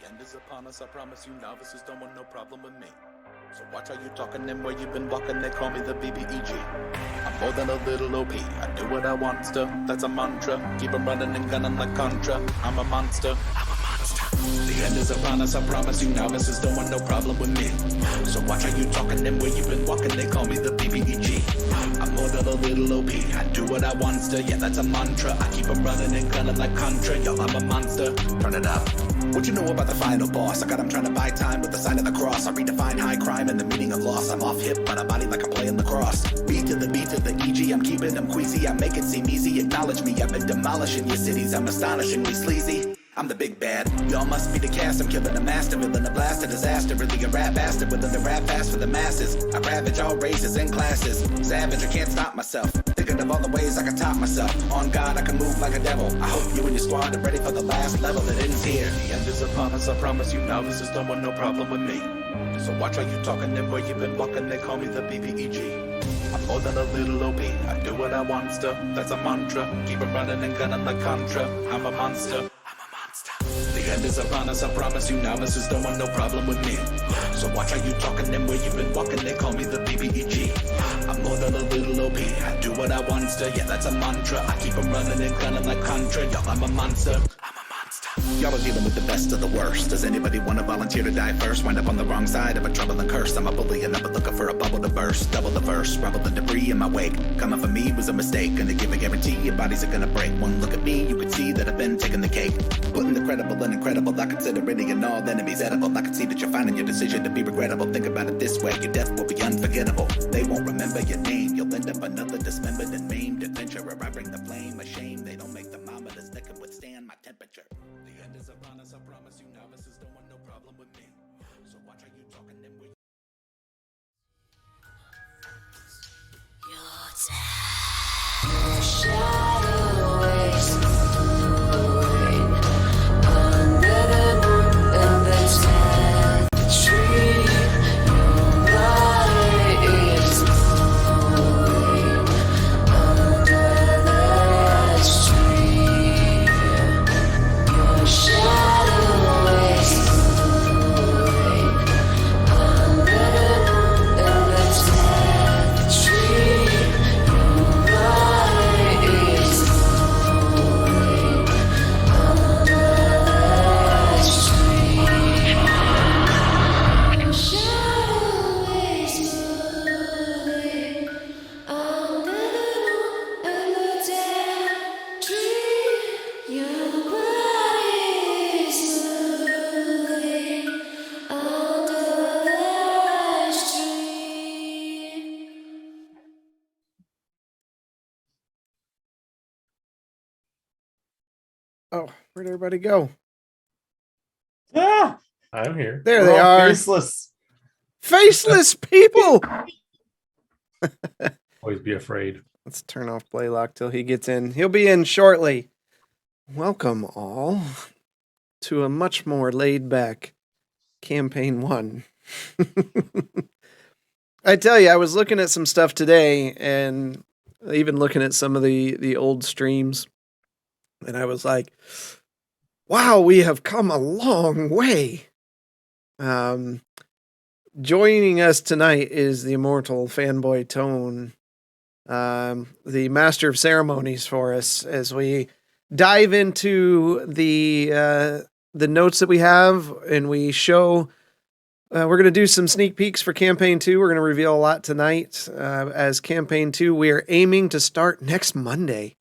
end is upon us, I promise you novices don't want no problem with me. So watch how you talking and where you been walking, they call me the BBEG. I'm more than a little OP, I do what I want to, that's a mantra. Keep 'em running and gunning like Contra, I'm a monster. The end is upon us, I promise you novices don't want no problem with me. So watch how you talking and where you been walking, they call me the BBEG. I'm more than a little OP, I do what I want to, yeah that's a mantra. I keep 'em running and gunning like Contra, yo I'm a monster. Turn it up. What you know about the final boss? I got him trying to buy time with the sign of the cross. I redefine high crime and the meaning of loss. I'm off hip, but I body like I'm playing lacrosse. Beat to the EG, I'm keeping them queasy. I make it seem easy, acknowledge me. I've been demolishing your cities, I'm astonishingly sleazy. I'm the big bad, y'all must be the cast. I'm killing the master, villain, a blast, a disaster. Really a rap bastard, willing to rap fast for the masses. I ravage all races and classes. Savage, I can't stop myself. Thinking of all the ways I can top myself. On God, I can move like a devil. I hope you and your squad are ready for the last level that ends here. The end is upon us, I promise you novices don't want no problem with me. So watch how you talking and where you been walking, they call me the BBEG. I'm more than a little OP, I do what I want to, that's a mantra. Keep 'em running and gunning like Contra, I'm a monster. The end is upon us, I promise you novices don't want no problem with me. So watch how you talking and where you been walking, they call me the BBEG. I'm more than a little OP, I do what I want to, yeah that's a mantra. I keep 'em running and gunning like Contra, yo I'm a monster. Y'all are dealing with the best of the worst. Does anybody want to volunteer to die first? Wind up on the wrong side of a trouble and curse. I'm a bully and never looking for a bubble to burst. Double the verse, rubble the debris in my wake. Coming for me was a mistake. Gonna give a guarantee your bodies are gonna break. One look at me, you can see that I've been taking the cake. Putting the credible and incredible. I consider any and all enemies edible. I can see that you're finding your decision to be regrettable. Think about it this way, your death will be unforgettable. They won't remember your name. You'll end up another dismembered and maimed adventurer. I bring the flame, a shame. They don't make thermometers that can withstand my temperature. The end is upon us, I promise you novices don't want no problem with me. So watch how you talking and where your shadow is moving under the moon and the dead tree. Your body is moving under the tree. Your shadow is moving under the moon and the dead tree. Your body is moving under the tree. Your shadow is moving under the moon and the dead tree. Your body is moving under the tree. Oh, where'd everybody go? Ah, I'm here. There We're they all are. Faceless. Faceless people! Always be afraid. Let's turn off Blaylock till he gets in. He'll be in shortly. Welcome all to a much more laid-back Campaign 1. I tell you, I was looking at some stuff today and even looking at some of the old streams, and I was like, wow, we have come a long way. Joining us tonight is the immortal Fanboy Tone, the master of ceremonies for us as we dive into the notes that we have and we show. We're going to do some sneak peeks for Campaign 2. We're going to reveal a lot tonight. As Campaign 2, we are aiming to start next Monday.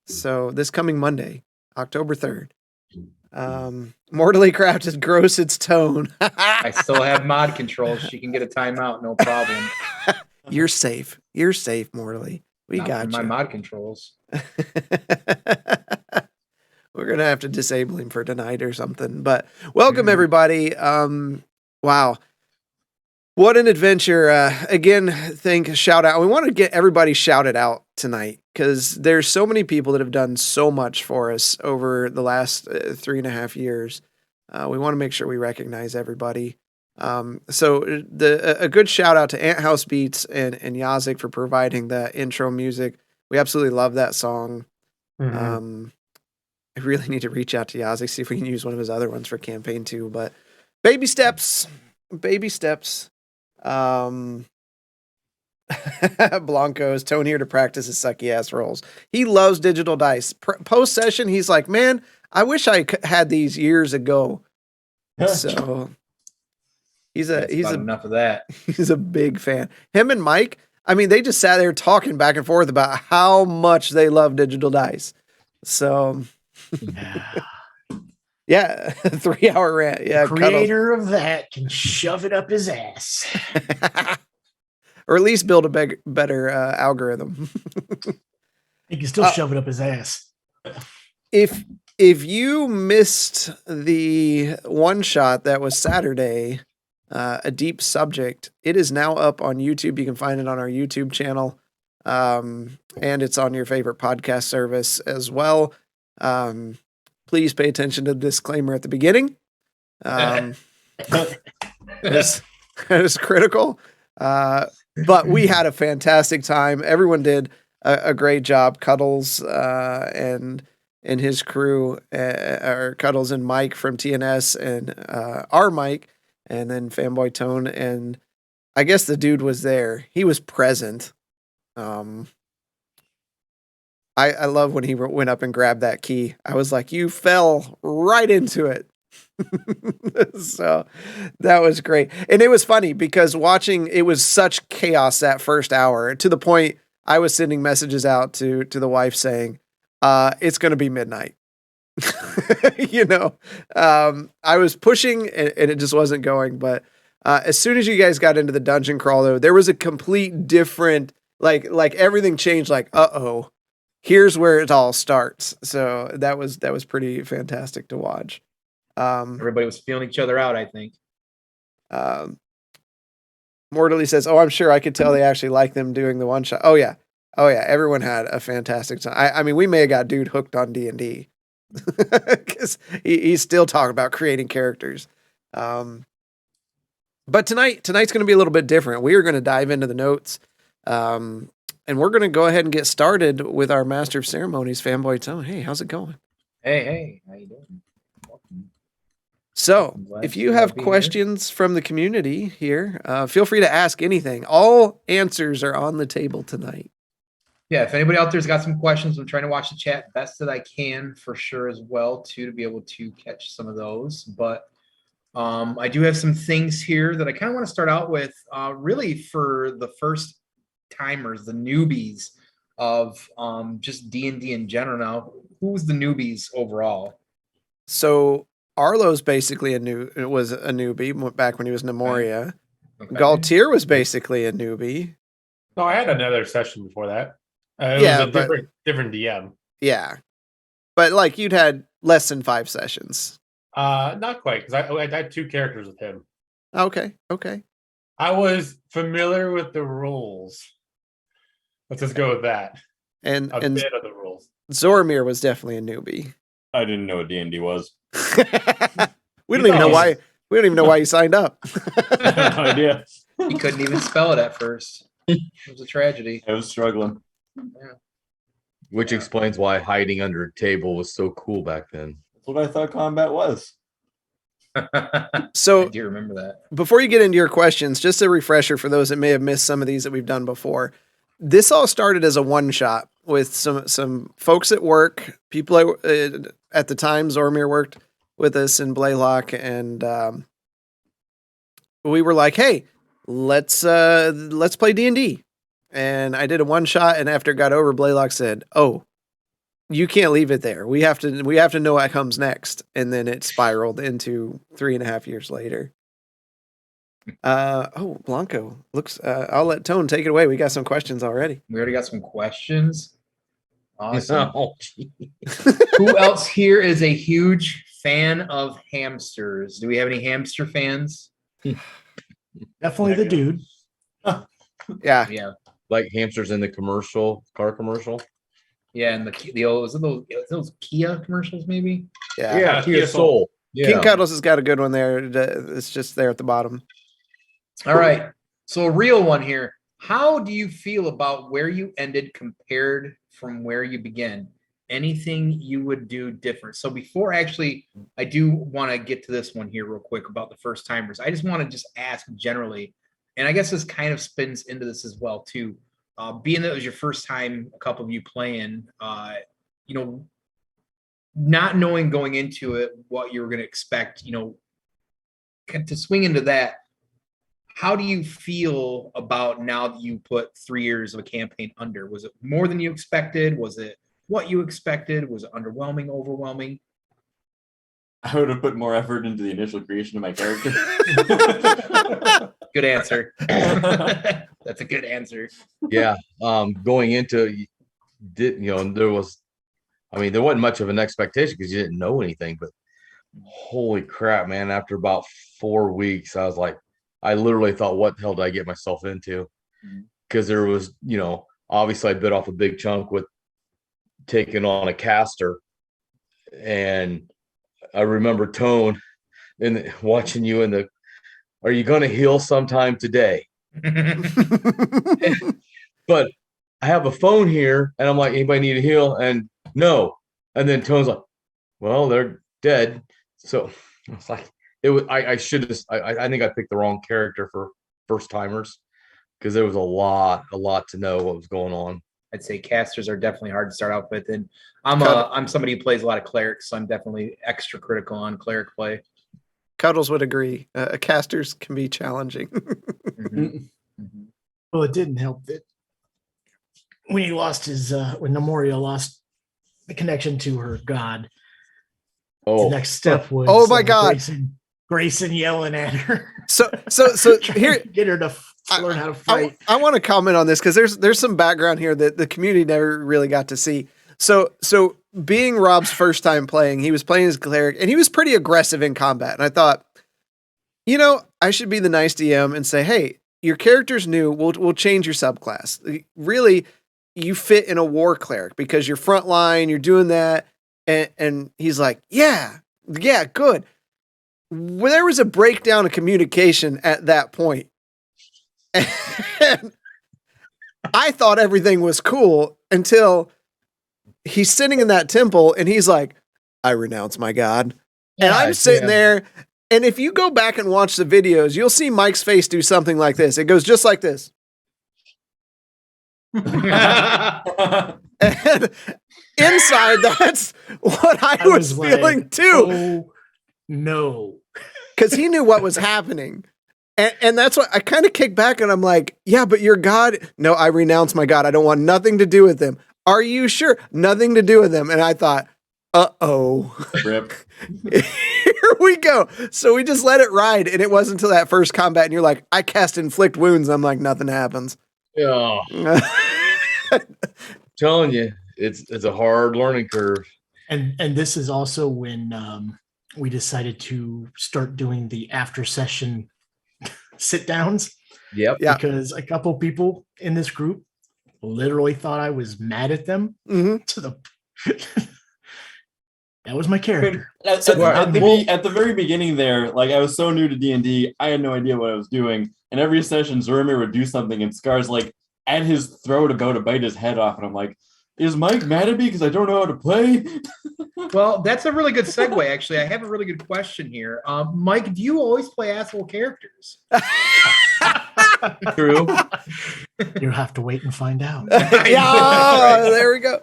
So this coming Monday, October 3rd. Mortally Crafted grows its tone. I still have mod controls. She can get a timeout, no problem. You're safe. You're safe, Mortally. We Not got for my you. mod controls. We're going to have to disable him for tonight or something. But welcome, everybody. Wow. What an adventure. Again, shout out. We want to get everybody shouted out tonight because there's so many people that have done so much for us over the last 3.5 years. We want to make sure we recognize everybody. So a good shout out to Ant House Beats and Yazik for providing that intro music. We absolutely love that song. I really need to reach out to Yazik, see if we can use one of his other ones for campaign 2. But baby steps, baby steps. Blanco's Tone here to practice his sucky ass rolls. He loves digital dice. Post session, he's like, man, I wish I had these years ago. So he's enough of that. He's a big fan. Him and Mike, I mean, they just sat there talking back and forth about how much they love digital dice. So yeah, 3-hour rant. Yeah, Creator of that can shove it up his ass. Or at least build a better algorithm. He can still shove it up his ass. If you missed the one shot that was Saturday, a deep subject, it is now up on YouTube. You can find it on our YouTube channel, and it's on your favorite podcast service as well. Please pay attention to the disclaimer at the beginning. That is critical. But we had a fantastic time. Everyone did a great job. Cuddles and his crew, or Cuddles and Mike from TNS, and our Mike, and then Fanboy Tone, and I guess the dude was there. He was present. I love when he went up and grabbed that key. I was like, you fell right into it. So that was great. And it was funny because watching, it was such chaos that first hour, to the point I was sending messages out to the wife saying, it's going to be midnight. I was pushing and it just wasn't going. But as soon as you guys got into the dungeon crawl, though, there was a complete different, like everything changed. Like, here's where it all starts. So that was pretty fantastic to watch. Everybody was feeling each other out, I think. Mortally says, "Oh, I'm sure I could tell they actually like them doing the one shot." Oh yeah, everyone had a fantastic time. I mean, we may have got dude hooked on D&D because he's still talking about creating characters. But tonight's going to be a little bit different. We are going to dive into the notes, and we're going to go ahead and get started with our Master of Ceremonies, Fanboy Tone. Hey, how's it going? Hey, how you doing? Welcome. So, if you have questions from the community here, feel free to ask anything. All answers are on the table tonight. Yeah, if anybody out there's got some questions, I'm trying to watch the chat best that I can for sure as well, too, to be able to catch some of those. But I do have some things here that I kind of want to start out with, really for the first timers, the newbies of just D&D in general. Now, who's the newbies overall? So Arlo's basically was a newbie back when he was Nemoria. Okay. Galtier was basically a newbie. No, I had another session before that. It was a different DM. Yeah, but like you'd had less than 5 sessions. Not quite, because I had 2 characters with him. Okay. I was familiar with the rules. Let's just go with that. And bit of the rules. Zormir was definitely a newbie. I didn't know what D&D was. We don't even know why. We don't even know why you signed up. I had no idea. He couldn't even spell it at first. It was a tragedy. I was struggling. Yeah. Which explains why hiding under a table was so cool back then. That's what I thought combat was. So I do remember that. Before you get into your questions, just a refresher for those that may have missed some of these that we've done before. This all started as a one shot with some folks at work, people at the time. Zormir worked with us in Blaylock, and we were like, "Hey, let's play D&D." And I did a one shot, and after it got over, Blaylock said, "Oh, you can't leave it there. We have to know what comes next." And then it spiraled into 3.5 years later. Blanco looks. I'll let Tone take it away. We got some questions already. We already got some questions. Awesome. Oh, Who else here is a huge fan of hamsters? Do we have any hamster fans? Definitely the dude. Yeah. like hamsters in the car commercial. Yeah, and those Kia commercials maybe? Yeah. Kia Soul. Yeah. King Cuddles has got a good one there. It's just there at the bottom. All right. So a real one here. How do you feel about where you ended compared from where you began? anything you would do different? So before actually, I do want to get to this one here real quick about the first timers. I just want to just ask generally, and I guess this kind of spins into this as well too. Being that it was your first time, a couple of you playing, you know, not knowing going into it what you were going to expect, you know, to swing into that. How do you feel about now that you put 3 years of a campaign under? Was it more than you expected? Was it what you expected? Was it underwhelming, overwhelming? I would have put more effort into the initial creation of my character. Good answer. That's a good answer. Yeah. Going into there wasn't much of an expectation because you didn't know anything, but holy crap, man. After about 4 weeks, I was like, I literally thought, what the hell did I get myself into? Because there was, obviously I bit off a big chunk with taking on a caster. And I remember Tone and watching you are you going to heal sometime today? But I have a phone here and I'm like, anybody need a heal? And no. And then Tone's like, well, they're dead. So it's like, I should have, I think I picked the wrong character for first timers because there was a lot to know what was going on. I'd say casters are definitely hard to start out with. And I'm somebody who plays a lot of clerics, so I'm definitely extra critical on cleric play. Cuddles would agree. Casters can be challenging. Well, it didn't help that when he lost when Nemoria lost the connection to her god, the next step was oh my god, Grayson yelling at her. So here, get her to learn how to fight. I want to comment on this because there's some background here that the community never really got to see. So being Rob's first time playing, he was playing as cleric and he was pretty aggressive in combat. And I thought, I should be the nice DM and say, hey, your character's new. We'll change your subclass. Really, you fit in a war cleric because you're frontline. You're doing that. And he's like, yeah, good. Well, there was a breakdown of communication at that point. And I thought everything was cool until he's sitting in that temple and he's like, I renounce my god. And I'm sitting there. And if you go back and watch the videos, you'll see Mike's face do something like this. It goes just like this. And inside, that's what I was feeling like, too. Oh, no. Because he knew what was happening. And that's what I kind of kick back and I'm like, yeah, but your God, no, I renounce my God. I don't want nothing to do with them. Are you sure? Nothing to do with them. And I thought, uh-oh. Rip. Here we go. So we just let it ride. And it wasn't until that first combat and you're like, I cast inflict wounds. I'm like, nothing happens. Yeah. Telling you, it's a hard learning curve. And this is also when we decided to start doing the after session sit downs. Yep. Yeah. Because a couple people in this group literally thought I was mad at them to the that was my character. At the very beginning there, like I was so new to D&D, I had no idea what I was doing. And every session, Zoromir would do something, and Scar's like at his throat about to bite his head off, and I'm like, is Mike mad at me because I don't know how to play? Well, that's a really good segue, actually. I have a really good question here. Mike, do you always play asshole characters? True. You'll have to wait and find out. Yeah, there we go.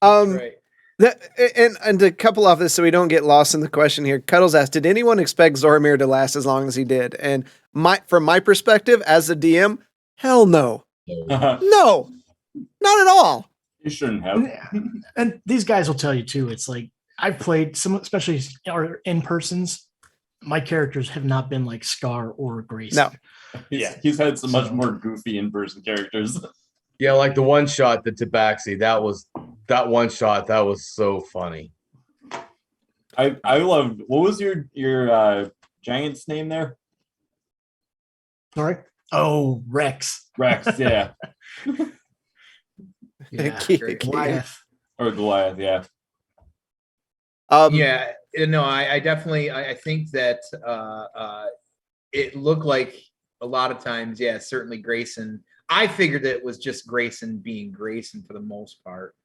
Right. And to couple off this so we don't get lost in the question here, Cuddles asked, did anyone expect Zoromir to last as long as he did? And from my perspective as a DM, hell no. No, not at all. You shouldn't have. And these guys will tell you too. It's like I've played some, especially in persons. My characters have not been like Scar or Grayson. No. Yeah, he's had some much more goofy in-person characters. Yeah, like the one shot, the Tabaxi, that one shot, that was so funny. I loved. What was your giant's name there? Sorry. Oh, Rex. Rex, yeah. Yeah. Goliath. Or Goliath, yeah. Yeah, no, I definitely, I think that it looked like a lot of times, yeah, certainly Grayson. I figured that it was just Grayson being Grayson for the most part.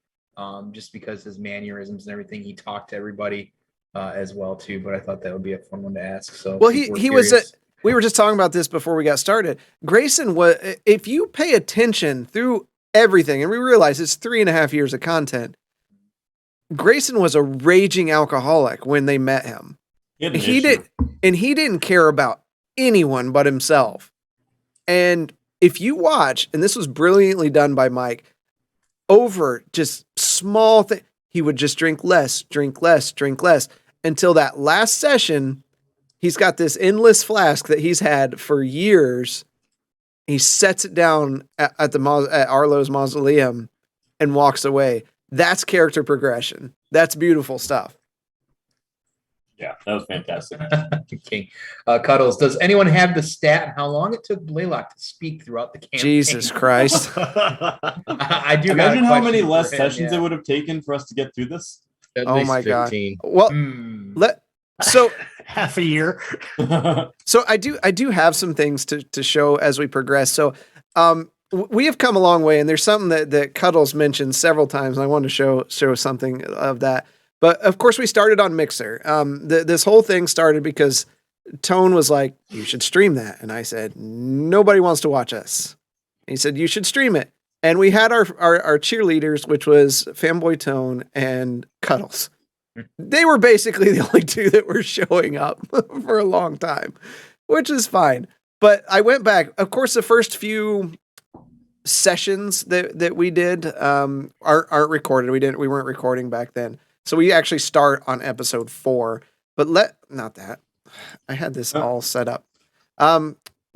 just because his mannerisms and everything. He talked to everybody as well too. But I thought that would be a fun one to ask. So Well, people were he was. curious. We were just talking about this before we got started. Grayson was. If you pay attention through everything, and we realize it's 3.5 years of content. Grayson was a raging alcoholic when they met him. He didn't care about anyone but himself. And if you watch, and this was brilliantly done by Mike, over just small things, he would just drink less until that last session. He's got this endless flask that he's had for years. He sets it down at Arlo's mausoleum and walks away. That's character progression. That's beautiful stuff. Yeah, that was fantastic. King. Cuddles, does anyone have the stat on how long it took Blaylock to speak throughout the campaign? Jesus Christ. I do. Imagine how many question less for him, sessions yeah. it would have taken for us to get through this. At Oh least my God. 15. Well, Hmm. so Half a year. So I do have some things to show as we progress. So we have come a long way, and there's something that Cuddles mentioned several times, and I wanted to show something of that. But of course, we started on Mixer. This whole thing started because Tone was like, "You should stream that," and I said, "Nobody wants to watch us." And he said, "You should stream it." And we had our cheerleaders, which was Fanboy Tone and Cuddles. They were basically the only two that were showing up for a long time, which is fine. But I went back. Of course, the first few sessions that we did aren't recorded. We weren't recording back then, so we actually start on episode 4. But not that I had this all set up.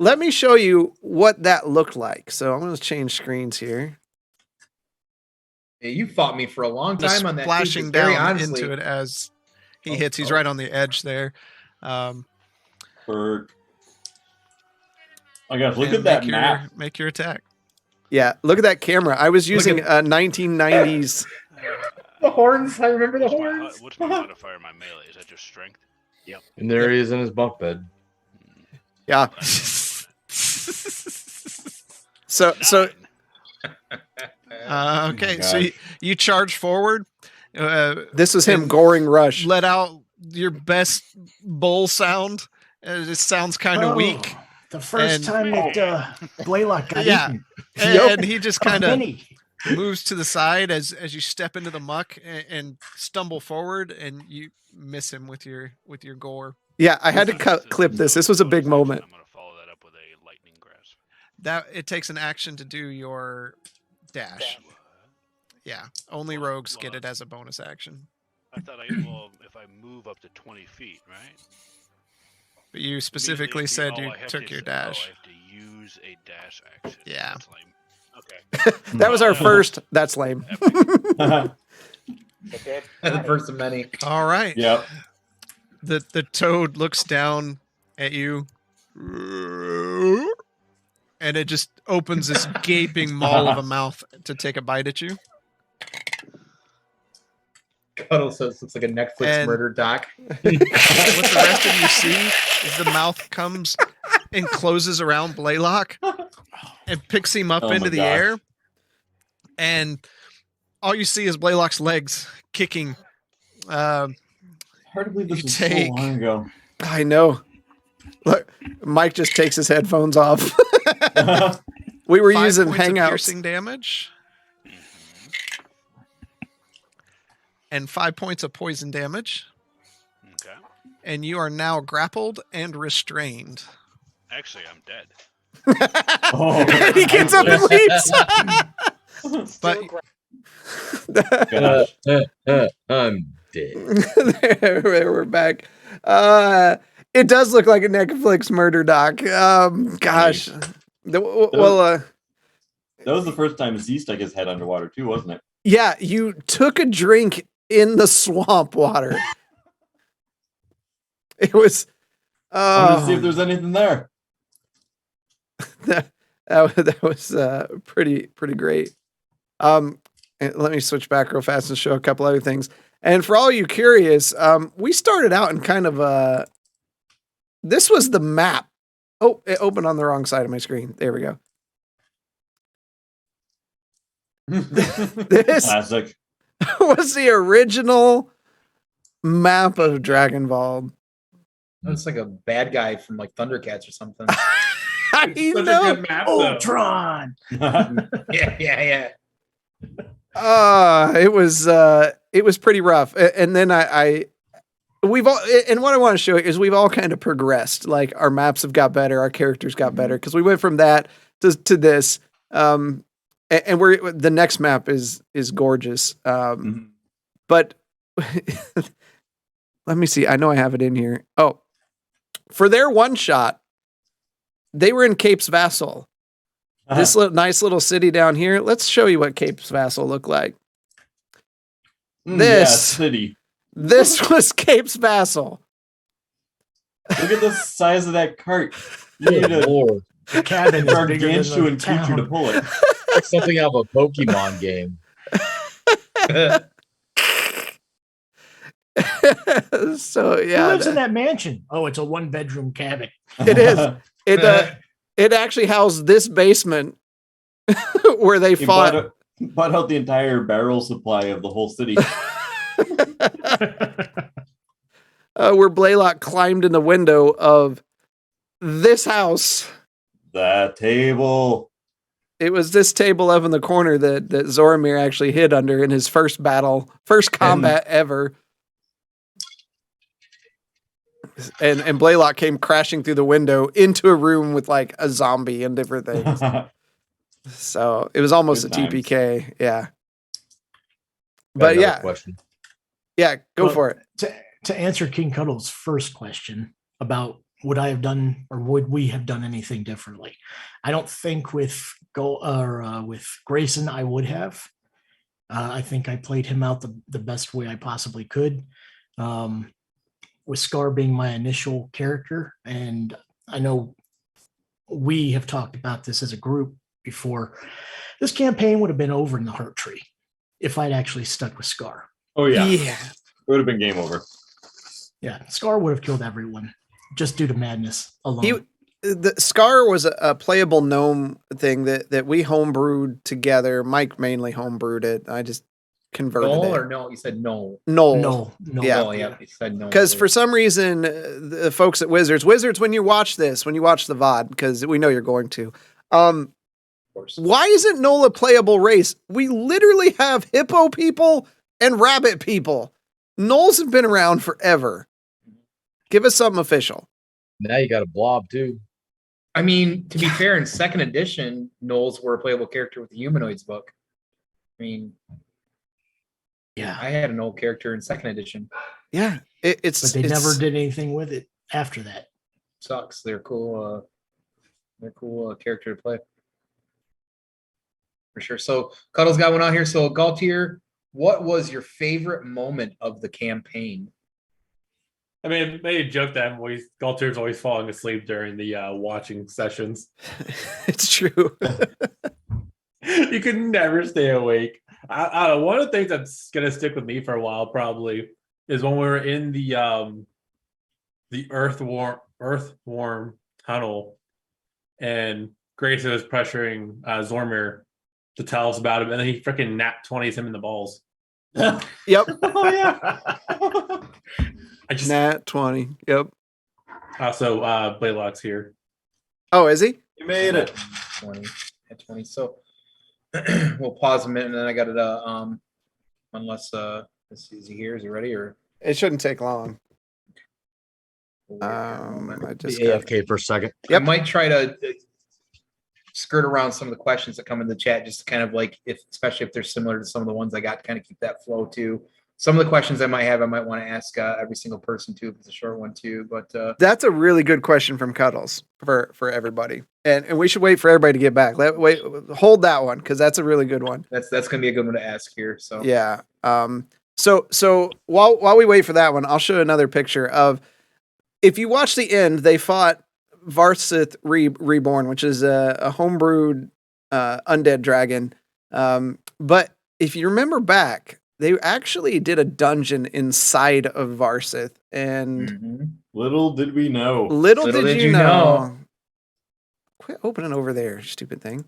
Let me show you what that looked like. So I'm going to change screens here. Yeah, you fought me for a long The time on that. splashing thesis, very down honestly. into it as he Oh, hits. He's oh. right on the edge there. Berg. Oh gosh, look And at that map. Make your attack. Yeah, look at that camera. I was using a 1990s. The horns. I remember the What's my, horns. what's my modifier on my melee? Is that just strength? And there he is in his bunk bed. Yeah. So 9. Okay, my so gosh. you charge forward. this was him And goring rush. Let out your best bull sound. It sounds kind of Oh, weak. The first And- time that Blaylock got Yeah. eaten. And he just kind of Penny. moves to the side as you step into the muck and stumble forward, and you miss him with your gore. Yeah, I had to clip this. This was a big moment. I'm gonna follow that up with a lightning grasp. That it takes an action to do your dash. Yeah, only rogues get it as a bonus action. I thought if I move up to 20 feet, right? But you specifically said Oh, you I have took to your say- dash. I have to use a dash action. Yeah. That's lame. Okay. That was our first. That's lame. The first of many. All right. Yep. The toad looks down at you, and it just opens this gaping maw of a mouth to take a bite at you. Cuddle says looks like a Netflix And- murder doc. What the rest of you see is the mouth comes and closes around Blaylock and picks him up Oh my into the gosh. air. And all you see is Blaylock's legs kicking. Hard to believe this You was take- so long ago. I know. Look, Mike just takes his headphones off. We were 5 using points of Hangouts. piercing damage. And 5 points of poison damage. Okay. And you are now grappled and restrained. Actually, I'm dead. Oh, He gets up and leaves. But gosh. I'm dead. There, we're back. It does look like a Netflix murder doc. Gosh. Well, That was the first time Z stuck his head underwater too, wasn't it? yeah, you took a drink in the swamp water. It was. I wanted to see if Oh, there's anything there. that was pretty great. And let me switch back real fast and show a couple other things. And for all you curious, we started out in kind of this was the map. Oh, it opened on the wrong side of my screen. There we go. This Classic. was the original map of Dragonwald. It's like a bad guy from like Thundercats or something. I Such know. a good map, though. Ultron. Yeah. It was pretty rough. And then we've all, and what I want to show you is we've all kind of progressed. Like our maps have got better, our characters got better because we went from that to this. And we're the next map is gorgeous. But let me see. I know I have it in here. Oh, for their one shot, they were in Cape's Vassal. This nice little city down here. Let's show you what Cape's Vassal looked like. Yeah, city. This was Cape's Vassal. Look at the size of that cart. You need a The cabin is bigger than gargantuan the creature to town. pull it. Like something out of a Pokemon game. So Who yeah, lives in that mansion? Oh, it's a 1-bedroom cabin. it is. It actually housed this basement where they He fought. bought out the entire barrel supply of the whole city. Where Blaylock climbed in the window of this house. That table. It was this table up in the corner that Zoromir actually hid under in his first battle, first combat ever. And Blaylock came crashing through the window into a room with like a zombie and different things. So it was almost Good a times. TPK, yeah. Got But another yeah, question. yeah, go Well, for it. To answer King Cuddle's first question about would I have done or would we have done anything differently, I don't think with with Grayson I would have. I think I played him out the best way I possibly could. With Scar being my initial character, and I know we have talked about this as a group before. This campaign would have been over in the Heart Tree if I'd actually stuck with Scar. Oh yeah. Yeah. It would have been game over. Yeah, Scar would have killed everyone just due to madness alone. The Scar was a playable gnome thing that we homebrewed together. Mike mainly homebrewed it. I just converted No it. or no? You said no. No. Yeah. Oh, yeah. You said no. Because for some reason, the folks at Wizards, when you watch this, when you watch the VOD, because we know you're going to, Of course. why isn't Nola a playable race? We literally have hippo people and rabbit people. Gnolls have been around forever. Give us something official. Now you got a blob too. I mean, to be fair, in second edition, Knowles were a playable character with the Humanoids book. I mean, Yeah, I had an old character in second edition. Yeah, it's but they never did anything with it after that. Sucks. They're cool. Character to play. For sure. So Cuddle's got one out here. So Galtier, what was your favorite moment of the campaign? I mean, they joke that Galtier's always falling asleep during the watching sessions. It's true. You can never stay awake. I don't know. One of the things that's gonna stick with me for a while probably is when we were in the earthworm tunnel, and Grayson was pressuring Zormir to tell us about him, and then he freaking nat 20s him in the balls. Yep. Oh yeah. I just Nat 20. Yep. also Blaylock's here. Oh, is he? You made it. 20 at 20. So we'll pause a minute and then I got it unless let's see, is he here? Is he ready or It shouldn't take long. I just got, AFK for a second. I might try to skirt around some of the questions that come in the chat, just to kind of like especially if they're similar to some of the ones I got, to kind of keep that flow too. Some of the questions I might have, I might want to ask every single person too, if it's a short one too. But that's a really good question from Cuddles for everybody, and we should wait for everybody to get back. Hold that one because that's a really good one. that's going to be a good one to ask here. So Yeah. So while we wait for that one, I'll show another picture of. If you watch the end, they fought Varsith Reborn, which is a homebrewed undead dragon. But if you remember back, they actually did a dungeon inside of Varsith, and Little did we know. little did you know. Quit opening over there, stupid thing.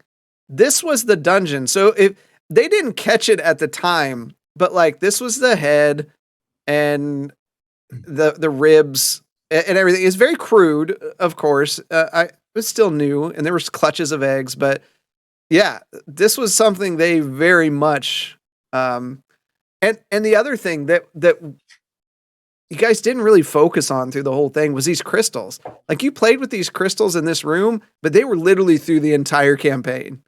This was the dungeon. So if they didn't catch it at the time, but like this was the head and the ribs and everything. It's very crude, of course. I was still new, and there was clutches of eggs, but yeah, this was something they very much. And the other thing that you guys didn't really focus on through the whole thing was these crystals. Like you played with these crystals in this room, but they were literally through the entire campaign.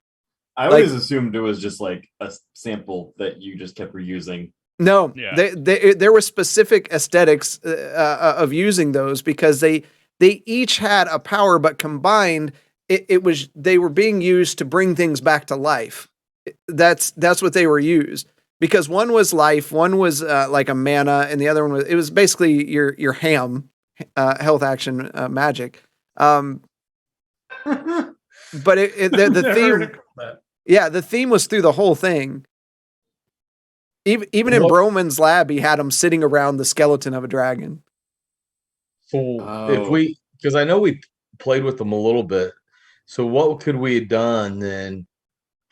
I always assumed it was just like a sample that you just kept reusing. No, Yeah. there were specific aesthetics of using those because they each had a power, but combined, it was they were being used to bring things back to life. That's what they were used because one was life, one was like a mana, and the other one was basically your ham health action magic. But the Never heard theme. it called that. Yeah, the theme was through the whole thing. Even in What- Broman's lab, he had him sitting around the skeleton of a dragon. So if we, because I know we played with them a little bit. So what could we have done then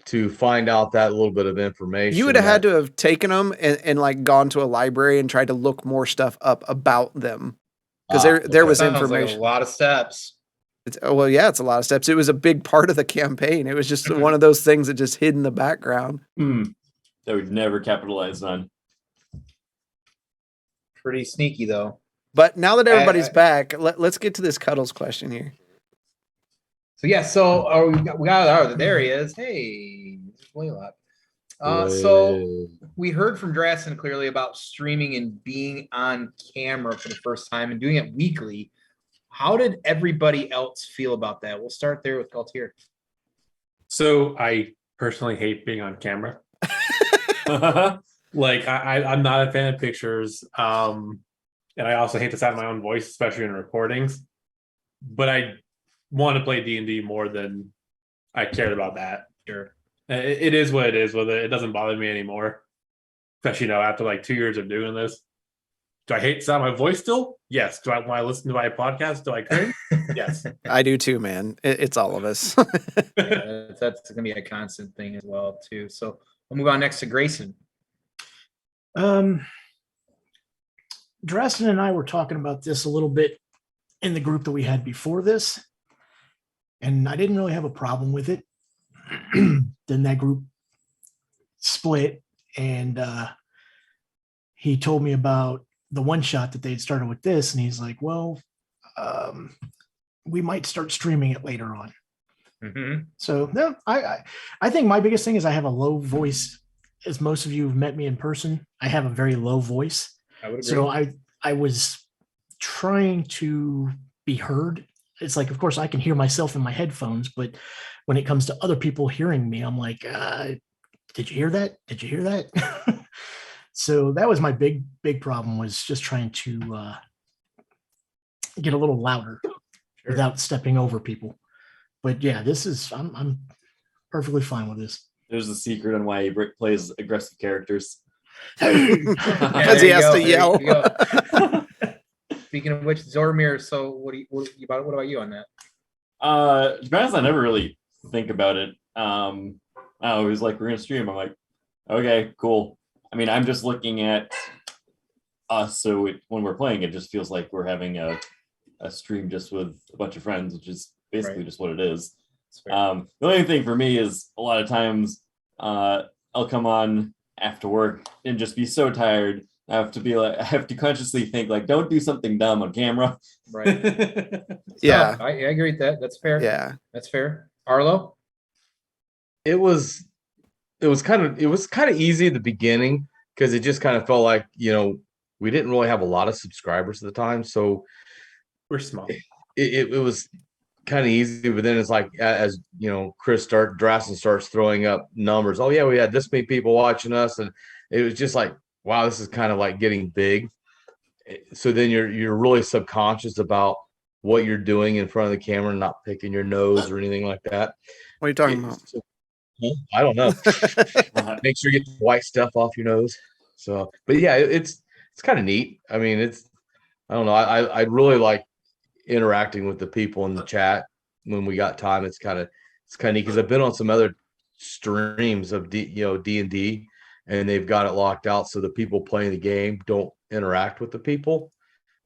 to find out that little bit of information? You would have had that- to have taken them and like gone to a library and tried to look more stuff up about them because there okay. was Sounds like information. a lot of steps. It's a lot of steps. It was a big part of the campaign. It was just one of those things that just hid in the background. That we'd never capitalized on. Pretty sneaky though. But now that everybody's I- back, let's get to this Cuddles question here. So yeah, there he is. Hey, Blaylock. So we heard from Drassen clearly about streaming and being on camera for the first time and doing it weekly. How did everybody else feel about that? We'll start there with Galtier. So I personally hate being on camera. Like I'm not a fan of pictures. And I also hate the sound of my own voice, especially in recordings. But I want to play D&D more than I cared about that. Sure. It is what it is with it. It doesn't bother me anymore. Especially, after like 2 years of doing this. Do I hate the sound of my voice still? Yes. Do I when I listen to my podcast? Do I cringe? Yes. I do too, man. It's all of us. That's gonna be a constant thing as well too. So we'll move on next to Grayson. Dresden and I were talking about this a little bit in the group that we had before this, and I didn't really have a problem with it. Then that group split, and he told me about the one shot that they'd started with this, and he's like, well, we might start streaming it later on. Mm-hmm. So no, I think my biggest thing is I have a low voice. As most of you have met me in person, I have a very low voice. I would agree. So I was trying to be heard. It's like, of course, I can hear myself in my headphones, but when it comes to other people hearing me, I'm like, did you hear that? Did you hear that? So that was my big problem, was just trying to get a little louder without stepping over people. But yeah, I'm perfectly fine with this. There's a secret on why he plays aggressive characters. Because he has to yell. Speaking of which, Zormir. So what about you on that? To be honest, I never really think about it. I always like, we're gonna stream. I'm like, okay, cool. I mean, I'm just looking at us, so when we're playing, it just feels like we're having a stream just with a bunch of friends, which is basically just what it is. The only thing for me is a lot of times I'll come on after work and just be so tired. I have to consciously think like, don't do something dumb on camera. Right. Yeah. I agree with that. That's fair. Yeah. That's fair. Arlo? It was kind of easy at the beginning because it just kind of felt like, we didn't really have a lot of subscribers at the time. So We're small. it was kind of easy, but then it's like, as Drassen starts throwing up numbers. Oh yeah, we had this many people watching us. And it was just like, wow, this is kind of like getting big. So then you're really subconscious about what you're doing in front of the camera, not picking your nose or anything like that. What are you talking about? I don't know. Make sure you get the white stuff off your nose. So, but yeah, it's kind of neat. I mean, I don't know. I really like interacting with the people in the chat when we got time. It's kind of neat because I've been on some other streams of D&D, and they've got it locked out so the people playing the game don't interact with the people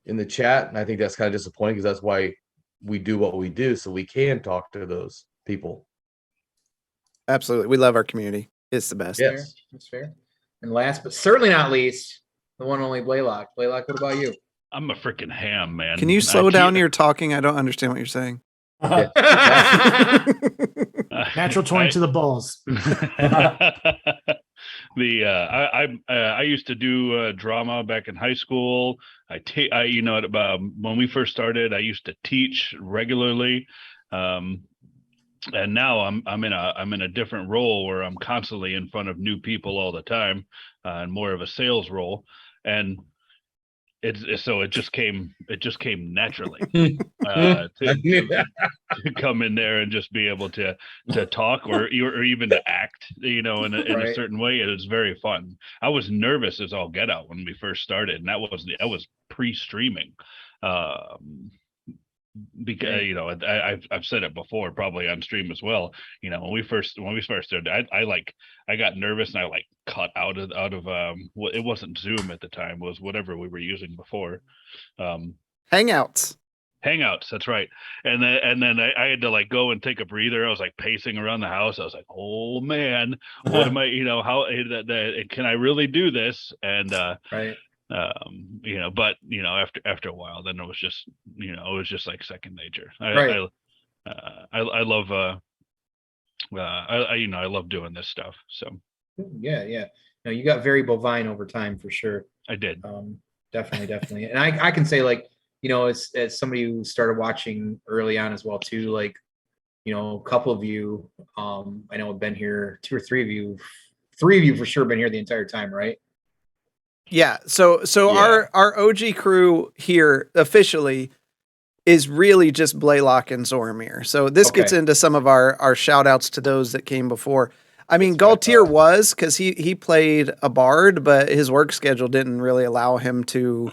in the chat. And I think that's kind of disappointing because that's why we do what we do, so we can talk to those people. Absolutely. We love our community. It's the best. Yeah. Fair. That's fair. And last but certainly not least, the one and only Blaylock. Blaylock, what about you? I'm a freaking ham, man. Can you I slow down keep- your talking? I don't understand what you're saying. Natural 20 to the balls. I used to do drama back in high school. When we first started, I used to teach regularly, and now I'm in a different role where I'm constantly in front of new people all the time, and more of a sales role, and it just came naturally to come in there and just be able to talk or even to act, in a certain way. It was very fun. I was nervous as all get out when we first started, and that was pre-streaming. Because I've said it before, probably on stream as well. When we first started, I got nervous and I cut out of it wasn't Zoom at the time, it was whatever we were using before. Hangouts. That's right. And then I had to go and take a breather. I was pacing around the house. I was like, oh man, what am I? How can I really do this? And Right. but after a while, then it was just like second nature. Right. I love I love doing this stuff. So Yeah. No, you got very bovine over time for sure. I did. Definitely. And I can say as somebody who started watching early on as well too, a couple of you, I know have been here, 2 or 3 of you, 3 of you for sure been here the entire time, right? Yeah. So Yeah. our OG crew here officially is really just Blaylock and Zoramir. So this gets Okay. into some of our shout outs to those that came before. I mean, That's what I Galtier thought. was because he played a bard, but his work schedule didn't really allow him to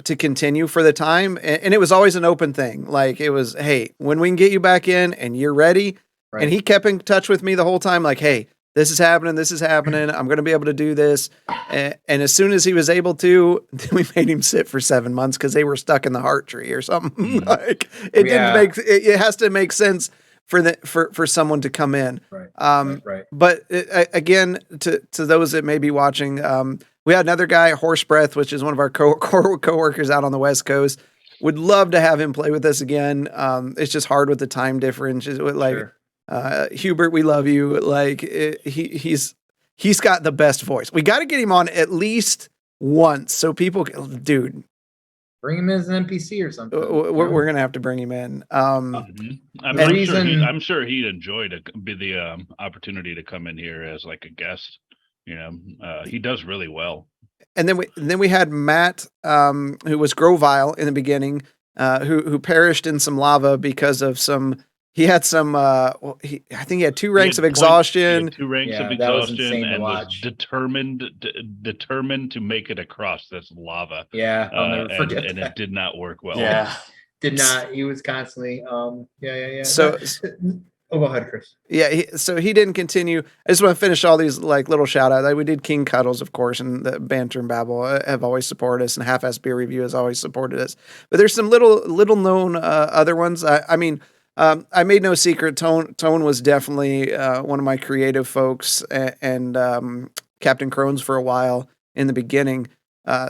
continue for the time. And it was always an open thing. It was, hey, when we can get you back in and you're ready. Right. And he kept in touch with me the whole time, hey, this is happening. I'm going to be able to do this. And as soon as he was able to, then we made him sit for 7 months because they were stuck in the heart tree or something. It Yeah. didn't make it has to make sense for someone to come in. Right. Right. But again, to those that may be watching, we had another guy, Horse Breath, which is one of our coworkers out on the West Coast. Would love to have him play with us again. It's just hard with the time difference. Sure. Hubert, we love you. He's got the best voice. We got to get him on at least once so people, dude. Bring him in as an NPC or something. We're gonna have to bring him in. I'm sure he'd enjoy the opportunity to come in here as a guest. He does really well. And then we had Matt, who was Grovile in the beginning, who perished in some lava because of some. He had some. I think he had 2 ranks of exhaustion. 2 ranks Yeah, of that was exhaustion, insane to and was watch. determined to make it across this lava. Yeah, I'll never forget and that. it did not work well. Yeah. Did not. He was constantly. Yeah. So- Oh, go ahead, Chris. Yeah, so he didn't continue. I just want to finish all these little shout outs. We did King Cuddles, of course, and the Banter and Babble have always supported us, and Half-Ass Beer Review has always supported us. But there's some little known other ones. I made no secret. Tone was definitely one of my creative folks, and Captain Crones for a while in the beginning.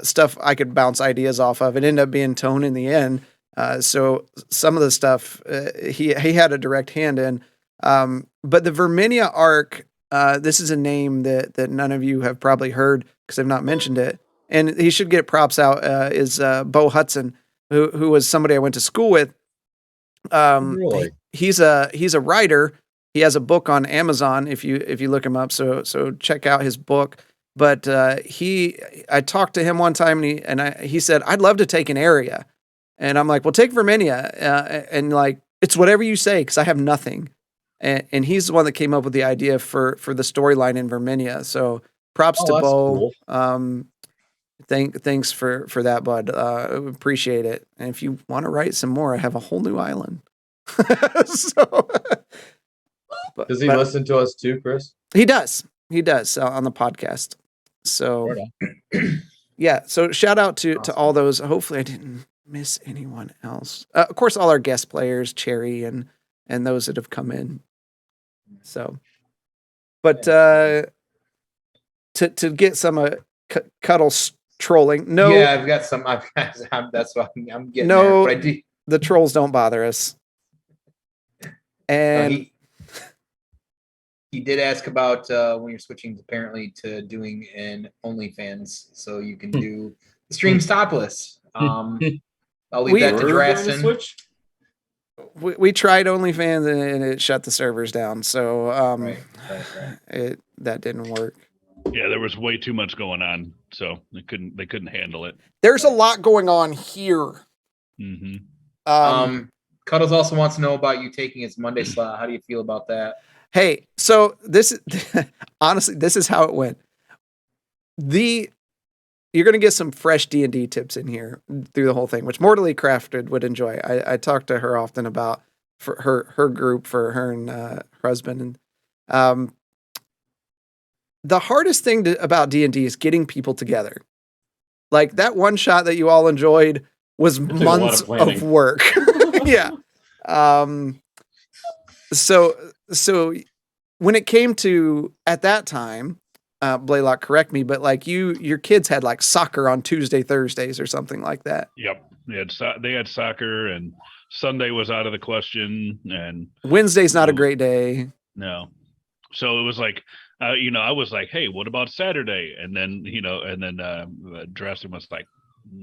Stuff I could bounce ideas off of. It ended up being Tone in the end. So some of the stuff he had a direct hand in. But the Verminia arc, this is a name that none of you have probably heard because I've not mentioned it. And he should get props out, is Bo Hudson, who was somebody I went to school with. Really? He's a writer. He has a book on Amazon if you look him up. So check out his book. But I talked to him one time and he said, I'd love to take an area. And I'm like, well, take Verminia. And it's whatever you say, because I have nothing. And he's the one that came up with the idea for the storyline in Verminia. So props to that's Bo. cool. Thanks for that, bud. Appreciate it. And if you want to write some more, I have a whole new island. Does he listen to us too, Chris? He does. He does on the podcast. So Right yeah, so shout out to Awesome. all those. Hopefully I didn't miss anyone else. Of course, all our guest players, Cherry and those that have come in. So, but to get some Cuddles trolling, no, Yeah, I've got some. That's what I'm getting. No. There, but I do. the trolls don't bother us. And He did ask about when you're switching apparently to doing an OnlyFans, so you can do the stream stopless. I'll leave that to We're going to Drassen. switch. we tried OnlyFans and it shut the servers down. So Right. that didn't work. Yeah, there was way too much going on, so they couldn't handle it. There's a lot going on here. Hmm. Cuddles also wants to know about you taking his Monday slot. How do you feel about that? Hey, so this is honestly, this is how it went. You're going to get some fresh D&D tips in here through the whole thing, which Mortally Crafted would enjoy. I talk to her often about for her group, for her and her husband. And the hardest thing about D&D is getting people together. Like that one shot that you all enjoyed was took a lot of months planning. of work. Yeah. So when it came to at that time, Blaylock, correct me, but like your kids had like soccer on Tuesday, Thursdays, or something like that. Yep, they had soccer, and Sunday was out of the question, and Wednesday's not a great day. no, so it was like, I was like, hey, what about Saturday? And then Drassen was like,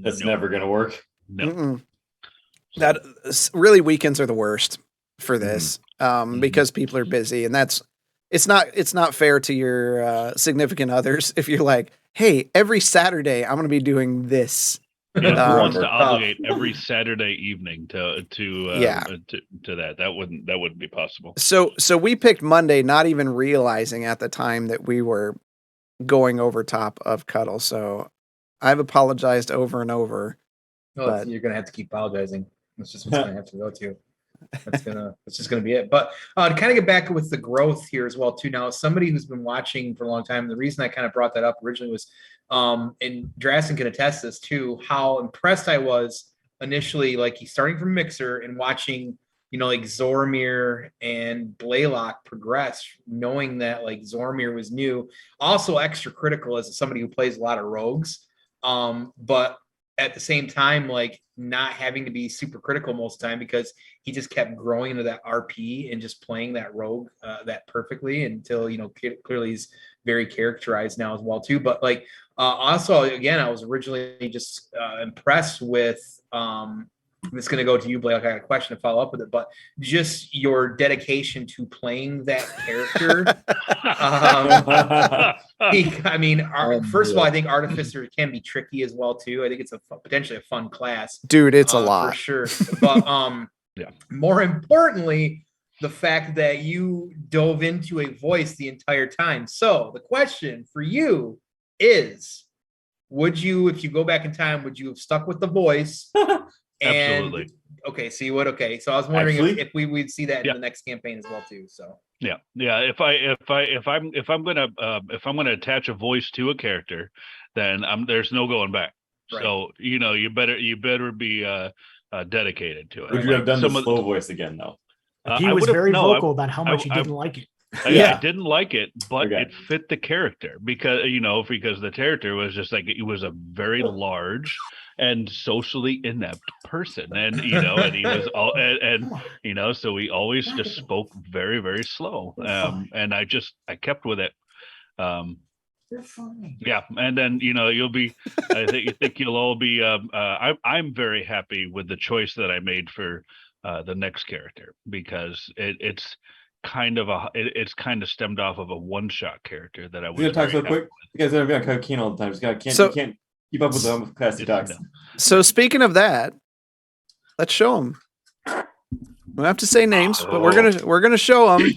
That's "No, never going to work. no." Mm-mm. That really weekends are the worst for this because people are busy, and it's not fair to your significant others if you're like, hey, every Saturday I'm going to be doing this. Yeah, who wants to tough. obligate every Saturday evening to Yeah. that wouldn't be possible. So we picked Monday, not even realizing at the time that we were going over top of Cuddle. So I've apologized over and over. No, But- you're gonna have to keep apologizing. That's just what's gonna have to go to. That's just gonna be it. But to kind of get back with the growth here as well too. Now, as somebody who's been watching for a long time, the reason I kind of brought that up originally was, and Drassen can attest this too, how impressed I was initially, like he's starting from Mixer and watching, like Zoromir and Blaylock progress, knowing that like Zoromir was new, also extra critical as somebody who plays a lot of rogues, but at the same time, like not having to be super critical most of the time because he just kept growing into that RP and just playing that rogue that perfectly until, clearly he's very characterized now as well too. But like, also, again, I was originally just impressed with, it's going to go to you, Blake. I got a question to follow up with it, but just your dedication to playing that character. First of all, I think Artificer can be tricky as well too. I think it's potentially a fun class, Dude, it's a lot. for sure. But Yeah. More importantly, the fact that you dove into a voice the entire time. So the question for you is: would you, if you go back in time, would you have stuck with the voice? Absolutely. Okay, so you would. Okay, so I was wondering Actually- if we'd see that Yeah. in the next campaign as well too. So Yeah. If I'm gonna attach a voice to a character, then there's no going back. Right. So you better be dedicated to it. Would you have done the some of- slow voice again, though? He I was would've- very no, vocal about how much he I- didn't like it. I didn't like it, but Okay. it fit the character because the character was just like, it was a very large and socially inept person, and he was all and so he always just spoke very, very slow, and I kept with it. Yeah, and then you'll be. I think you'll all be. I'm very happy with the choice that I made for the next character because it's kind of stemmed off of a one-shot character that I was. We're gonna talk so very quick. You guys are gonna Keen all the time. So- You can't keep up with the class he talks. So speaking of that, let's show them. We don't have to say names, but we're gonna show them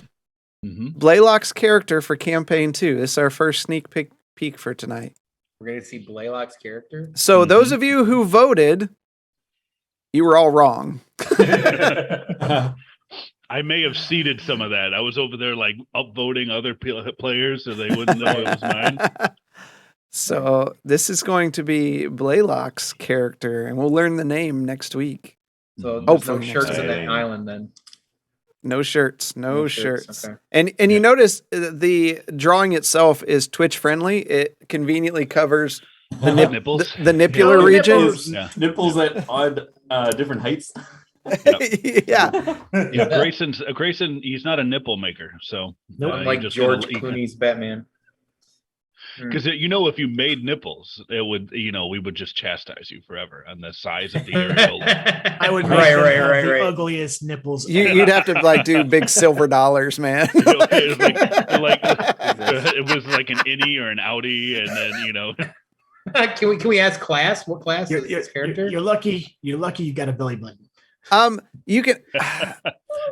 Mhm. Blaylock's character for campaign 2. This is our first sneak peek for tonight. we're gonna see Blaylock's character. So those of you who voted, you were all wrong. I may have seeded some of that. I was over there like upvoting other players so they wouldn't know it was mine. So this is going to be Blaylock's character, and we'll learn the name next week. So there's Hopefully no next shirts time. in that island then. No shirts, no shirts. Okay. And you notice the drawing itself is Twitch friendly. It conveniently covers the Nipples. the nipular Oh, region. nipples. Yeah. Nipples at odd different heights. Yeah. Yeah, Grayson. He's not a nipple maker, so Nope. I'm you like just George gotta- Clooney's Batman. Because if you made nipples, it would, we would just chastise you forever on the size of the areola. I would make Right, them right, have right, the right. ugliest nipples. You'd have to like do big silver dollars, man. It was like an innie or an outie, and then Can we ask class? What class You're, is this character? you're lucky. You're lucky you got a belly button. You can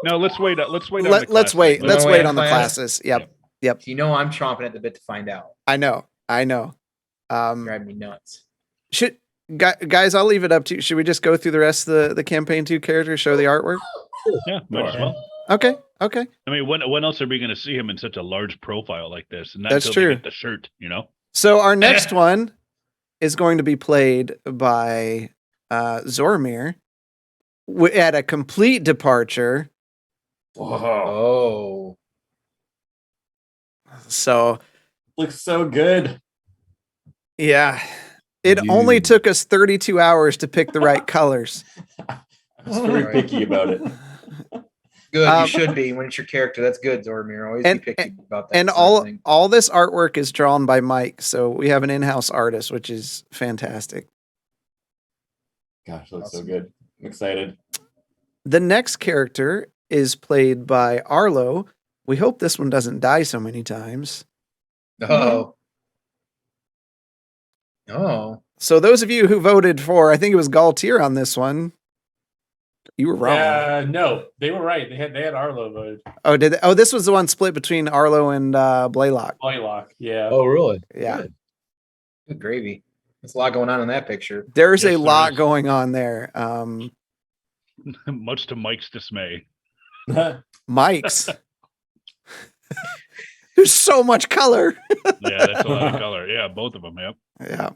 no. Let's wait. Let's wait. let's wait. You Let's wanna wait wait on the on class? classes. Yep. You know I'm chomping at the bit to find out. I know. Drive me nuts. Should guys, I'll leave it up to you. Should we just go through the rest of the campaign 2 characters, show the artwork? Yeah, might as well. Okay. I mean, when else are we going to see him in such a large profile like this? And not That's until they true. get the shirt, So our next one is going to be played by Zormir at a complete departure. Oh. So Looks so good. yeah, it only Dude. took us 32 hours to pick the right colors. I was very picky about it. Good, you should be when it's your character. That's good, Zormir. Always And- be picky about that. And sort of thing. all this artwork is drawn by Mike, so we have an in-house artist, which is fantastic. Gosh, looks so Awesome. good. I'm excited. The next character is played by Arlo. We hope this one doesn't die so many times. Oh. Oh. So those of you who voted for, I think it was Galtier on this one, you were wrong. No, they were right. They had Arlo voted. Oh, did they? Oh, this was the one split between Arlo and Blaylock. Blaylock. Yeah. Oh, really? Yeah, Good gravy. There's a lot going on in that picture. there's Yes, a there lot is. going on there. Much to Mike's dismay. Mike's. There's so much color. Yeah, that's a lot of color. Yeah, both of them. Yep. Yeah.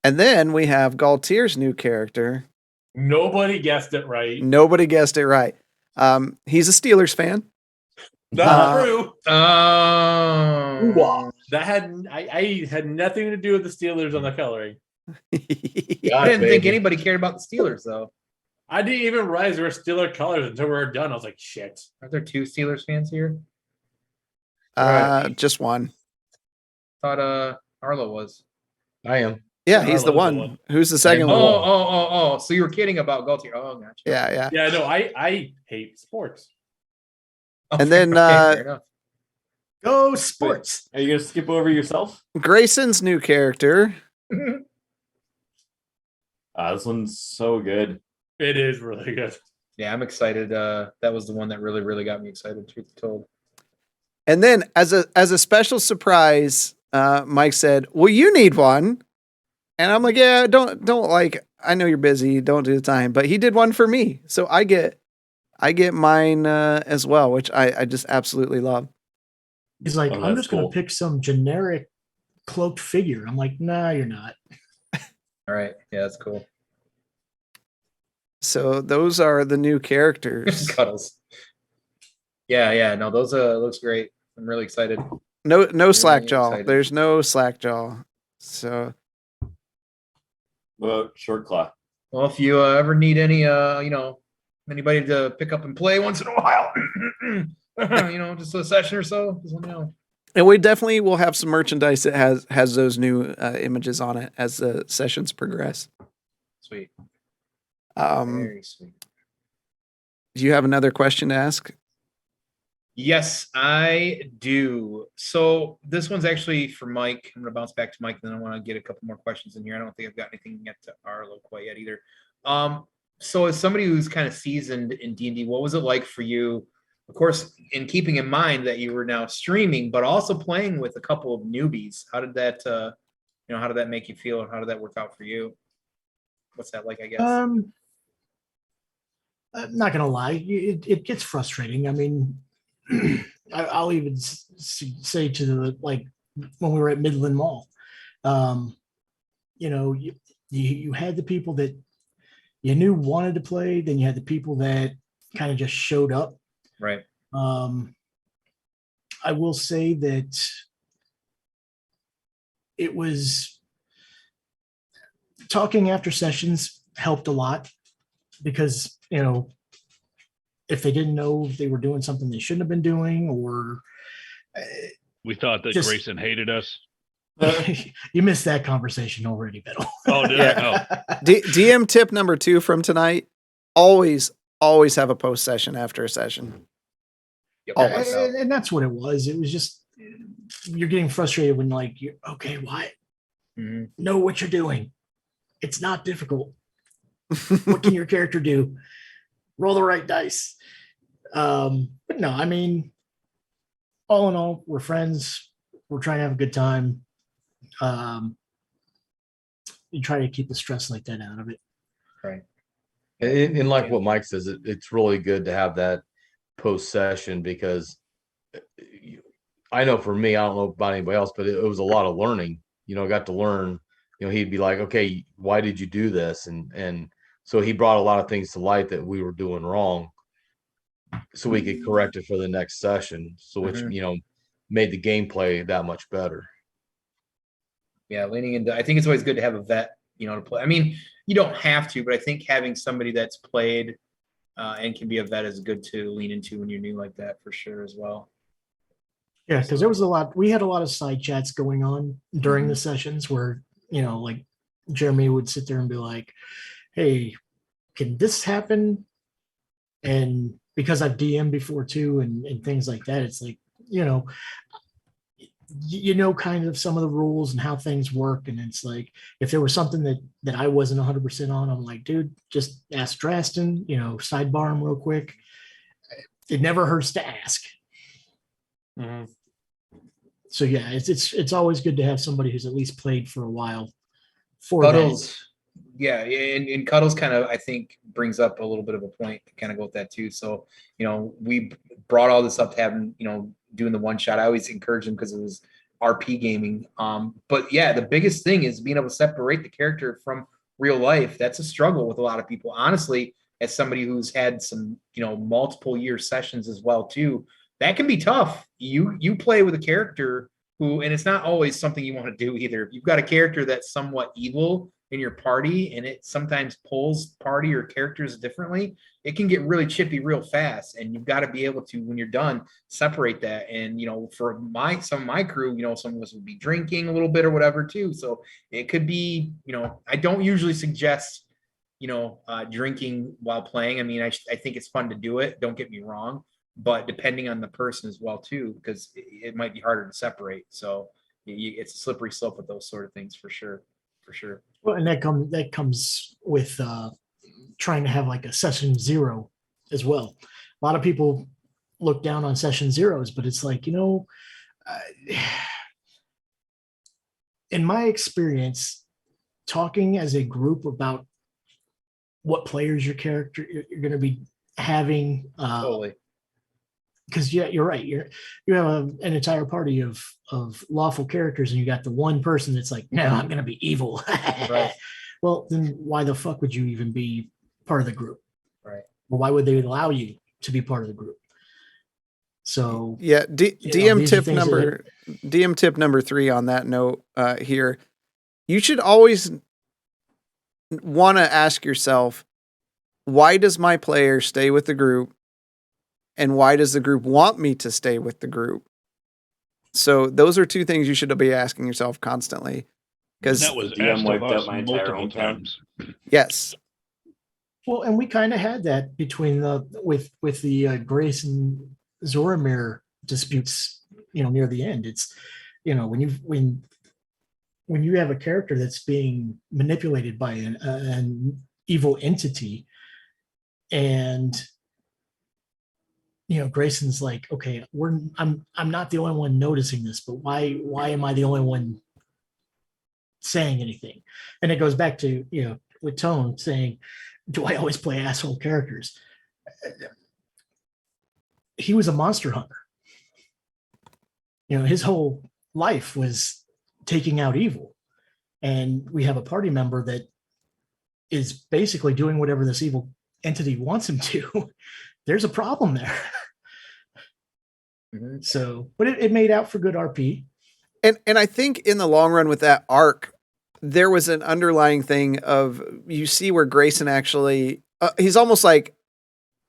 And then we have Galtier's new character. Nobody guessed it right. Nobody guessed it right. He's a Steelers fan. Not true. Oh. I had nothing to do with the Steelers on the coloring. I didn't think anybody cared about the Steelers, though. I didn't even realize there were Steeler colors until we were done. I was like, shit. Are there 2 Steelers fans here? Just one. Thought Arlo was. I am. Yeah, he's the Arlo's the one. one. Who's the second Oh, one? So you were kidding about Galtier. Oh, gotcha. Yeah. Yeah, no, I hate sports. Oh, And then, fair enough. Go sports. Are you gonna skip over yourself? Grayson's new character. This one's so good. It is really good. Yeah, I'm excited. That was the one that really, really got me excited, truth be told. And then as a special surprise, Mike said, "Well, you need one." And I'm like, "Yeah, don't like, I know you're busy, don't do the time." But he did one for me. So I get mine as well, which I just absolutely love. He's like, Oh, I'm that's just going to cool. pick some generic cloaked figure. I'm like, nah, you're not. All right. Yeah, that's cool. So those are the new characters. Cuddles. Yeah. No, those looks great. I'm really excited. No slack jaw. excited. There's no slack jaw. So Short claw. Well, if you ever need any, anybody to pick up and play once in a while, just a session or so, just let me know. and we definitely will have some merchandise that has those new images on it as the sessions progress. Sweet. Do Very sweet. you have another question to ask? Yes, I do. So this one's actually for Mike. I'm gonna bounce back to Mike, then I want to get a couple more questions in here. I don't think I've got anything yet to Arlo quite yet either. So as somebody who's kind of seasoned in D&D, what was it like for you? Of course, in keeping in mind that you were now streaming, but also playing with a couple of newbies. How did that, how did that make you feel, and how did that work out for you? What's that like? I guess. I'm not gonna lie, it gets frustrating. I mean, I'll even say to the like when we were at Midland Mall, you know, you had the people that you knew wanted to play, then you had the people that kind of just showed up. Right. I will say that it was talking after sessions helped a lot because, you know, if they didn't know if they were doing something they shouldn't have been doing, or We thought that Just- Grayson hated us. you missed that conversation already, Biddle. Oh, did I? Oh, DM tip number 2 from tonight: always have a post session after a session. Yep. Always. And that's what it was. It was just you're getting frustrated when like you're okay, why Mhm. know what you're doing. It's not difficult. What can your character do? Roll the right dice. But no, I mean, all in all, we're friends. We're trying to have a good time. You try to keep the stress like that out of it. Right. And like what Mike says, it's really good to have that post session because I know for me, I don't know about anybody else, but it was a lot of learning. You know, I got to learn. You know, he'd be like, "Okay, why did you do this?" And so he brought a lot of things to light that we were doing wrong, so we could correct it for the next session. So which Mhm. you know made the gameplay that much better. Yeah, leaning into. I think it's always good to have a vet, you know, to play. I mean, you don't have to, but I think having somebody that's played and can be a vet is good to lean into when you're new like that for sure as well. Yeah, because there was a lot. We had a lot of side chats going on during the sessions where, you know, like Jeremy would sit there and be like, "Hey, can this happen?" And because I've DM'd before too, and things like that, it's like, you know, you know, kind of some of the rules and how things work. And it's like, if there was something that I wasn't 100% on, I'm like, dude, just ask Draston, you know, sidebar him real quick. It never hurts to ask. Mhm. So yeah, it's always good to have somebody who's at least played for a while. For that. Cuddles, yeah, and Cuddles kind of I think brings up a little bit of a point to kind of go with that too. So you know, we brought all this up to having, you know, doing the one shot. I always encourage him because it was RP gaming. But yeah, the biggest thing is being able to separate the character from real life. That's a struggle with a lot of people. Honestly, as somebody who's had some, you know, multiple year sessions as well too, that can be tough. You play with a character who, and it's not always something you want to do either. If you've got a character that's somewhat evil in your party and it sometimes pulls party or characters differently, it can get really chippy real fast. And you've got to be able to, when you're done, separate that. And, you know, for some of my crew, you know, some of us would be drinking a little bit or whatever too. So it could be, you know, I don't usually suggest, you know, drinking while playing. I mean, I think it's fun to do it. Don't get me wrong. But depending on the person as well too, because it might be harder to separate. So it's a slippery slope with those sort of things for sure. For sure. Well, and that comes with trying to have like a session 0 as well. A lot of people look down on session 0s, but it's like, you know, in my experience, talking as a group about what players your character you're going to be having, Totally. because yeah, you're right. You have an entire party of lawful characters, and you got the one person that's like, no, I'm going to be evil. Right. Well, then why the fuck would you even be part of the group? Right. Or why would they allow you to be part of the group? So Yeah, you know, DM these are tip things that- number 3 on that note here. You should always want to ask yourself, why does my player stay with the group? And why does the group want me to stay with the group? So those are two things you should be asking yourself constantly. Because that was DM asked wiped of out us my entire multiple hometown. times. yes, Well, and we kind of had that between with the Grace and Zoramir disputes, you know, near the end. It's, you know, when you have a character that's being manipulated by an evil entity, and you know, Grayson's like, okay, I'm not the only one noticing this, but why am I the only one saying anything? And it goes back to, you know, with Tone saying, do I always play asshole characters? he was a monster hunter. You know, his whole life was taking out evil. And we have a party member that is basically doing whatever this evil entity wants him to. There's a problem there. So, but it made out for good RP. And I think in the long run with that arc, there was an underlying thing of you see where Grayson actually he's almost like,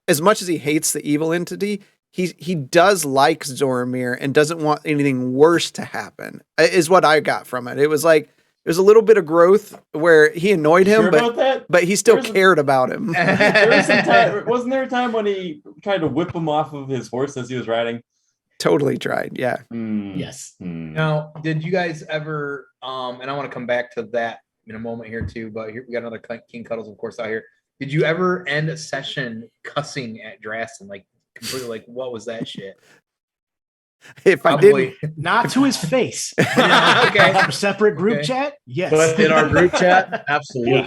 as much as he hates the evil entity, he does like Zoromir and doesn't want anything worse to happen, is what I got from it. It was like there's a little bit of growth where he annoyed him, Sure about that? but he still cared about him. There was some time, wasn't there a time when he tried to whip him off of his horse as he was riding? Totally tried, yeah. Yes. Now, did you guys ever? And I want to come back to that in a moment here too. But here we got another King Cuddles, of course, out here. Did you ever end a session cussing at Drasten? Like completely, like what was that shit? If Probably. I didn't, Not to his face. Okay. A separate group Okay. chat? Yes. But in our group chat, absolutely.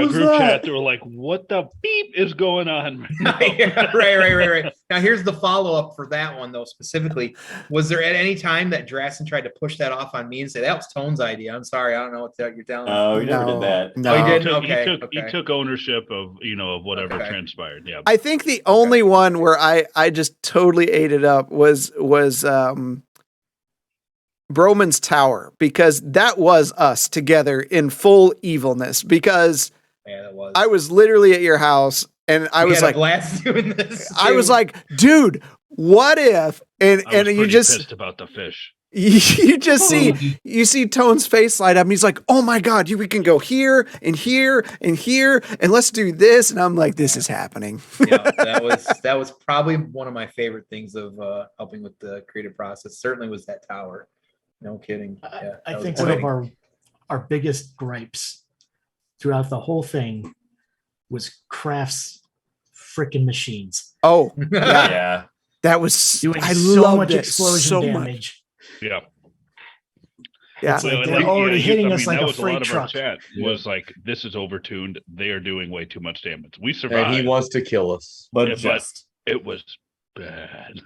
Group chat, they were like, what the beep is going on? Yeah, right. Now here's the follow-up for that one though, specifically. Was there at any time that Drasten tried to push that off on me and say that was Tone's idea? I'm sorry, I don't know what you're telling me. Oh, he never No. did that. No. Oh, he He didn't? took, Okay, he okay. took ownership of of whatever Okay. transpired. Yeah. I think the only one where I just totally ate it up was Broman's Tower, because that was us together in full evilness, because Yeah, that was. I was literally at your house and I We was had a like, blast doing this. I was too. like, dude, what if? And I was you pretty just pissed about the fish. you just see Tone's face light up and he's like, oh my God, we can go here and here and here and let's do this. And I'm like, this is happening. Yeah, that was probably one of my favorite things of helping with the creative process. Certainly was that tower. No kidding. Yeah, I that was think one exciting. of our biggest gripes throughout the whole thing was Kraft's freaking machines. Oh, Yeah. Yeah. that was, Doing I so loved much it explosion so much. damage. Yeah. Yeah. It's like Well, they're like, already hitting I us mean, like that a was freight lot of our truck. chat was like, this is overtuned. They are doing way too much damage. We survived. And he wants to kill us. But Yeah, just It was bad.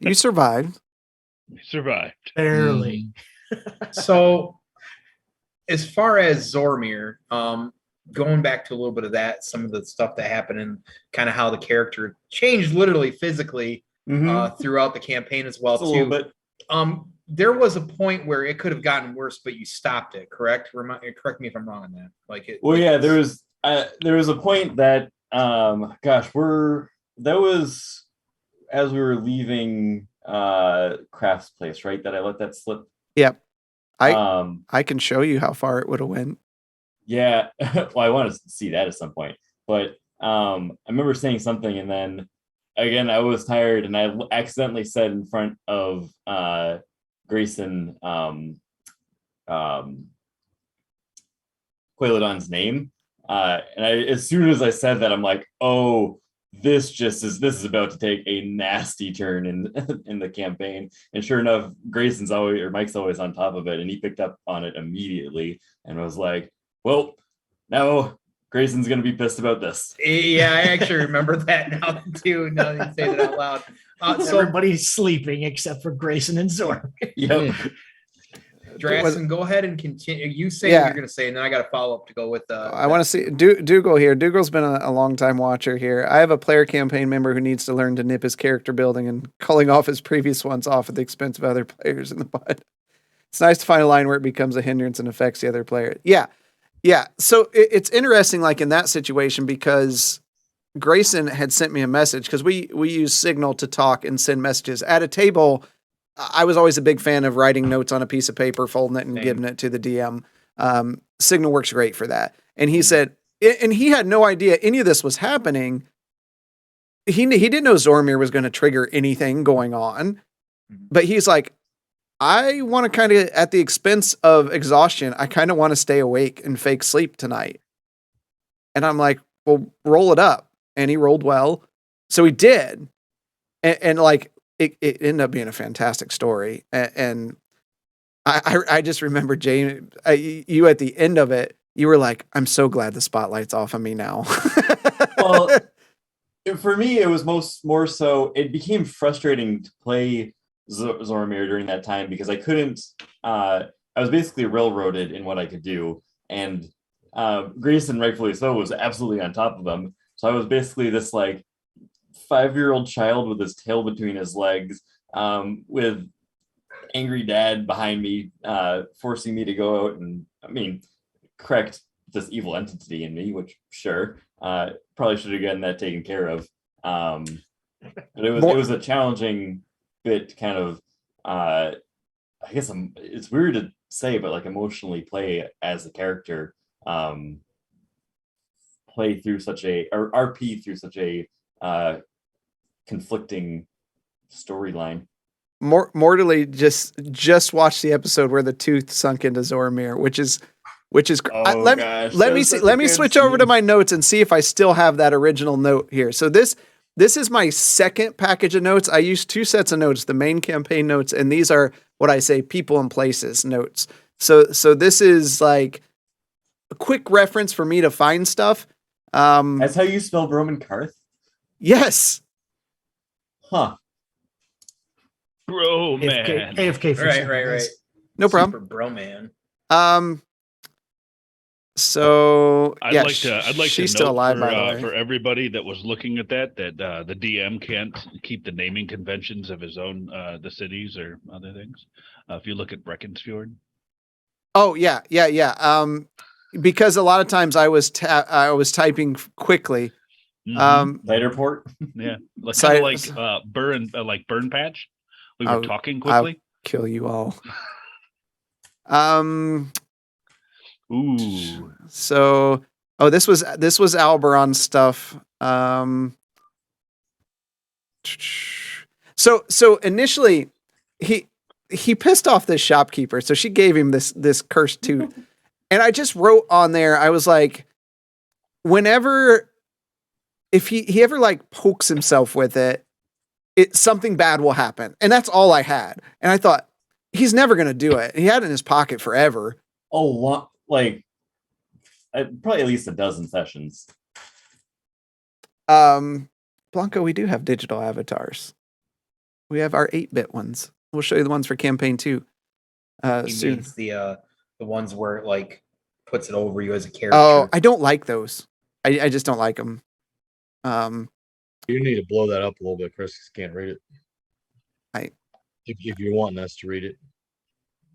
You survived. We survived. Barely. So, as far as Zormir, going back to a little bit of that, some of the stuff that happened and kind of how the character changed literally physically throughout the campaign as well Just a little too. bit. There was a point where it could have gotten worse, but you stopped it. Correct? Correct me if I'm wrong on that. Like it. Well, yeah, there was a point that that was as we were leaving Kraft's place, right? That I let that slip. Yep. I Um can show you how far it would have went. yeah. Well, I want to see that at some point. But I remember saying something and then again I was tired and I accidentally said in front of Grayson Quailodon's name. And as soon as I said that, I'm like, oh, this is about to take a nasty turn in the campaign. And sure enough, Mike's always on top of it, and he picked up on it immediately and was like, well, now Grayson's gonna be pissed about this. Yeah, I actually remember that now too. Now that you say that out loud. So Everybody's sleeping except for Grayson and Zorn. Yep. Drasten, go ahead and continue. You say Yeah. what you're going to say, and then I got a follow up to go with. I want to see Dougal here. Dougal's been a long time watcher here. I have a player campaign member who needs to learn to nip his character building and culling off his previous ones off at the expense of other players in the bud. It's nice to find a line where it becomes a hindrance and affects the other player. Yeah. So it's interesting, like in that situation, because Grayson had sent me a message because we use Signal to talk and send messages at a table. I was always a big fan of writing notes on a piece of paper, folding it and Same. giving it to the DM. Signal works great for that. And he said, and he had no idea any of this was happening. He didn't know Zoromir was going to trigger anything going on, but he's like, I want to kind of, at the expense of exhaustion, I kind of want to stay awake and fake sleep tonight. And I'm like, well, roll it up. And he rolled well. So he did. And like, it ended up being a fantastic story. And I just remember, Jane, you at the end of it, you were like, I'm so glad the spotlight's off of me now. Well, For me, it was more so. It became frustrating to play Zoromir during that time because I couldn't. I was basically railroaded in what I could do, and Grayson, rightfully so, was absolutely on top of him. So I was basically this like 5-year-old child with his tail between his legs, with angry dad behind me, forcing me to go out and, correct this evil entity in me, which sure, probably should have gotten that taken care of. But it was a challenging bit to kind of, I guess it's weird to say, but like emotionally play as a character, play through or RP through such a conflicting storyline. Mortally just watched the episode where the tooth sunk into Zoromir, which is let me switch over to my notes and see if I still have that original note here. So this is my second package of notes. I used 2 sets of notes, the main campaign notes, and these are what I say people and places notes. So this is like a quick reference for me to find stuff. That's how you spell Broman Karth? Yes. Huh. Bro, man. AFK for Right. No problem. Super bro, man. So I'd yeah, like to she's note still alive, by the way. for everybody that was looking at that the DM can't keep the naming conventions of his own the cities or other things. If you look at Breckensfjord. Oh yeah. Because a lot of times I was typing quickly. Lighterport. Yeah, So kind of like burn patch. We were talking quickly. I'll kill you all. Ooh. So this was Alberon stuff. So initially he pissed off this shopkeeper, so she gave him this cursed tooth. And I just wrote on there, I was like, if he ever like pokes himself with it, something bad will happen. And that's all I had. And I thought, he's never going to do it. He had it in his pocket forever. Oh, like probably at least a dozen sessions. Blanco, we do have digital avatars. We have our 8-bit ones. We'll show you the ones for campaign 2 He soon. means the ones where it like puts it over you as a character. Oh, I don't like those. I just don't like them. You need to blow that up a little bit, Chris. 'Cause can't read it. If you're wanting us to read it.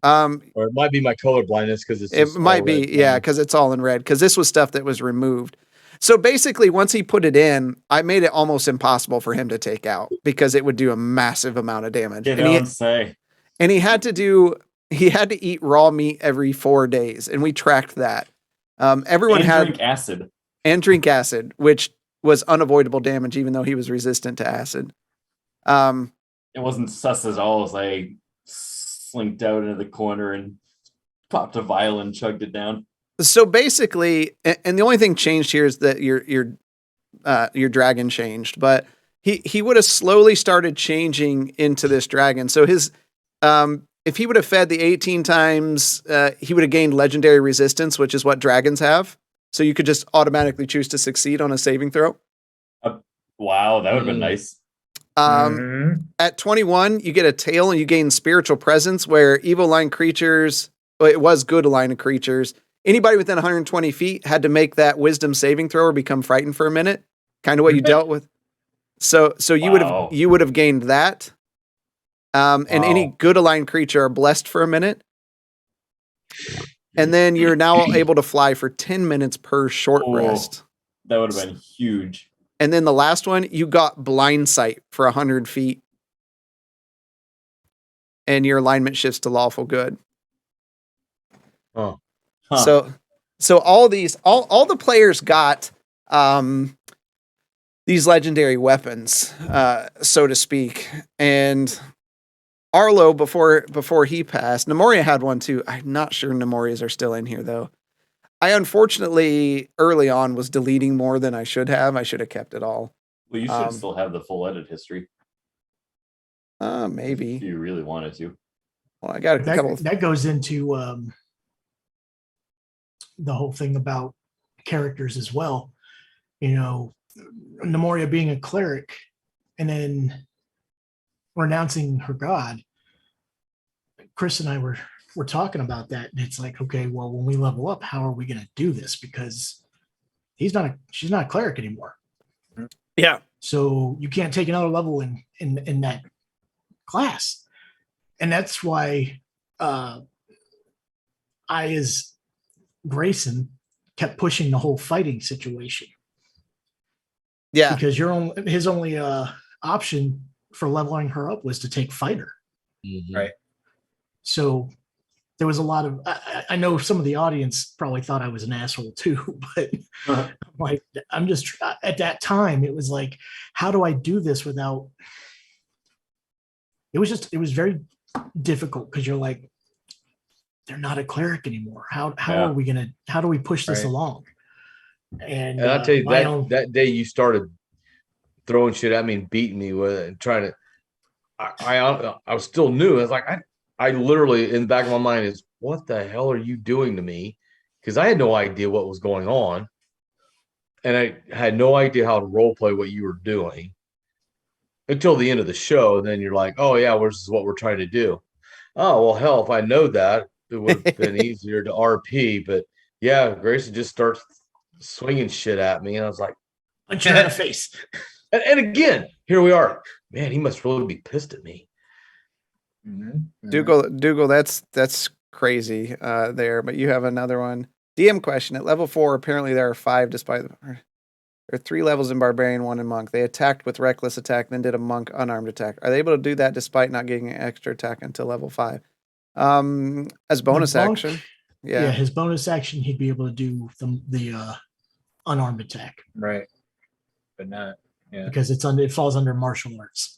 Or it might be my color blindness because it might be, yeah, because it's all in red. Because this was stuff that was removed. So basically, once he put it in, I made it almost impossible for him to take out because it would do a massive amount of damage. And he had to eat raw meat every 4 days, and we tracked that. Everyone had drink acid, which was unavoidable damage, even though he was resistant to acid. It wasn't sus at all as I slinked out into the corner and popped a vial and chugged it down. So basically, and the only thing changed here is that your dragon changed, but he would have slowly started changing into this dragon. So his if he would have fed the 18 times, he would have gained legendary resistance, which is what dragons have. So you could just automatically choose to succeed on a saving throw. Wow, that would have been nice. At 21, you get a tail and you gain spiritual presence, where evil line creatures, it was good line of creatures. Anybody within 120 feet had to make that wisdom saving throw or become frightened for a minute. Kind of what you dealt with. So you would have gained that. And any good aligned creature are blessed for a minute. And then you're now able to fly for 10 minutes per short rest. That would have been huge. And then the last one, you got blind sight for 100 feet. And your alignment shifts to lawful good. Oh. So all the players got these legendary weapons, so to speak. And Arlo, before he passed, Nemoria had one too. I'm not sure Nemorias are still in here though. I unfortunately early on was deleting more than I should have. I should have kept it all. Well, you should still have the full edit history. Maybe. If you really wanted to. Well, I got a couple. That goes into the whole thing about characters as well. You know, Nemoria being a cleric and then renouncing her god, Chris and I were talking about that, and it's like, okay, well, when we level up, how are we going to do this? Because she's not a cleric anymore. Yeah. So you can't take another level in that class, and that's why I, as Grayson, kept pushing the whole fighting situation. Yeah. Because his only option for leveling her up was to take fighter. Mhm. Right. So there was a lot of, I know some of the audience probably thought I was an asshole too, but like, I'm just, at that time, it was like, how do I do this without, it was very difficult because you're like, they're not a cleric anymore. How Yeah. are we going to, how do we push this Right. along? And And I'll tell you my own- that day you started throwing shit at me and beating me with it and trying to, I was still new. I was like, I literally in the back of my mind is, what the hell are you doing to me? Because I had no idea what was going on. And I had no idea how to role play what you were doing until the end of the show. And then you're like, oh yeah, well, this is what we're trying to do. Oh, well, hell, if I know that, it would have been easier to RP. But yeah, Grayson just starts swinging shit at me. And I was like, punch her in the face. and again, here we are. Man, he must really be pissed at me. Dougal, that's crazy there. But you have another one. DM question. At level 4, apparently there are 5 despite there are 3 levels in Barbarian, 1 in Monk. They attacked with Reckless attack, then did a Monk unarmed attack. Are they able to do that despite not getting an extra attack until level 5? As bonus Monk, action. Yeah, Yeah. his bonus action, he'd be able to do the unarmed attack Right. But not. Yeah. because it falls under martial arts.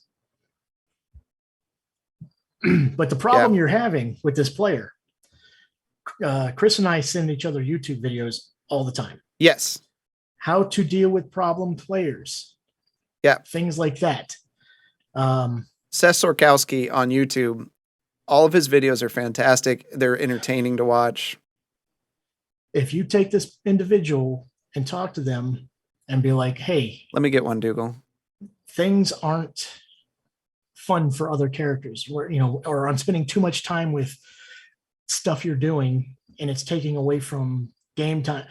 But the problem you're having with this player, Chris and I send each other YouTube videos all the time. Yes. How to deal with problem players. Yeah. Things like that. Seth Sorkowski on YouTube. All of his videos are fantastic. They're entertaining to watch. If you take this individual and talk to them and be like, hey, Let me get one, Dougal. things aren't fun for other characters, where, or I'm spending too much time with stuff you're doing and it's taking away from game time.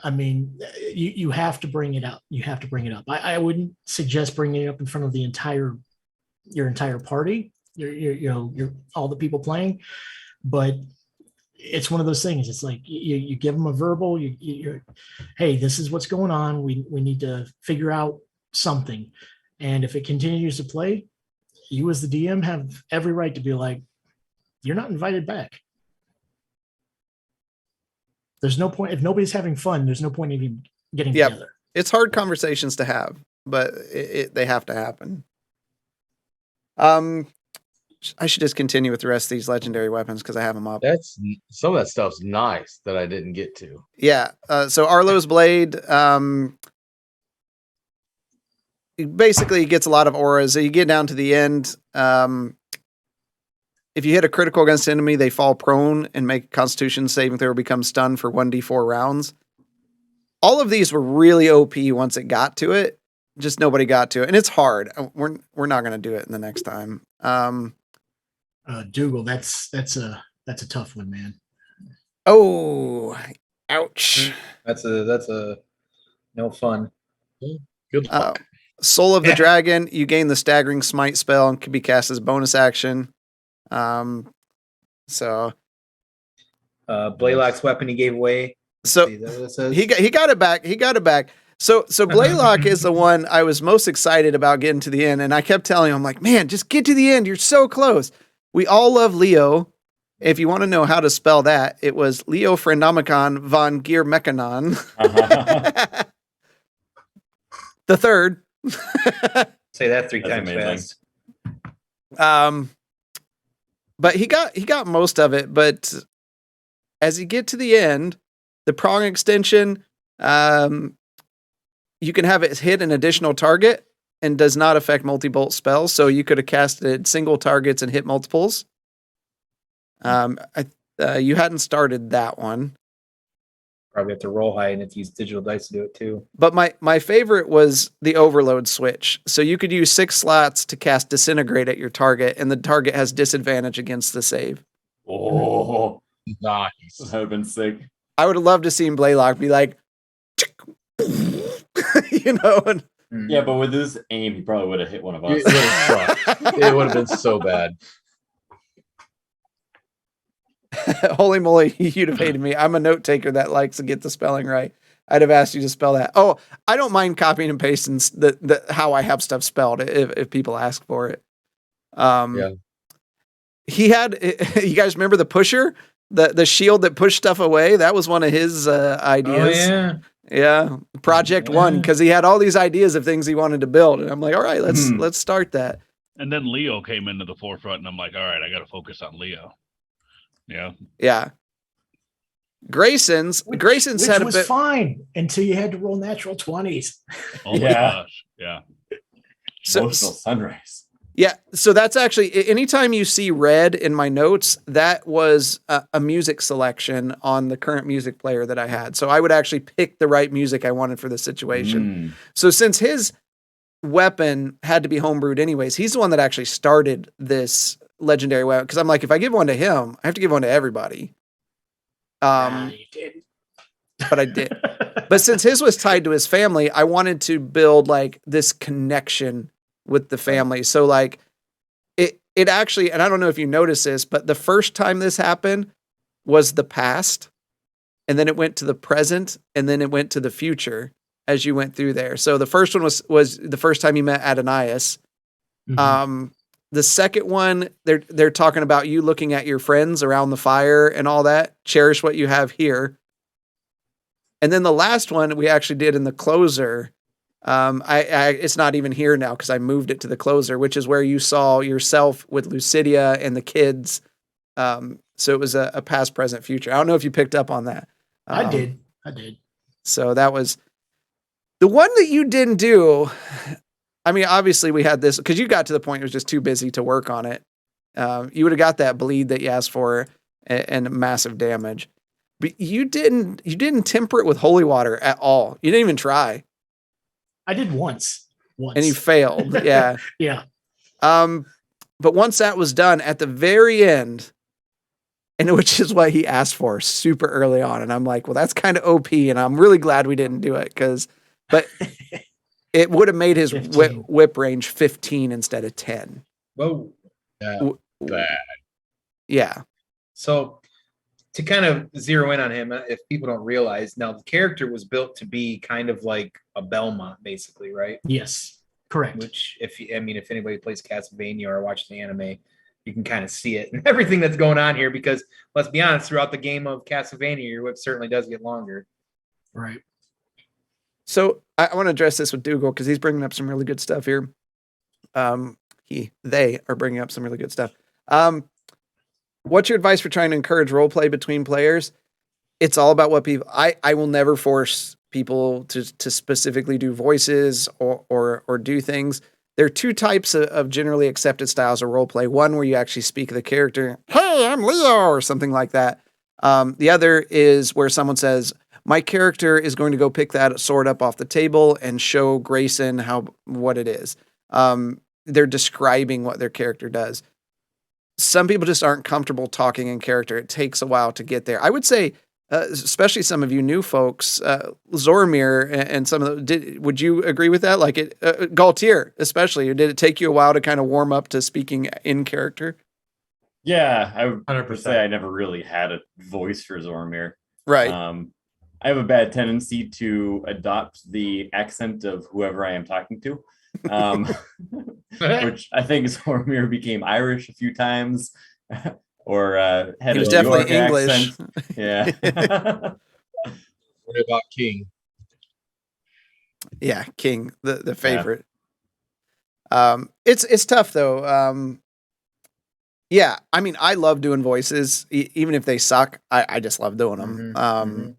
I mean, you have to bring it up. You have to bring it up. I wouldn't suggest bringing it up in front of your entire party, your all the people playing, but it's one of those things. It's like you give them a verbal, you're, hey, this is what's going on. We need to figure out something. And if it continues to play, you as the DM have every right to be like, you're not invited back. There's no point. If nobody's having fun, there's no point even getting together. It's hard conversations to have, but they have to happen. I should just continue with the rest of these legendary weapons because I have them up. That's some of that stuff's nice that I didn't get to. Yeah. So Arlo's Blade basically gets a lot of auras. So you get down to the end. If you hit a critical against an enemy, they fall prone and make a Constitution saving throw or become stunned for 1d4 rounds. All of these were really OP once it got to it. Just nobody got to it. And it's hard. We're not going to do it in the next time. Dougal, that's a tough one, man. Oh, ouch. That's a no fun. Good luck. Soul of the Dragon, you gain the staggering smite spell and can be cast as bonus action. So Blaylock's weapon he gave away. So See, is that what it says? he got it back. He got it back. So Blaylock is the one I was most excited about getting to the end, and I kept telling him, I'm like, man, just get to the end. You're so close. We all love Leo. If you want to know how to spell that, it was Leo Friendomicon von Gear Mechanon. The third. Say that 3 That's times amazing. fast. But he got most of it. But as you get to the end, the prong extension, you can have it hit an additional target and does not affect multi-bolt spells. So you could have casted single targets and hit multiples. You hadn't started that one. Probably have to roll high and if you use digital dice to do it too. But my favorite was the overload switch. So you could use 6 slots to cast Disintegrate at your target, and the target has disadvantage against the save. Oh, Nice. that would have been sick. I would have loved to see Blaylock be like, you know, and Yeah, but with his aim, he probably would have hit one of It us. would have sucked. It would have been so bad. holy moly, you'd have hated me. I'm a note taker that likes to get the spelling right. I'd have asked you to spell that. Oh, I don't mind copying and pasting the how I have stuff spelled if people ask for it. Yeah. He had, you guys remember the pusher, the shield that pushed stuff away? That was one of his ideas. Oh yeah. Yeah, Project One, because he had all these ideas of things he wanted to build, and I'm like, all right, let's start that. And then Leo came into the forefront, and I'm like, all right, I got to focus on Leo. Yeah. Yeah, Grayson's Which had a was bit. fine until you had to roll natural 20s. Oh my Yeah. gosh. Yeah. So, Emotional sunrise. yeah, so that's actually anytime you see red in my notes, that was a music selection on the current music player that I had. So I would actually pick the right music I wanted for the situation. So since his weapon had to be homebrewed anyways, he's the one that actually started this legendary weapon. Because I'm like, if I give one to him, I have to give one to everybody. You didn't. But I did. But since his was tied to his family, I wanted to build like this connection with the family. So like it actually, and I don't know if you noticed this, but the first time this happened was the past, and then it went to the present, and then it went to the future as you went through there. So the first one was the first time you met Adonias. Mhm. The second one, they're talking about you looking at your friends around the fire and all that. Cherish what you have here. And then the last one we actually did in the closer. It's not even here now because I moved it to the closer, which is where you saw yourself with Lucidia and the kids. So it was a past, present, future. I don't know if you picked up on that. I did. So that was the one that you didn't do. I mean, obviously we had this because you got to the point it was just too busy to work on it. You would have got that bleed that you asked for and massive damage. But you didn't temper it with holy water at all. You didn't even try. I did once. And you failed. Yeah. Yeah. But once that was done at the very end, and which is what he asked for super early on. And I'm like, well, that's kind of OP. And I'm really glad we didn't do it but it would have made his 15. whip range 15 instead of 10. Whoa. Bad. Yeah. So to kind of zero in on him, if people don't realize, now the character was built to be kind of like a Belmont, basically, right? Yes. Correct. Which, if anybody plays Castlevania or watches the anime, you can kind of see it and everything that's going on here. Because let's be honest, throughout the game of Castlevania, your whip certainly does get longer. Right. So I want to address this with Dougal because he's bringing up some really good stuff here. They are bringing up some really good stuff. What's your advice for trying to encourage role play between players? It's all about what people. I will never force people to specifically do voices or do things. There are two types of generally accepted styles of role play. One where you actually speak the character, "Hey, I'm Leo," or something like that. The other is where someone says, "My character is going to go pick that sword up off the table and show Grayson what it is." They're describing what their character does. Some people just aren't comfortable talking in character. It takes a while to get there. I would say, especially some of you new folks, Zoromir and some of the, would you agree with that? Like Galtier, especially, did it take you a while to kind of warm up to speaking in character? Yeah, I would 100%. say I never really had a voice for Zoromir. Right. I have a bad tendency to adopt the accent of whoever I am talking to, which I think Zoromir became Irish a few times, or had He was a definitely York English. accent. Yeah. What about King? Yeah, King, the favorite. It's tough though. Yeah, I mean, I love doing voices, even if they suck. I just love doing them. Mhm.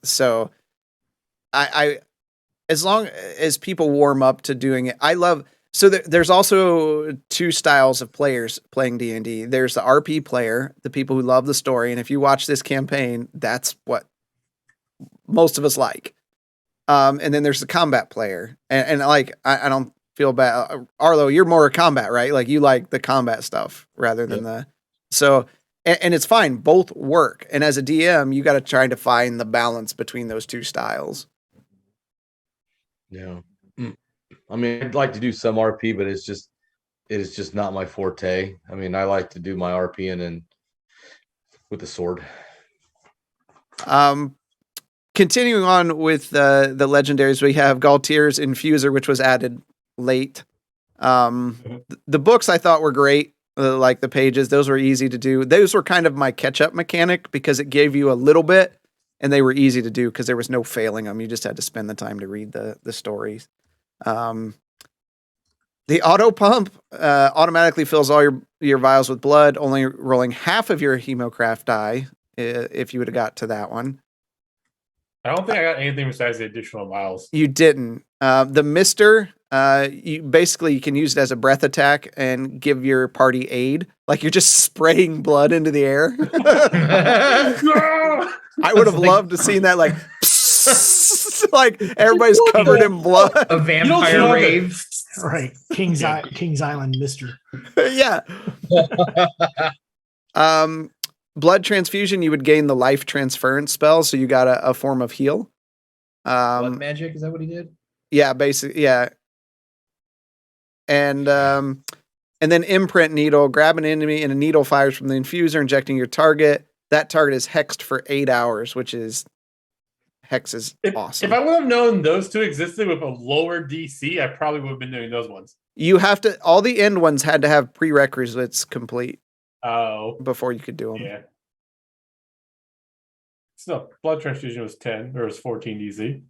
So, I as long as people warm up to doing it, I love. So there's also two styles of players playing D&D. There's the RP player, the people who love the story, and if you watch this campaign, that's what most of us like. And then there's the combat player, and like I don't feel bad. Arlo, you're more a combat, right? Like you like the combat stuff rather than the so. And it's fine. Both work. And as a DM, you got to try to find the balance between those two styles. Yeah. I mean, I'd like to do some RP, but it is just not my forte. I mean, I like to do my RP and then with the sword. Continuing on with the legendaries, we have Galtier's Infuser, which was added late. The books I thought were great. Like the pages, those were easy to do. Those were kind of my catch-up mechanic because it gave you a little bit, and they were easy to do because there was no failing them. You just had to spend the time to read the stories. The auto pump automatically fills all your vials with blood, only rolling half of your Hemocraft die if you would have got to that one. I don't think I got anything besides the additional miles. You didn't. The Mister, you can use it as a breath attack and give your party aid. Like you're just spraying blood into the air. I would have loved to seen that, like, like everybody's covered in blood. A vampire rave. Right. King's Island Mister. Yeah. Blood transfusion, you would gain the life transference spell, so you got a form of heal. Blood magic, is that what he did? Yeah, basically, yeah. And then imprint needle, grab an enemy and a needle fires from the infuser, injecting your target. That target is hexed for 8 hours, which is hex is awesome. If I would have known those two existed with a lower DC, I probably would have been doing those ones. You have to, all the end ones had to have prerequisites complete. Oh. Before you could do them. Yeah. So blood transfusion was 10 or it was 14 DC.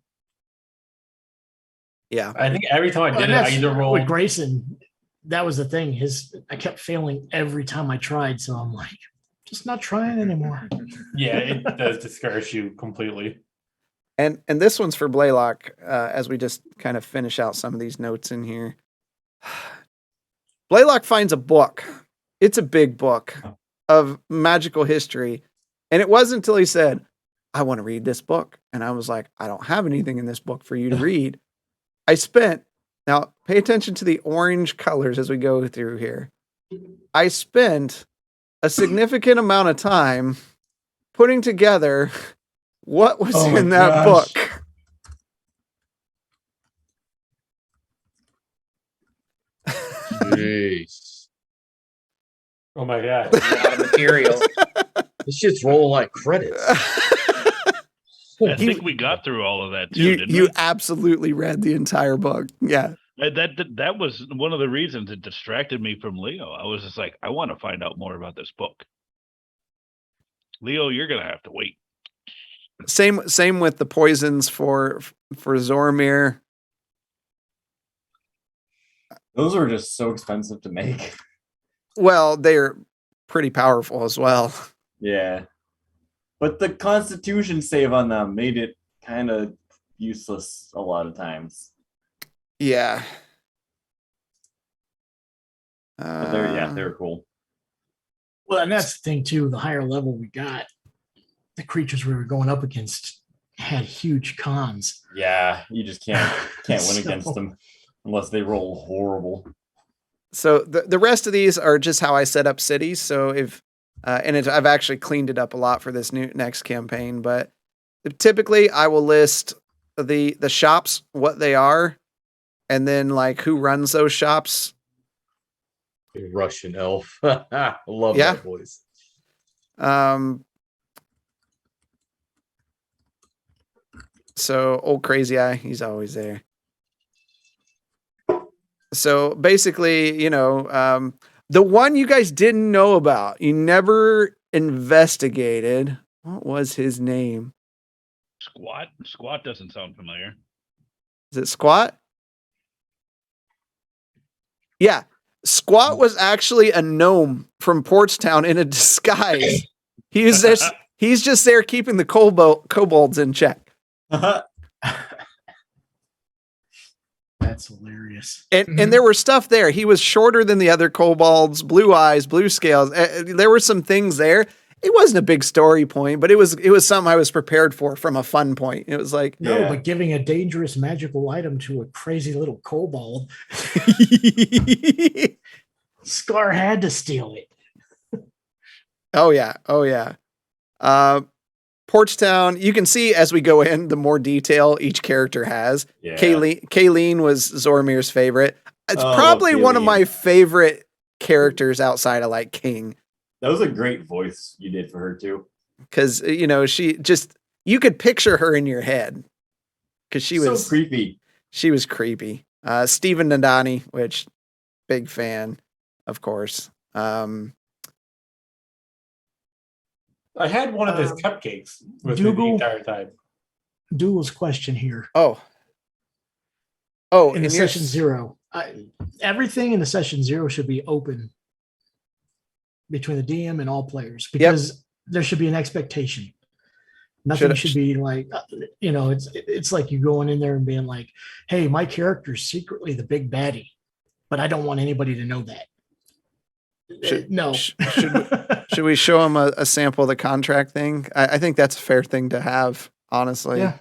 Yeah. I think every time I did it, I either rolled with Grayson. That was the thing. I kept failing every time I tried, so I'm like, just not trying anymore. Yeah, it does discourage you completely. And this one's for Blaylock, as we just kind of finish out some of these notes in here. Blaylock finds a book. It's a big book of magical history. And it wasn't until he said, I want to read this book. And I was like, I don't have anything in this book for you to read. Now pay attention to the orange colors as we go through here. I spent a significant amount of time putting together what was in that book. Jeez. Oh my god. A lot of material. This shit's rolling like credits. I think we got through all of that too. Didn't You we? absolutely read the entire book. Yeah. That was one of the reasons it distracted me from Leo. I was just like, I want to find out more about this book. Leo, you're gonna have to wait. Same with the poisons for Zormir. Those are just so expensive to make. Well, they're pretty powerful as well. Yeah. But the constitution save on them made it kind of useless a lot of times. Yeah. But they're cool. Well, and that's the thing too. The higher level we got, the creatures we were going up against had huge cons. Yeah, you just can't win So- against them unless they roll horrible. So the rest of these are just how I set up cities. So if I've actually cleaned it up a lot for this next campaign, but typically I will list the shops, what they are, and then like who runs those shops. Russian elf. I love Yeah. that voice. So old Crazy Eye, he's always there. So basically, the one you guys didn't know about, you never investigated. What was his name? Squat? Squat doesn't sound familiar. Is it Squat? Yeah. Squat was actually a gnome from Portstown in a disguise. He's just there keeping the kobolds in check. That's hilarious. And there were stuff there. He was shorter than the other kobolds, blue eyes, blue scales. There were some things there. it wasn't a big story point, but it was something I was prepared for from a fun point. It was like, No, Yeah. but giving a dangerous magical item to a crazy little kobold, Scar had to steal it. oh yeah. Porchtown, you can see as we go in, the more detail each character has. Yeah. Kayleen was Zoromir's favorite. It's Oh, probably one of Kayleen. my favorite characters outside of like King. That was a great voice you did for her too. Because she just, you could picture her in your head. Because she so was creepy. She was creepy. Stephen Nadani, which big fan, of course. I had one of his cupcakes with me the Dougal? entire time. Dougal's question here. Oh, In the and you're- session 0, everything in the session 0 should be open between the DM and all players because there should be an expectation. Nothing should be like, it's like you going in there and being like, hey, my character's secretly the big baddie, but I don't want anybody to know that. No. Should we show him a sample of the contract thing? I think that's a fair thing to have, honestly. Yeah.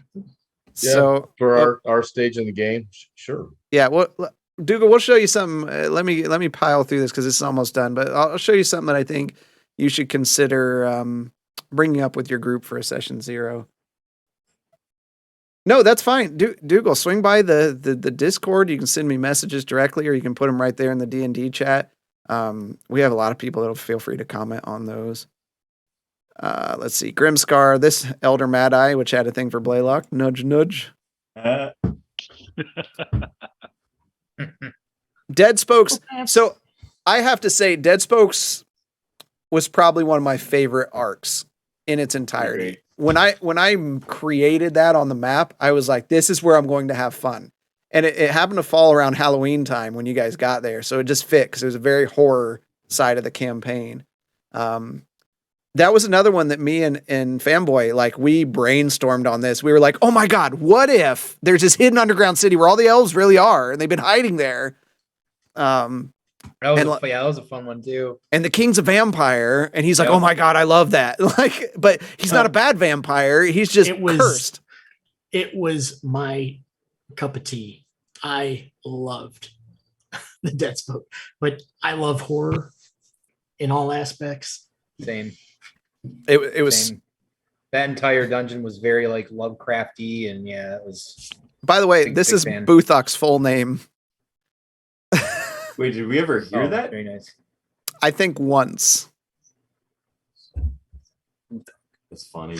So for our stage in the game, sure. yeah, well, Dougal, we'll show you something. Let me pile through this because it's almost done. But I'll show you something that I think you should consider bringing up with your group for a session 0. No, that's fine. Dougal, swing by the Discord. You can send me messages directly, or you can put them right there in the D&D chat. We have a lot of people that'll feel free to comment on those. Let's see. Grimscar, this Elder Mad Eye, which had a thing for Blaylock. Nudge, nudge. Dead Spokes. So I have to say, Dead Spokes was probably one of my favorite arcs in its entirety. When I created that on the map, I was like, this is where I'm going to have fun. And it happened to fall around Halloween time when you guys got there. So it just fit because it was a very horror side of the campaign. That was another one that me and Fanboy, like, we brainstormed on this. We were like, oh my God, what if there's this hidden underground city where all the elves really are and they've been hiding there? That was a fun one too. And the king's a vampire, and he's like, Yep. oh my God, I love that. Like, but he's not a bad vampire. He's just cursed. It was my cup of tea. I loved the Dead Spoke, but I love horror in all aspects. Same. It was. Same. That entire dungeon was very like Lovecrafty, and yeah, it was. By the way, Big- this big is fan. Buthok's full name. Wait, did we ever hear Oh, that? Very nice. I think once. That's funny.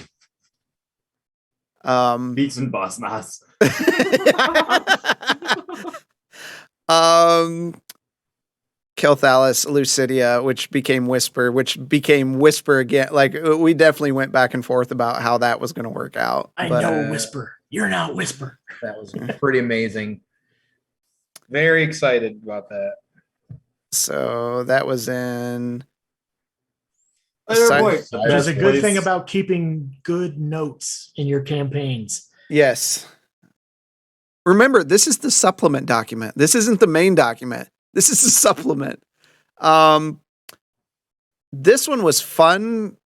Beats and Boss Nass. Kelthalis, Lucidia, which became Whisper again. Like, we definitely went back and forth about how that was going to work out. I but, know Whisper. You're not Whisper. That was pretty amazing. Very excited about that. So that was in. Which Which is a good thing about keeping good notes in your campaigns. Yes. Remember, this is the supplement document. This isn't the main document. This is the supplement. This one was fun.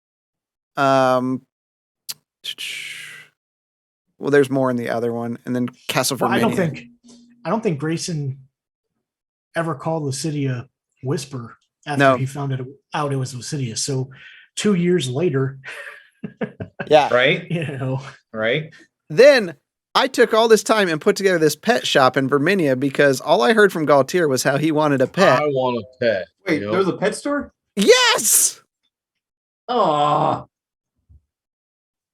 Well, there's more in the other one, and then Castle Well, Verminion. I don't think Grayson ever called Lucidia Whisper after No. he found out it was Lucidia. So 2 years later, Yeah. Right? you know, Right? Then I took all this time and put together this pet shop in Verminia because all I heard from Galtier was how he wanted a pet. I want a pet. Wait, you know? there was a pet store? Yes. Oh,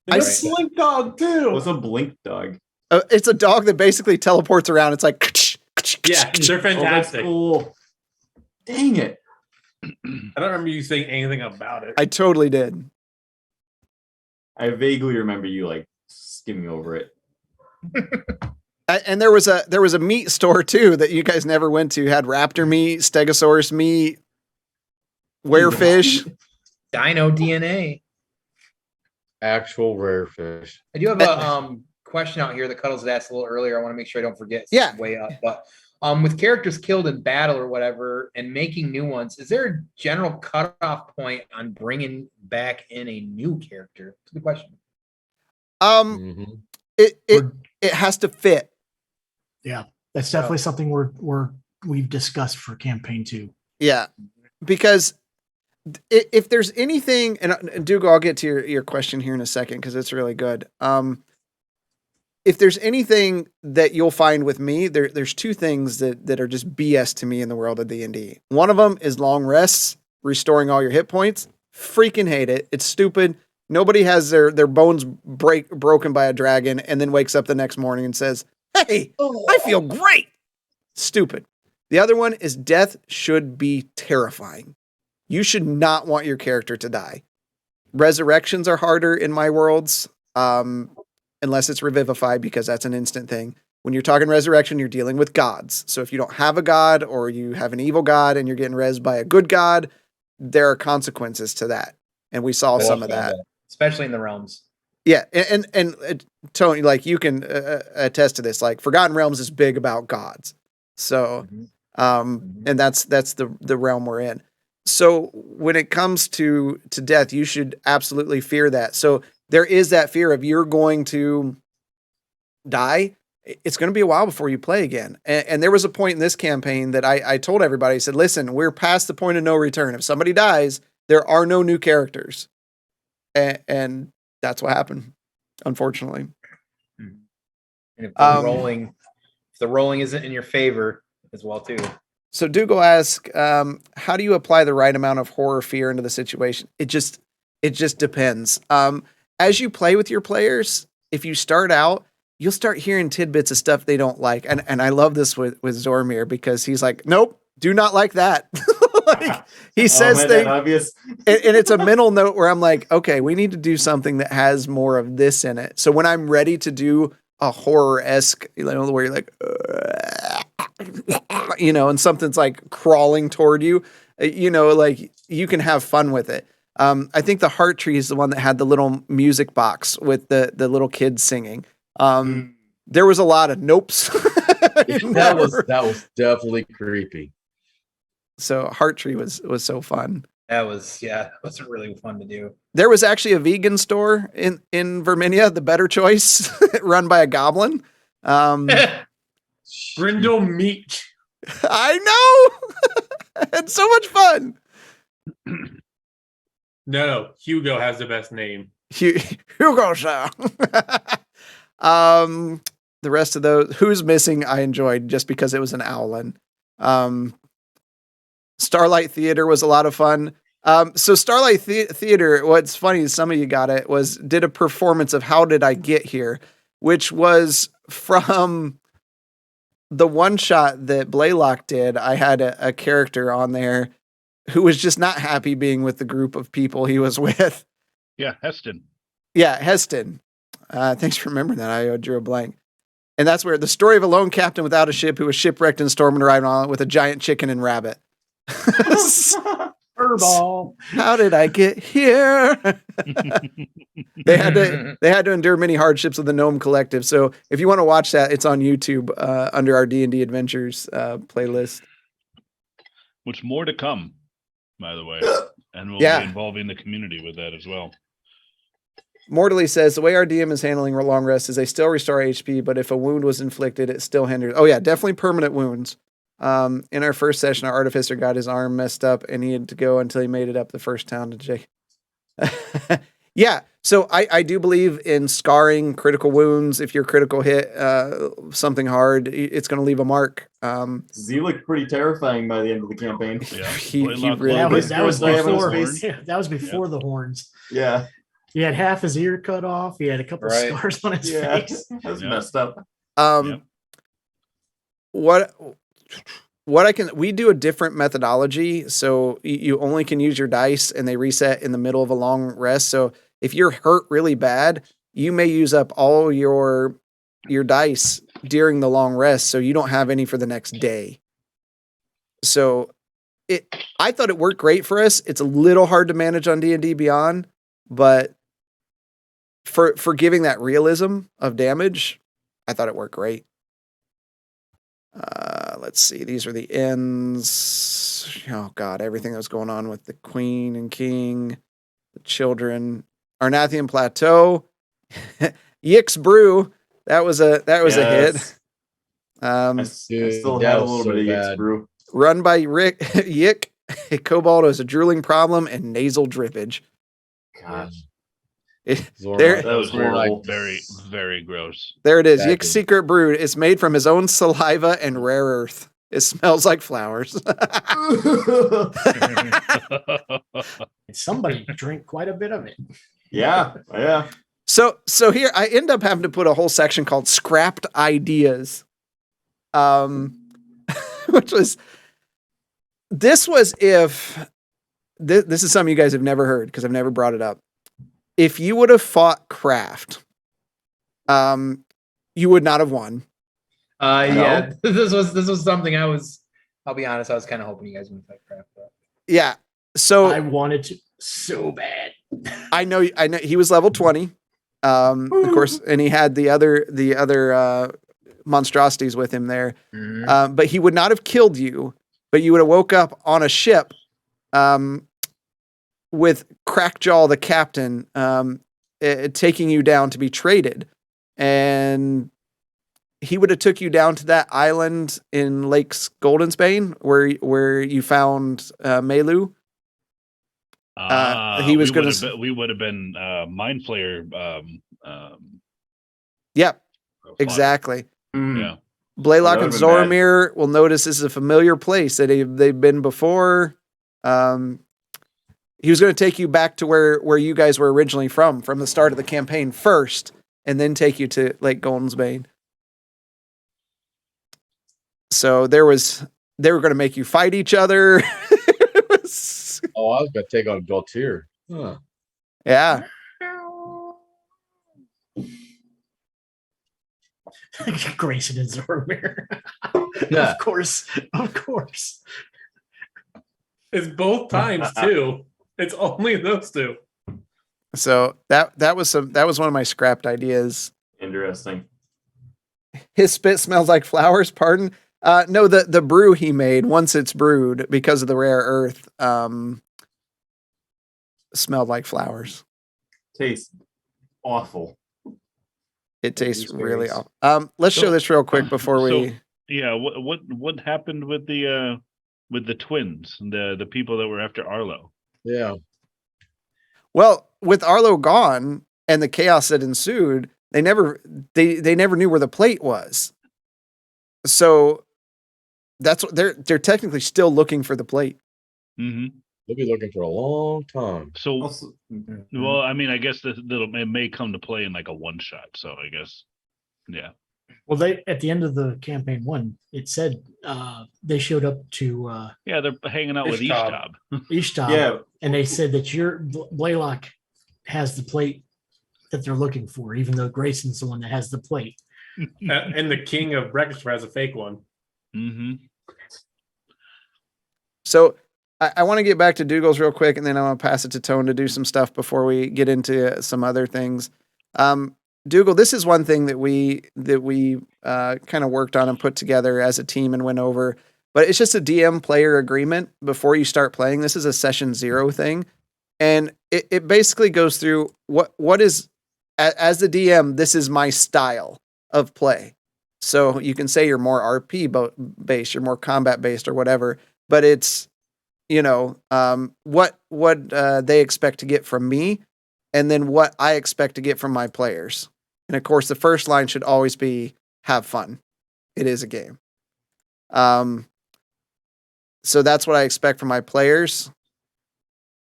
There's a Blink dog too. what's a blink dog? It's a dog that basically teleports around. It's like, Yeah, they're Oh, that's fantastic. cool. Dang it. I don't remember you saying anything about it. I totally did. I vaguely remember you like skimming over it. And there was a meat store too that you guys never went to. Had raptor meat, stegosaurus meat, werefish. Dino DNA. Actual rare fish. I do have a question out here that Cuddles had asked a little earlier. I want to make sure I don't forget. It's Yeah. way up. But With characters killed in battle or whatever, and making new ones, is there a general cutoff point on bringing back in a new character? That's a good question. Mhm. It has to fit. Yeah, that's definitely something we've discussed for campaign 2. Yeah, because if there's anything, and Dougal, I'll get to your question here in a second because it's really good. If there's anything that you'll find with me, there's two things that are just BS to me in the world of D&D. One of them is long rests, restoring all your hit points. Freaking hate it. It's stupid. Nobody has their bones broken by a dragon and then wakes up the next morning and says, "Hey, I feel great." Stupid. The other one is death should be terrifying. You should not want your character to die. Resurrections are harder in my worlds. Unless it's revivified, because that's an instant thing. When you're talking resurrection, you're dealing with gods. So if you don't have a god or you have an evil god and you're getting rezzed by a good god, there are consequences to that. And we saw some of that. Especially in the realms. Yeah. And Tony, like you can attest to this, like Forgotten Realms is big about gods. So, and that's the realm we're in. So when it comes to death, you should absolutely fear that. So there is that fear of you're going to die. It's going to be a while before you play again. And there was a point in this campaign that I told everybody, I said, listen, we're past the point of no return. If somebody dies, there are no new characters. And that's what happened, unfortunately. And if the rolling isn't in your favor as well, too. So Dougal asks, how do you apply the right amount of horror fear into the situation? It just depends. As you play with your players, if you start out, you'll start hearing tidbits of stuff they don't like. And I love this with Zormir because he's like, nope, do not like that. Like, he says things, obvious. and it's a mental note where I'm like, okay, we need to do something that has more of this in it. So when I'm ready to do a horror-esque, where you're like, and something's like crawling toward you, like you can have fun with it. I think the Heart Tree is the one that had the little music box with the little kids singing. There was a lot of nopes. that was definitely creepy. So Heart Tree was so fun. That was really fun to do. There was actually a vegan store in Verminia, the Better Choice, run by a goblin. Brindle meat. I know. It's so much fun. No, Hugo has the best name. Hugo, sir. The rest of those, Who's Missing, I enjoyed just because it was an Owlin. Starlight Theater was a lot of fun. So Starlight Theater, what's funny is some of you got it, did a performance of How Did I Get Here, which was from the one shot that Blaylock did. I had a character on there who was just not happy being with the group of people he was with. Yeah, Heston. Yeah, Heston. Thanks for remembering that. I drew a blank. And that's where the story of a lone captain without a ship who was shipwrecked in a storm and arrived on it with a giant chicken and rabbit. Furball. How did I get here? They had to endure many hardships of the Gnome Collective. So if you want to watch that, it's on YouTube under our D&D Adventures playlist. Which more to come, by the way, and we'll be involving the community with that as well. Mortally says the way our DM is handling long rest is they still restore HP, but if a wound was inflicted, it still hinders. Oh yeah, definitely permanent wounds. In our first session, our artificer got his arm messed up and he had to go until he made it up the first town to Jake. Yeah. So I do believe in scarring critical wounds. If your critical hit something hard, it's going to leave a mark. Z looked pretty terrifying by the end of the campaign. Yeah. He really that was before. face. Yeah, that was before the horns. Yeah. He had half his ear cut off. He had a couple of scars on his face. That's messed up. We do a different methodology. So you only can use your dice and they reset in the middle of a long rest. So if you're hurt really bad, you may use up all your dice during the long rest. So you don't have any for the next day. So I thought it worked great for us. It's a little hard to manage on D&D Beyond, but for giving that realism of damage, I thought it worked great. let's see. These are the ends. Oh God, everything that was going on with the queen and king, the children, Arnathian Plateau, Yick's Brew. That was a hit. Yes. Um, I still that have a was little so bit of Yick's bad. brew. run by Rick Yick. A cobalt has a drooling problem and nasal drippage. Gosh, There, that was horrible. Very, very gross. there it is. That Yick's is- secret brew is made from his own saliva and rare earth. It smells like flowers. Somebody drank quite a bit of it. Yeah, yeah. So here I end up having to put a whole section called scrapped ideas. Which was this if this is something you guys have never heard because I've never brought it up. If you would have fought Kraft, you would not have won. Yeah, this was something I'll be honest, I was kind of hoping you guys would fight Kraft. But Yeah. So I wanted to so bad. I know he was level 20. Of course, and he had the other monstrosities with him there. Mhm. But he would not have killed you, but you would have woke up on a ship with Crackjaw the captain taking you down to be traded. And he would have took you down to that island in Lake's Goldensbane where you found Melu. He was going to. We would have been Mind Flayer. Yep, fodder. exactly. Mm. Yeah. Blaylock That and would've been bad. Zoromir will notice this is a familiar place that they've been before. He was going to take you back to where you guys were originally from the start of the campaign first, and then take you to Lake Goldensbane. So they were going to make you fight each other. It was- Oh, I was gonna take on Galtier. Huh. yeah. Grayson and Zoromir. Yeah. Of course. It's both times too. It's only those two. So that was one of my scrapped ideas. Interesting. His spit smells like flowers. Pardon. No, the brew he made once it's brewed because of the rare earth, smelled like flowers. Tastes awful. It tastes Gooseberries. really awful. Let's show this real quick before we. So, yeah. What happened with the twins, the people that were after Arlo? Yeah. Well, with Arlo gone and the chaos that ensued, they never knew where the plate was. So that's what they're technically still looking for the plate. Mm-hmm. They'll be looking for a long time. So, Also, well, I mean, I guess it may come to play in like a one shot. So I guess, yeah. Well, they at the end of the campaign one, it said they showed up to Yeah, they're hanging out with Ishtab. Ishtab. Ishtab, yeah, and they said that Blaylock has the plate that they're looking for, even though Grayson's the one that has the plate. And the king of Breakfast has a fake one. Mm-hmm. So I want to get back to Dougal's real quick, and then I want to pass it to Tone to do some stuff before we get into some other things. Dougal, this is one thing that we kind of worked on and put together as a team and went over, but it's just a DM player agreement before you start playing. This is a session 0 thing, and it basically goes through what is, as the DM, this is my style of play. So you can say you're more RP based, you're more combat based or whatever, but it's, what they expect to get from me, and then what I expect to get from my players. And of course, the first line should always be have fun. It is a game. So that's what I expect from my players.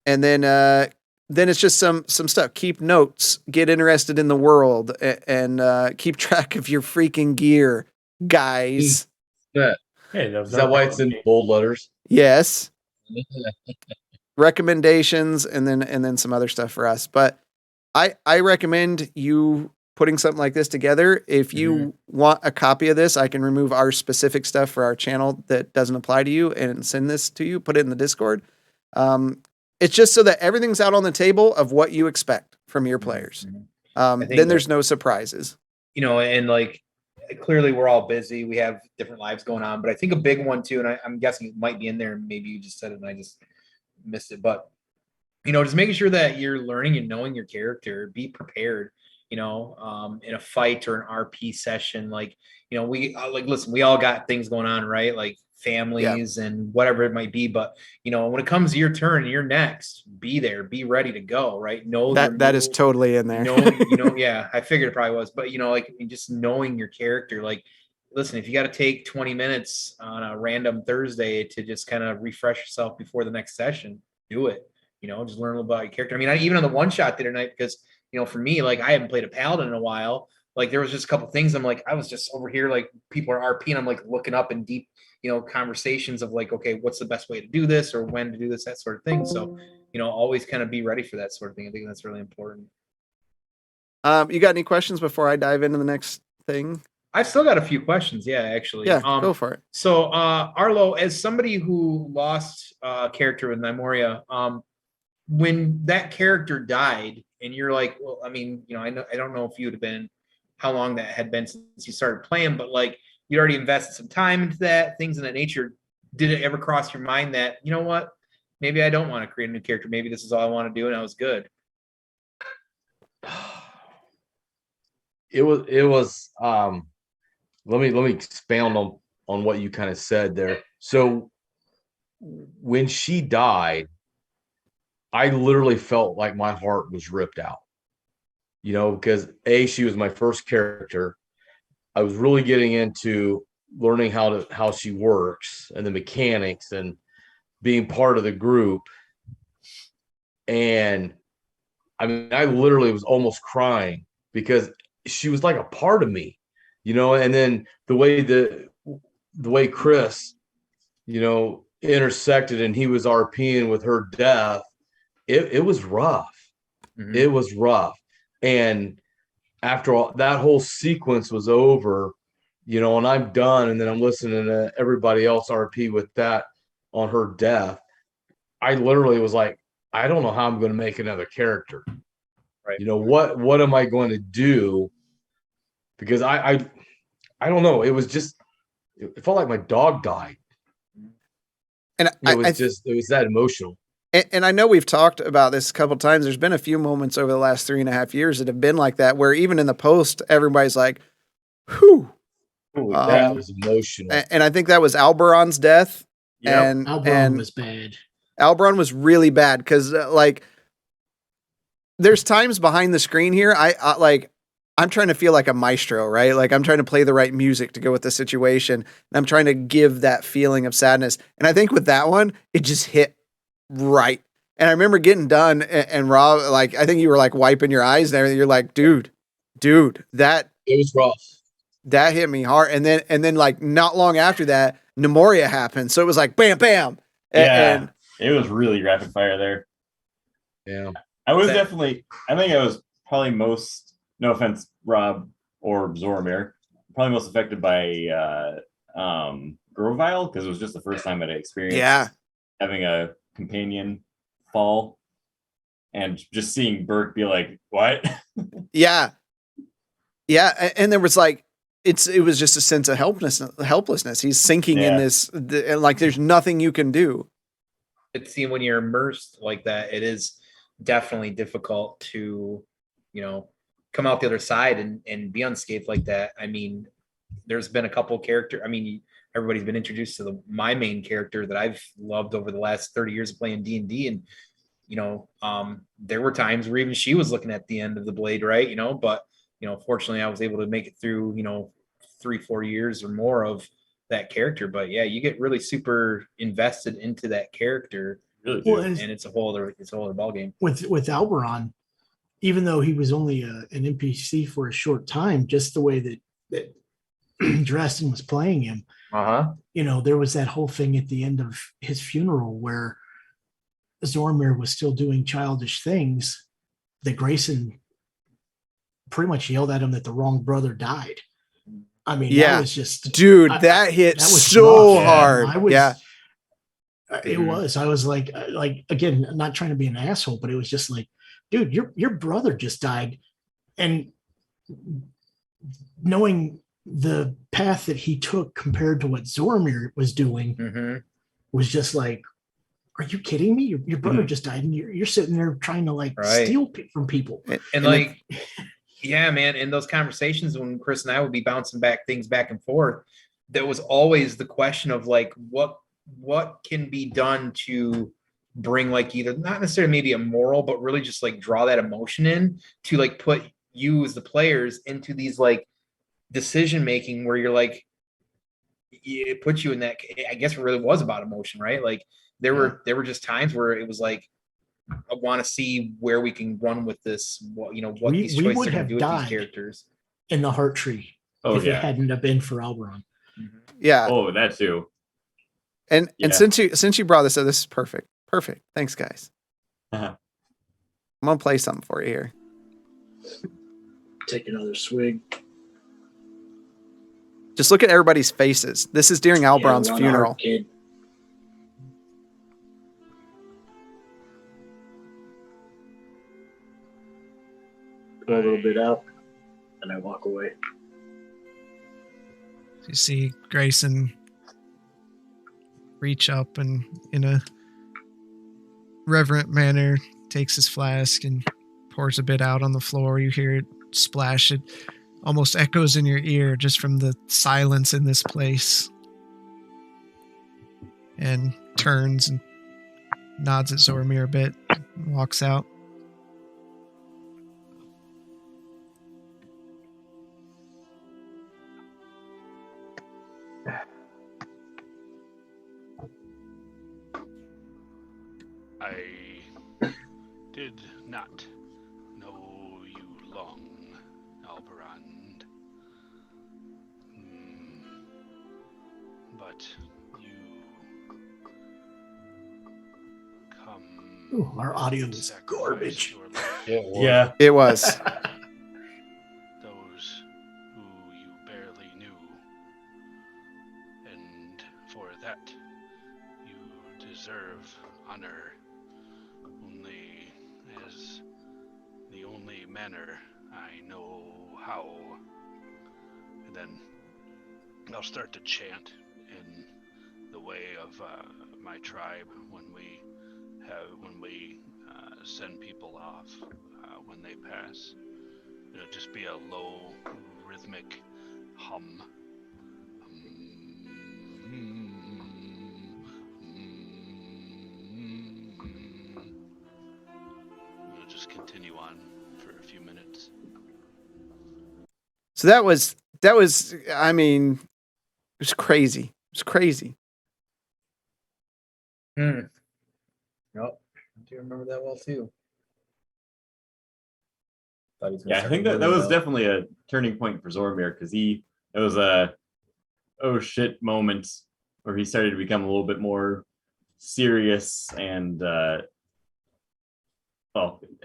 And then it's just some stuff. Keep notes, get interested in the world, and keep track of your freaking gear, guys. Yeah. Hey, Is that why it's in bold letters? Yes. Recommendations and then some other stuff for us. But I recommend you putting something like this together. If you want a copy of this, I can remove our specific stuff for our channel that doesn't apply to you and send this to you, put it in the Discord. It's just so that everything's out on the table of what you expect from your players. think Then there's no surprises. And like clearly we're all busy. We have different lives going on, but I think a big one too, and I'm guessing it might be in there. Maybe you just said it and I just missed it, but just making sure that you're learning and knowing your character, be prepared, in a fight or an RP session. Like, listen, we all got things going on, right? Like families and whatever it might be. But, when it comes to your turn and you're next, be there, be ready to go, right? Know that is totally in there. Yeah, I figured it probably was, but, just knowing your character, like, listen, if you got to take 20 minutes on a random Thursday to just kind of refresh yourself before the next session, do it. Just learn a little about your character. I mean, even on the one shot the other night, because, for me, like, I haven't played a paladin in a while. Like, there was just a couple things. I'm like, I was just over here, like, people are RP, and I'm like looking up in deep, conversations of like, okay, what's the best way to do this or when to do this, that sort of thing. So, always kind of be ready for that sort of thing. I think that's really important. You got any questions before I dive into the next thing? I've still got a few questions. Yeah, actually. Yeah, go for it. So, Arlo, as somebody who lost a character with Nymoria, when that character died and you're like, well, I mean, I don't know if you would have been, how long that had been since you started playing, but like you already invested some time into that, things of that nature. Did it ever cross your mind that, you know what, maybe I don't want to create a new character. Maybe this is all I want to do. And I was good. It was, let me expound on what you kind of said there. So when she died, I literally felt like my heart was ripped out, because she was my first character. I was really getting into learning how she works and the mechanics and being part of the group. And I mean, I literally was almost crying because she was like a part of me, and then the way Chris, intersected and he was RPing with her death. It was rough. Mm-hmm. It was rough. And after all, that whole sequence was over, and I'm done. And then I'm listening to everybody else RP with that on her death. I literally was like, I don't know how I'm going to make another character. Right. What am I going to do? Because I don't know. It was just, it felt like my dog died. And it was that emotional. And I know we've talked about this a couple of times. There's been a few moments over the last 3.5 years that have been like that, where even in the post, everybody's like, whew. That was emotional. And I think that was Alberon's death. Yep. And Alberon was bad. Alberon was really bad because, there's times behind the screen here. I'm trying to feel like a maestro, right? Like I'm trying to play the right music to go with the situation. And I'm trying to give that feeling of sadness. And I think with that one, it just hit right. And I remember getting done and Rob, I think you were like wiping your eyes and everything. You're like, dude, that it was rough. That hit me hard. And then like not long after that, Nymoria happened. So it was like, bam, bam. And it was really rapid fire there. Yeah. I think I was probably most, no offense, Rob or Zoromir, probably most affected by Grovile, because it was just the first time I'd experienced having a companion fall and just seeing Burke be like, what? Yeah. And there was like, it was just a sense of helplessness. He's sinking in this, like there's nothing you can do. It's see, when you're immersed like that, it is definitely difficult to, come out the other side and be unscathed like that. I mean, there's been a couple everybody's been introduced to my main character that I've loved over the last 30 years of playing D&D. And, there were times where even she was looking at the end of the blade, right? But, fortunately I was able to make it through, 3-4 years or more of that character. But yeah, you get really super invested into that character. Really do. And it's a whole other ball game. With Alberon, even though he was only an NPC for a short time, just the way that Drastin was playing him, there was that whole thing at the end of his funeral where Zoromir was still doing childish things that Grayson pretty much yelled at him that the wrong brother died. I mean, that was just, dude, that hit so hard. It was. I was like, again, not trying to be an asshole, but it was just like, dude, your brother just died, and knowing the path that he took compared to what Zormir was doing Mm-hmm. was just like, are you kidding me? Your brother just died, and you're sitting there trying to like Right. steal from people. And like, yeah, man, in those conversations when Chris and I would be bouncing things back and forth, there was always the question of like, what can be done to bring like either not necessarily maybe a moral, but really just like draw that emotion in to like put you as the players into these like decision making where you're like, it puts you in that. I guess it really was about emotion, right? Like there were just times where it was like, I want to see where we can run with this. What these We choices would are going have to do with these died characters. in the Heart Tree Oh, if it yeah. hadn't have been for Alberon. Yeah. Oh, that too. And Yeah. since you brought this up, this is perfect. Perfect. Thanks, guys. Uh-huh. I'm gonna play something for you here. Take another swig. Just look at everybody's faces. This is during Alberon's Run funeral. hard, kid. Pull a little bit out, and I walk away. You see Grayson reach up and in a reverent manner takes his flask and pours a bit out on the floor. You hear it splash. It almost echoes in your ear just from the silence in this place. And turns and nods at Zormir a bit and walks out. I did not know you long, Alberon. But you come. Ooh, our audio is sacrifice garbage. your life. Yeah. It was. Those who you barely knew. And for that, you deserve honor. Only as the only manner I know how. And then I'll start to chant in the way of my tribe when we send people off when they pass. It'll just be a low rhythmic hum. It'll just continue on for a few minutes. So that was. I mean, it was crazy. It was crazy. Nope. I do remember that well too. Thought he was gonna Yeah, I start think with that was Lilo. definitely a turning point for Zormir because it was a oh shit moment where he started to become a little bit more serious and well,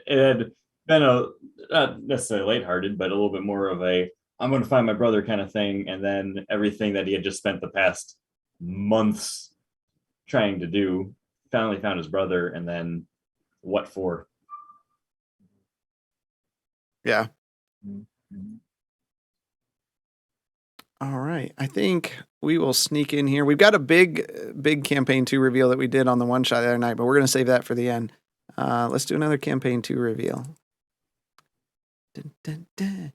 it had been not necessarily lighthearted, but a little bit more of a I'm going to find my brother kind of thing, and then everything that he had just spent the past months trying to do, finally found his brother, and then what for? Yeah. Mhm. All right. I think we will sneak in here. We've got a big campaign 2 reveal that we did on the one shot the other night, but we're going to save that for the end. Let's do another campaign 2 reveal. Dun, dun, dun.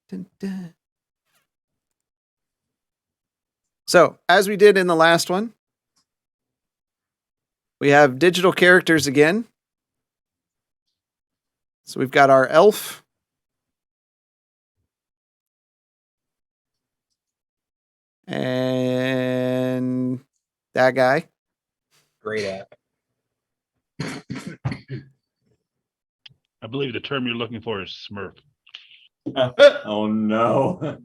Dun, dun. So, as we did in the last one, we have digital characters again. So we've got our elf. And that guy. Great app. I believe the term you're looking for is Smurf. Oh no.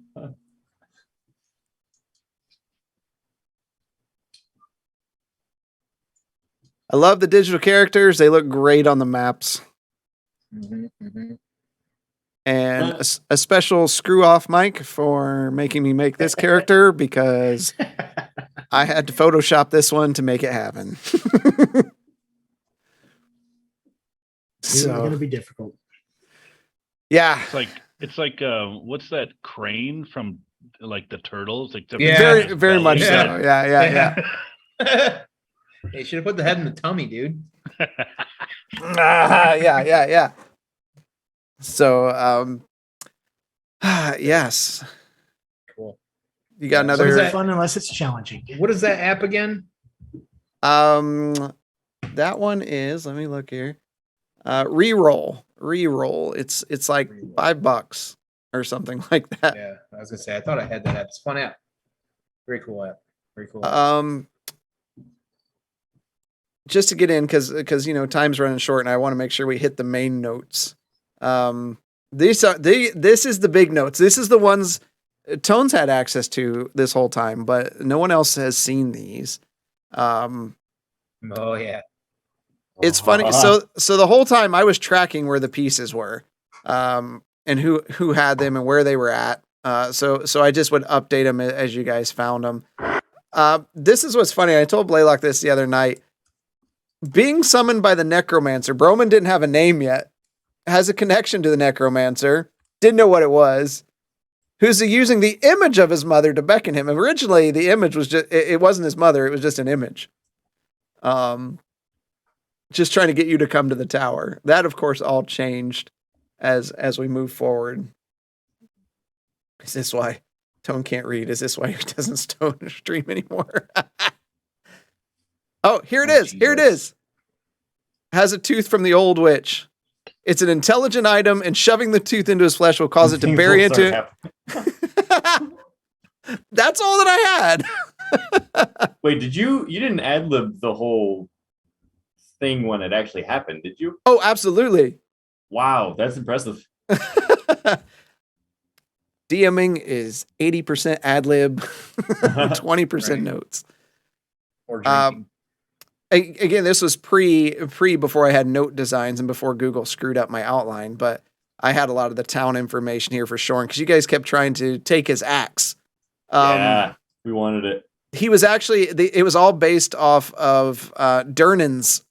I love the digital characters. They look great on the maps. And a special screw off Mike for making me make this character because I had to Photoshop this one to make it happen. It's going to be difficult. Yeah. It's like what's that crane from like the turtles, except Yeah. Very, very much so. Yeah. Yeah. They should have put the head in the tummy, dude. Yeah. So, yes. Cool. You got So is another. that- Fun unless it's challenging. What is that app again? That one is. Let me look here. Reroll. It's like Reroll. $5 or something like that. Yeah, I was gonna say I thought I had that app. It's a fun app. Very cool app. Very cool. App. Just to get in, because time's running short, and I want to make sure we hit the main notes. This is the big notes. This is the ones Tones had access to this whole time, but no one else has seen these. Oh yeah. It's funny. So the whole time I was tracking where the pieces were, and who had them and where they were at. So I just would update them as you guys found them. This is what's funny. I told Blaylock this the other night. Being summoned by the necromancer, Broman didn't have a name yet. Has a connection to the necromancer. Didn't know what it was. Who's using the image of his mother to beckon him. Originally, the image was it wasn't his mother. It was just an image. Just trying to get you to come to the tower. That, of course, all changed as we move forward. Is this why Tone can't read? Is this why he doesn't stream anymore? Oh, here it is. Here it is. Has a tooth from the old witch. It's an intelligent item, and shoving the tooth into his flesh will cause it to Things bury will into. start That's all that I had. Wait, you didn't ad lib the whole thing when it actually happened, did you? Oh, absolutely. Wow, that's impressive. DMing is 80% ad lib, 20% Right. notes. Or drinking. Again, this was pre before I had note designs and before Google screwed up my outline, but I had a lot of the town information here for Shorn because you guys kept trying to take his axe. Yeah, we wanted it. He was actually it was all based off of Durnan's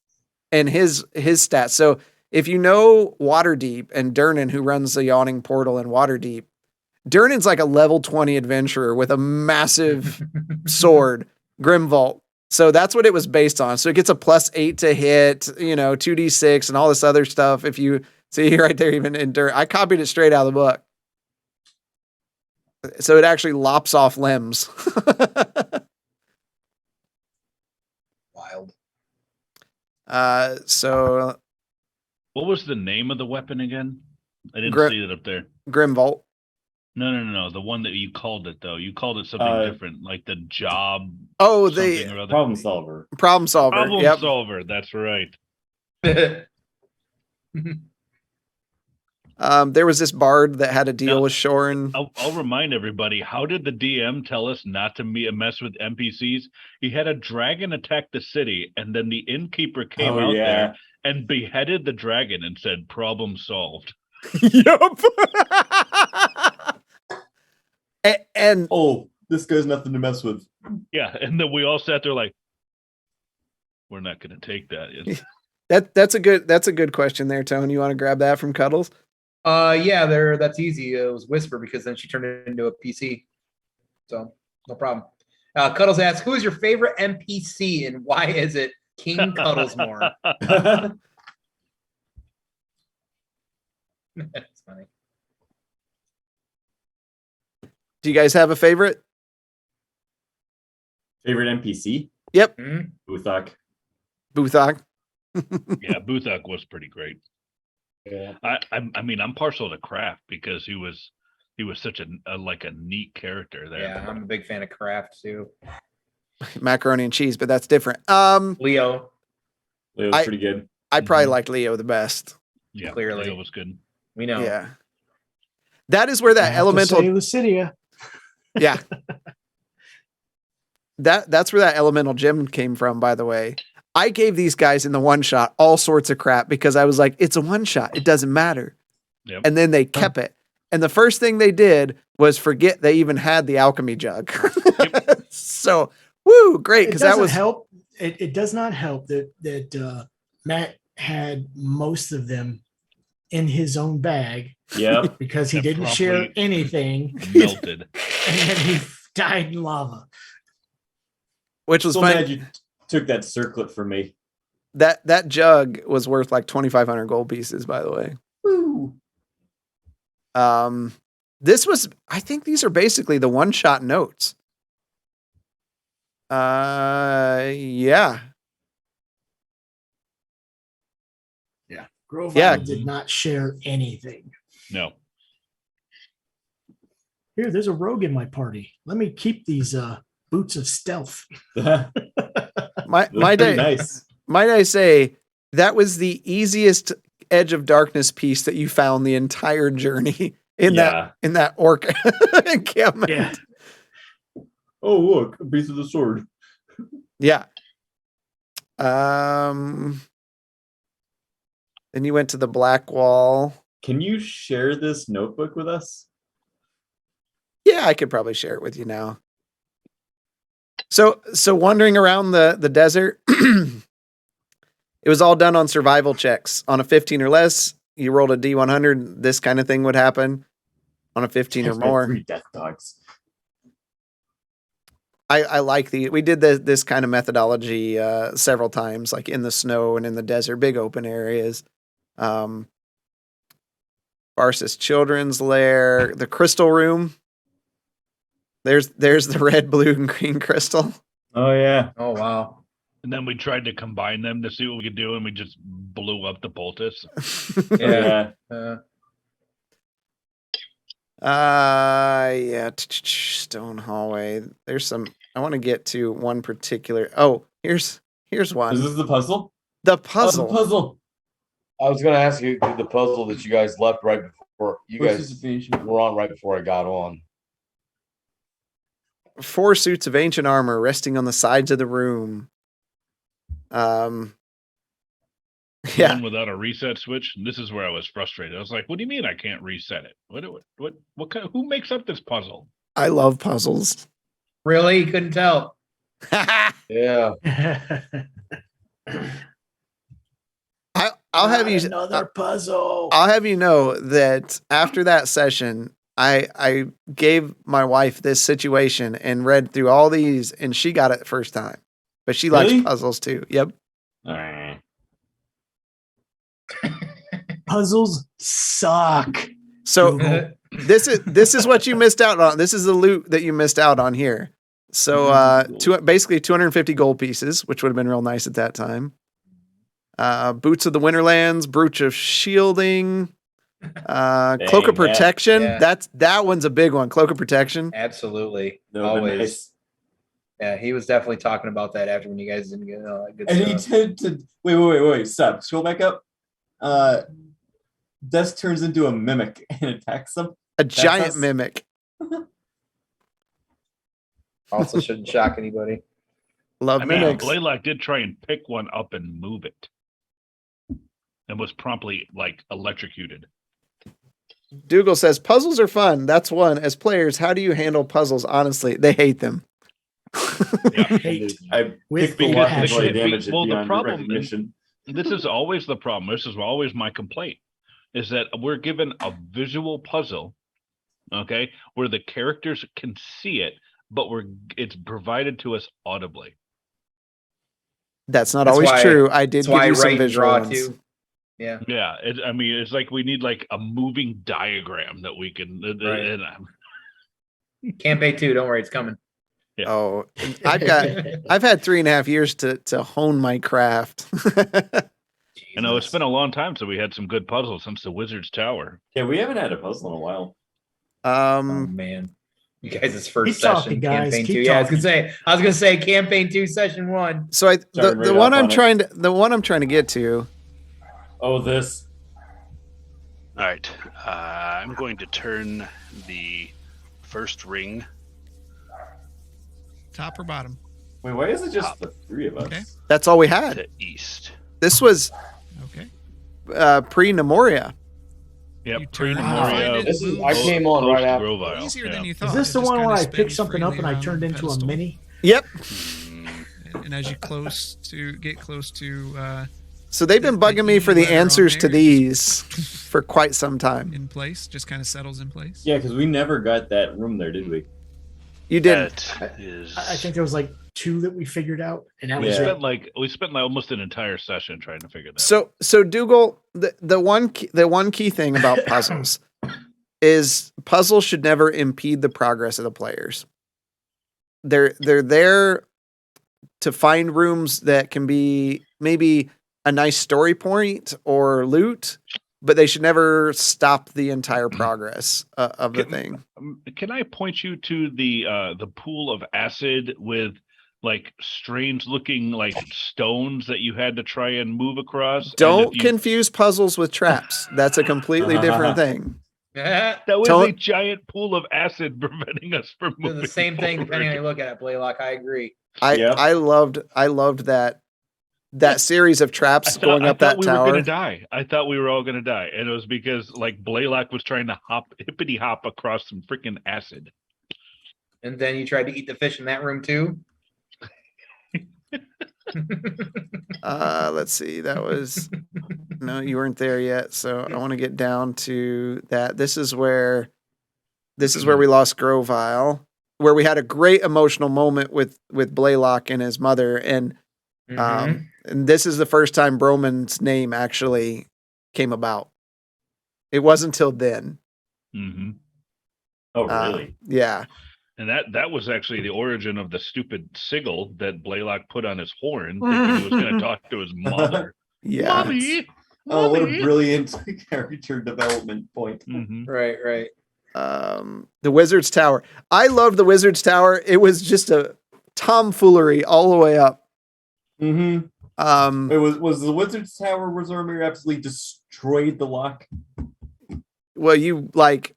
and his stats. So if you know Waterdeep and Durnan, who runs the Yawning Portal in Waterdeep, Durnan's like a level 20 adventurer with a massive sword, Grimvault. So that's what it was based on. So it gets a +8 to hit, 2d6 and all this other stuff. If you see right there, even in Durnan, I copied it straight out of the book. So it actually lops off limbs. Wild. So What was the name of the weapon again? I didn't Grim- see it up there. Grimvault. No. The one that you called it, though. You called it something different, like the job. Oh, something the or other. Problem solver. problem solver. Problem Yep. solver. That's right. There was this bard that had a deal Now- with Shorn. I'll remind everybody. How did the DM tell us not to mess with NPCs? He had a dragon attack the city, and then the innkeeper came Oh, out yeah. there and beheaded the dragon and said, "Problem solved." Yup. and Oh, this guy's nothing to mess with. Yeah, and then we all sat there like, "We're not going to take that." that's a good question there, Tone. You want to grab that from Cuddles? Yeah, that's easy. It was Whisper because then she turned it into a PC. So no problem. Cuddles asks, who is your favorite NPC and why is it King Cuddlesmore? That's funny. Do you guys have a favorite? Favorite NPC? Yep. Hmm? Uthak. Buthok. Yeah, Buthok was pretty great. Yeah. I mean, I'm partial to Kraft because he was such a neat character there. Yeah, I'm a big fan of Kraft too. Macaroni and cheese, but that's different. Leo, Leo's I- pretty good. I probably liked Leo the best. Yeah, Clearly. Leo was good. we know. Yeah. That is where that elemental Lucidia. yeah. That's where that elemental gem came from, by the way. I gave these guys in the one shot all sorts of crap because I was like, it's a one shot. It doesn't matter. Yep. And then they kept it. And the first thing they did was forget they even had the alchemy jug. So, woo, great. It Because that doesn't was help. It does not help that Matt had most of them in his own bag Yep. because he Yeah, didn't share promptly anything, Melted. and then he died in lava. Which was So fine. glad you took that circlet from me. That jug was worth like 2,500 gold pieces, by the way. Woo. This was, I think these are basically the one-shot notes. Yeah. Grove Yeah. Island did not share anything. No. Here, there's a rogue in my party. Let me keep these boots of stealth. Might Pretty I nice. might I say that was the easiest Edge of Darkness piece that you found the entire journey in Yeah. that orc encampment. Yeah. Oh, look, a piece of the sword. Yeah. Then you went to the Black Wall. Can you share this notebook with us? Yeah, I could probably share it with you now. So wandering around the desert, it was all done on survival checks. On a 15 or less, you rolled a D100, this kind of thing would happen. On a 15 or more. 3 death dogs. I like we did this kind of methodology several times, like in the snow and in the desert, big open areas. Barsis Children's Lair, the Crystal Room. There's the red, blue, and green crystal. Oh yeah. Oh wow. And then we tried to combine them to see what we could do, and we just blew up the poultice. Yeah. Yeah. Stone hallway. There's some. I want to get to one particular. Oh, here's one. Is this the puzzle? The puzzle. Oh, the puzzle. I was gonna ask you the puzzle that you guys left right before you guys were on right before I got on. 4 suits of ancient armor resting on the sides of the room. One Yeah. without a reset switch. And this is where I was frustrated. I was like, "What do you mean I can't reset it? What kind? Who makes up this puzzle?" I love puzzles. Really? You couldn't tell. Yeah. I'll have you. Another puzzle. I'll have you know that after that session, I gave my wife this situation and read through all these, and she got it first time. But she likes Really? puzzles too. Yep. Alright. Puzzles suck. So this is what you missed out on. This is the loot that you missed out on here. So basically 250 gold pieces, which would have been real nice at that time. Boots of the Winterlands, Brooch of Shielding, Cloak of Dang, yeah. Protection. Yeah. That one's a big one. Cloak of Protection. Absolutely. That would've been Always. nice. Yeah, he was definitely talking about that after when you guys didn't get all that good And he stuff. did wait, stop. Scroll back up. Des turns into a mimic and attacks them. A giant us. mimic. Also shouldn't shock anybody. Love I mean, mimics. Blaylock did try and pick one up and move it, and was promptly like electrocuted. Dougal says puzzles are fun. That's one. As players, how do you handle puzzles? Honestly, they hate them. Hate. I With picked the the one passion. to damage it Well, the beyond problem- recognition. This is always the problem. This is always my complaint, is that we're given a visual puzzle, okay, where the characters can see it, but it's provided to us audibly. That's not That's always why- true. I did That's give why I you some write and visual draw ones. too. Yeah. Yeah, I mean, it's like we need like a moving diagram that we can. Right. And, Campaign 2, don't worry, it's coming. Oh, I've had 3.5 years to hone my craft. you know, it's been a long time since we had some good puzzles since the Wizard's Tower. Yeah, we haven't had a puzzle in a while. Oh man. You guys' first Keep session, talking, guys. campaign Keep 2. Yeah, I was talking. gonna say campaign 2, session 1. So the Starting one right I'm off on trying to get to. Oh, this. All right, I'm going to turn the first ring. Top or bottom? Wait, why is it just the 3 of us? Okay. That's all we had. To east. This was Okay. pre-Nemoria. Yep, You turn pre and Wow. find it This is- moves I came on right after. Grovile. easier than Yeah. you thought. Is this It the just one kinda where I spins picked something up freely and I around turned the into a pedestal. mini? Yep. Mm, And as you get close to So they've been The bugging me for the letter on answers to there is these for quite some time. in place, just kind of settles in place. Yeah, because we never got that room there, did we? You didn't. That is. I think there was like 2 that we figured out, and that we was Yeah. it. spent like almost an entire session trying to figure that. So Dougal, the one key thing about puzzles is puzzles should never impede the progress of the players. They're there to find rooms that can be maybe a nice story point or loot, but they should never stop the entire progress of the thing. Can I point you to the pool of acid with like strange looking like stones that you had to try and move across? And Don't if you- confuse puzzles with traps. That's a completely different thing. That was Don't- a giant pool of acid preventing us from They're moving. the same thing depending on how you forward. look at it, Blaylock. I agree. Yep. I loved that series of traps going up that we tower. were gonna die. I thought we were all gonna die, and it was because like Blaylock was trying to hippity hop across some freaking acid. And then you tried to eat the fish in that room too. Let's see. That was no, you weren't there yet. So I want to get down to that. This is where we lost Grovile, where we had a great emotional moment with Blaylock and his mother, and this is the first time Broman's name actually came about. It wasn't until then. Mm-hmm. Oh, really? Yeah. And that was actually the origin of the stupid sigil that Blaylock put on his horn, thinking he was going to talk to his mother. Yeah. Mommy, Oh, what a Mommy! brilliant character development point. Mhm. Right, right. The Wizard's Tower. I loved the Wizard's Tower. It was just a tomfoolery all the way up. Mm-hmm. It was the Wizard's Tower where Zormir absolutely destroyed the lock. Well, you like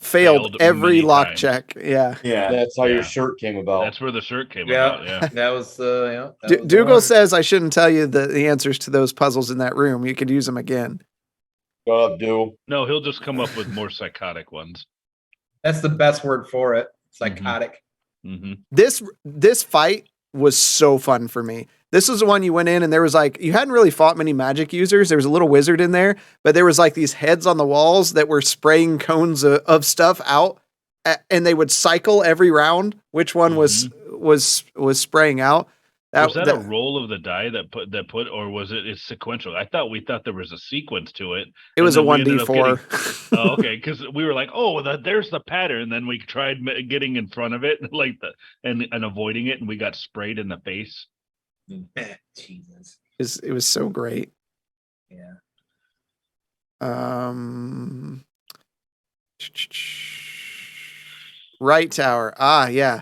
failed every many lock times. check. Yeah. Yeah. That's how Yeah. your shirt came about. That's where the shirt came Yeah, about. Yeah. that was yeah. that was the Dougal one. says I shouldn't tell you the answers to those puzzles in that room. You could use them again. Shut up, dude. No, he'll just come up with more psychotic ones. That's the best word for it. Psychotic. Mm-hmm. This fight was so fun for me. This was the one you went in and there was like, you hadn't really fought many magic users. There was a little wizard in there, but there was like these heads on the walls that were spraying cones of stuff out, and they would cycle every round. Which one was spraying out? Was that a roll of the die that put, or was it's sequential? We thought there was a sequence to it. It was a and then we ended up 1d4. getting- Oh, okay, because we were like, oh, there's the pattern. Then we tried getting in front of it, like and avoiding it, and we got sprayed in the face. Jesus. It was so great. Yeah. Right tower. Ah, yeah.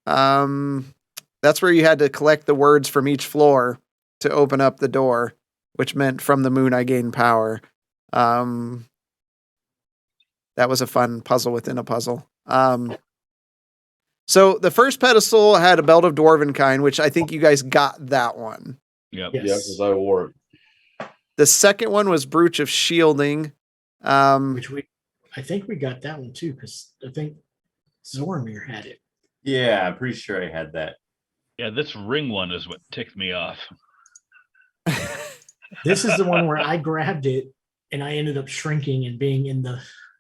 That's where you had to collect the words from each floor to open up the door, which meant from the moon I gain power. That was a fun puzzle within a puzzle. So the first pedestal had a belt of dwarven kind, which I think you guys got that one. Yep. Yeah, because I wore it. The second one was Brooch of Shielding. Which I think we got that one too, because I think Zormir had it. Yeah, I'm pretty sure I had that. Yeah, this ring one is what ticked me off. This is the one where I grabbed it and I ended up shrinking and being in the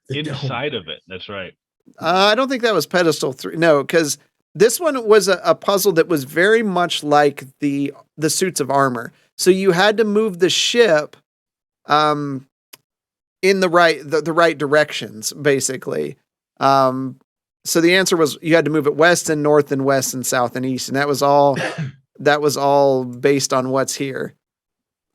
dome. Inside of it. That's right. I don't think that was pedestal 3. No, because this one was a puzzle that was very much like the suits of armor. So you had to move the ship in the right directions, basically. So the answer was you had to move it west and north and west and south and east, and that was all based on what's here.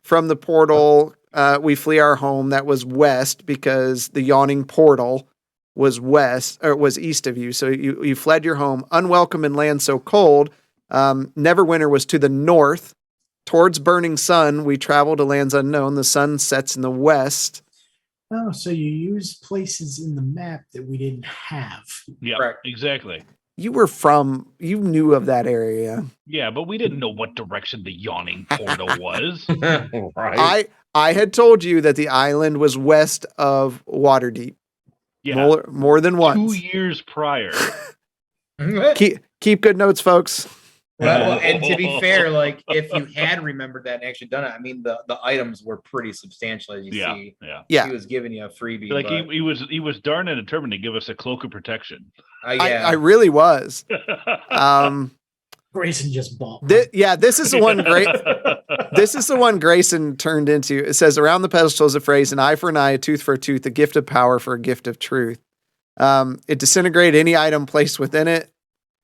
From the portal, we flee our home. That was west because the yawning portal was west or was east of you. So you fled your home, unwelcome in land so cold. Neverwinter was to the north. Towards burning sun, we travel to lands unknown. The sun sets in the west. Oh, so you used places in the map that we didn't have. Yeah, Correct. exactly. You knew of that area. Yeah, but we didn't know what direction the yawning portal was. Right. I had told you that the island was west of Waterdeep. Yeah, More than 2 once. years prior. Keep good notes, folks. Well, and to be fair, like if you had remembered that and actually done it, I mean the items were pretty substantial as you Yeah, see. yeah. Yeah. He was giving you a freebie. Like but, he was darn and determined to give us a cloak of protection. yeah. I really was. Um, Grayson just bought. yeah, this is the one great. This is the one Grayson turned into. It says, around the pedestal is a phrase, an eye for an eye, a tooth for a tooth, a gift of power for a gift of truth. It disintegrated any item placed within it.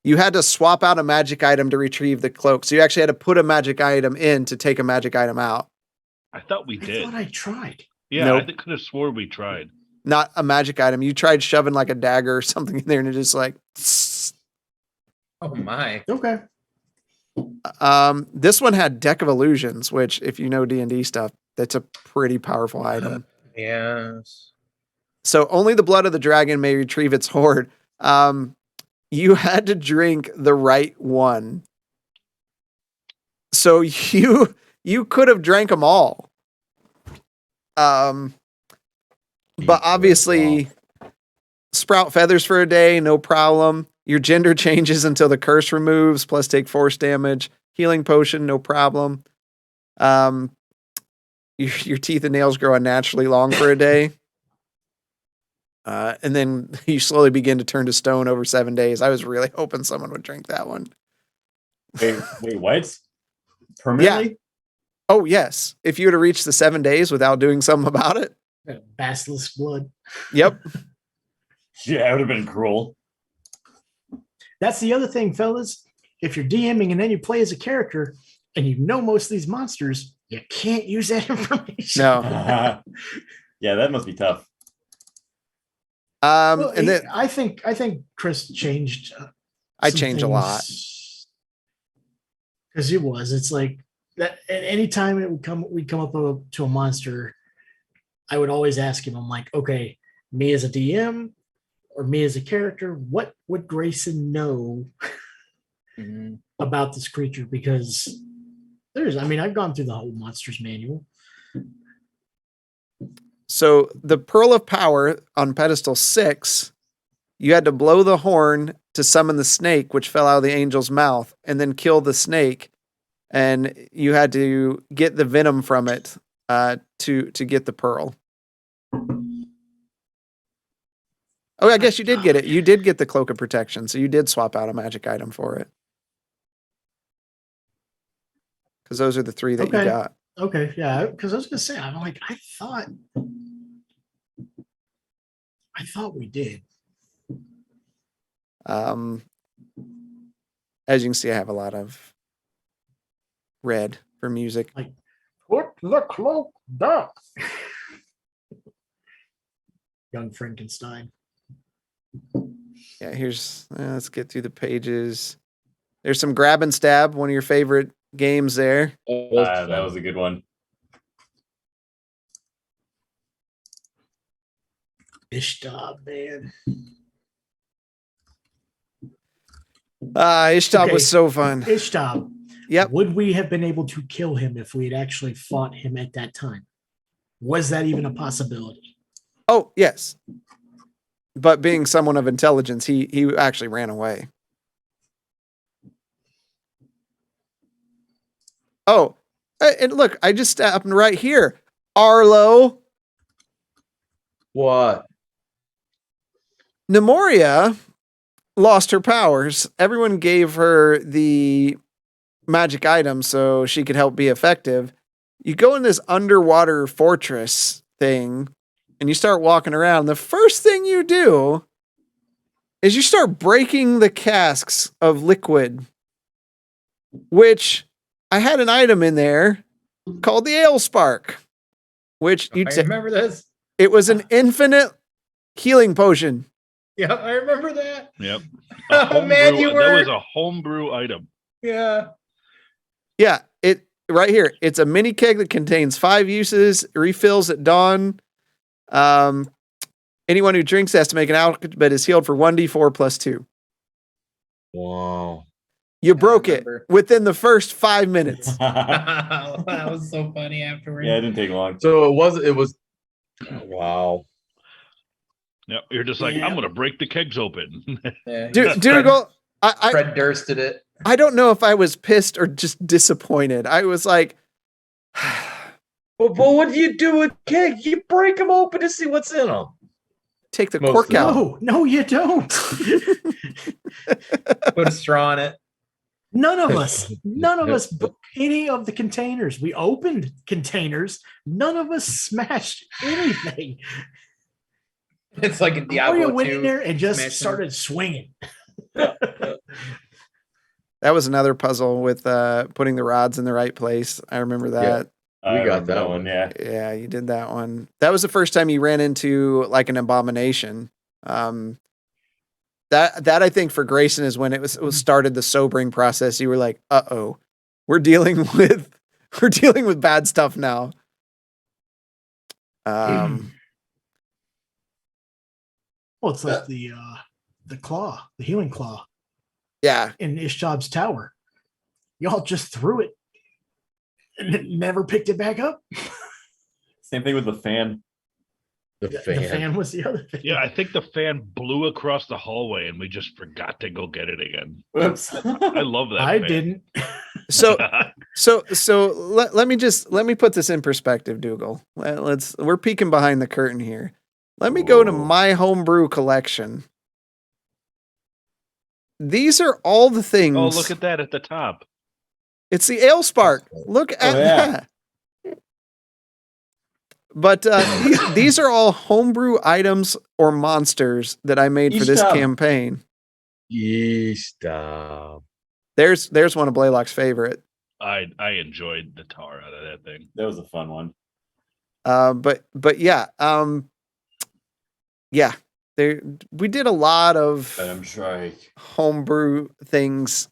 You had to swap out a magic item to retrieve the cloak. So you actually had to put a magic item in to take a magic item out. I thought we I did. thought I tried. Yeah, Nope. I could have swore we tried. Not a magic item. You tried shoving like a dagger or something in there and it just like, Oh my. Okay. this one had Deck of Illusions, which if you know D&D stuff, that's a pretty powerful item. Yes. So only the blood of the dragon may retrieve its hoard. You had to drink the right one. So you could have drank them all. But obviously sprout feathers for a day, no problem. Your gender changes until the curse removes, plus take force damage. Healing potion, no problem. Your teeth and nails grow unnaturally long for a day. And then you slowly begin to turn to stone over 7 days. I was really hoping someone would drink that one. Wait, what? Permanently? Oh, yes. If you were to reach the 7 days without doing something about it. Basilisk blood. Yep. Yeah, it would have been cruel. That's the other thing, fellas. If you're DMing and then you play as a character and you know most of these monsters, you can't use that information. No. Yeah, that must be tough. Well, And then I think Chris changed. I change a lot. Because it's like that. At any time we'd come up to a monster, I would always ask him. I'm like, okay, me as a DM or me as a character, what would Grayson know about this creature? Because I've gone through the whole monsters manual. So the Pearl of Power on pedestal 6, you had to blow the horn to summon the snake, which fell out of the angel's mouth, and then kill the snake. And you had to get the venom from it to get the pearl. Oh, I guess you did get it. You did get the Cloak of Protection, so you did swap out a magic item for it. Because those are the 3 that you got. Okay, yeah. Because I was gonna say, I'm like, I thought we did. As you can see, I have a lot of red for music. Like, put the cloak down. Young Frankenstein. Yeah, here's let's get through the pages. There's some grab and stab, one of your favorite games there. That was a good one. Ishtab, man. Ishtab was Okay. so fun. Ishtab. Yep. Would we have been able to kill him if we had actually fought him at that time? Was that even a possibility? Oh, yes. But being someone of intelligence, he actually ran away. Oh, and look, I just happened right here. Arlo. What? Nemoria lost her powers. Everyone gave her the magic item so she could help be effective. You go in this underwater fortress thing and you start walking around. The first thing you do is you start breaking the casks of liquid, which I had an item in there called the Ale Spark, which you I remember this. it was an infinite healing potion. Yeah, I remember that. Yep. Oh man, you That were. was a homebrew item. Yeah. Yeah, it right here. It's a mini keg that contains 5 uses, refills at dawn. Anyone who drinks has to make an alcohol, but is healed for 1d4 plus 2. Wow. You broke it remember. within the first 5 minutes. That was so funny afterwards. Yeah, it didn't take long. So it was wow. Yep. You're just like, Yeah. I'm gonna break the kegs open. Yeah, Dougal, I Fred Dursted it. I don't know if I was pissed or just disappointed. I was like, But what do you do with cake? You break them open to see what's in them. take the Most cork of them. out. No, you don't. Put a straw in it. None of us, any of the containers. We opened containers. None of us smashed anything. It's like a Mario Diablo went 2. in there and just smashing. started swinging. That was another puzzle with putting the rods in the right place. I remember that. We I got remember that one. Yeah. Yeah, you did that one. That was the first time you ran into like an abomination. That I think for Grayson is when it was started the sobering process. You were like, "Uh-oh, we're dealing with bad stuff now." Well, it's like the claw, the healing claw Yeah, in Ishtab's tower. Y'all just threw it and it never picked it back up. Same thing with the fan. The The fan. fan was the other thing. Yeah, I think the fan blew across the hallway and we just forgot to go get it again. Whoops. I love that. I fan. didn't. So let me put this in perspective, Dougal. We're peeking behind the curtain here. Let me go to Whoa. my homebrew collection. These are all the things. Oh, look at that at the top. It's the Ale Spark. Look at yeah. that. But these are all homebrew items or monsters that I made for Each this time. campaign. Stop. There's one of Blaylock's favorite. I enjoyed the tar out of that thing. That was a fun one. But yeah, yeah. We did a lot of I'm Shrike. homebrew things,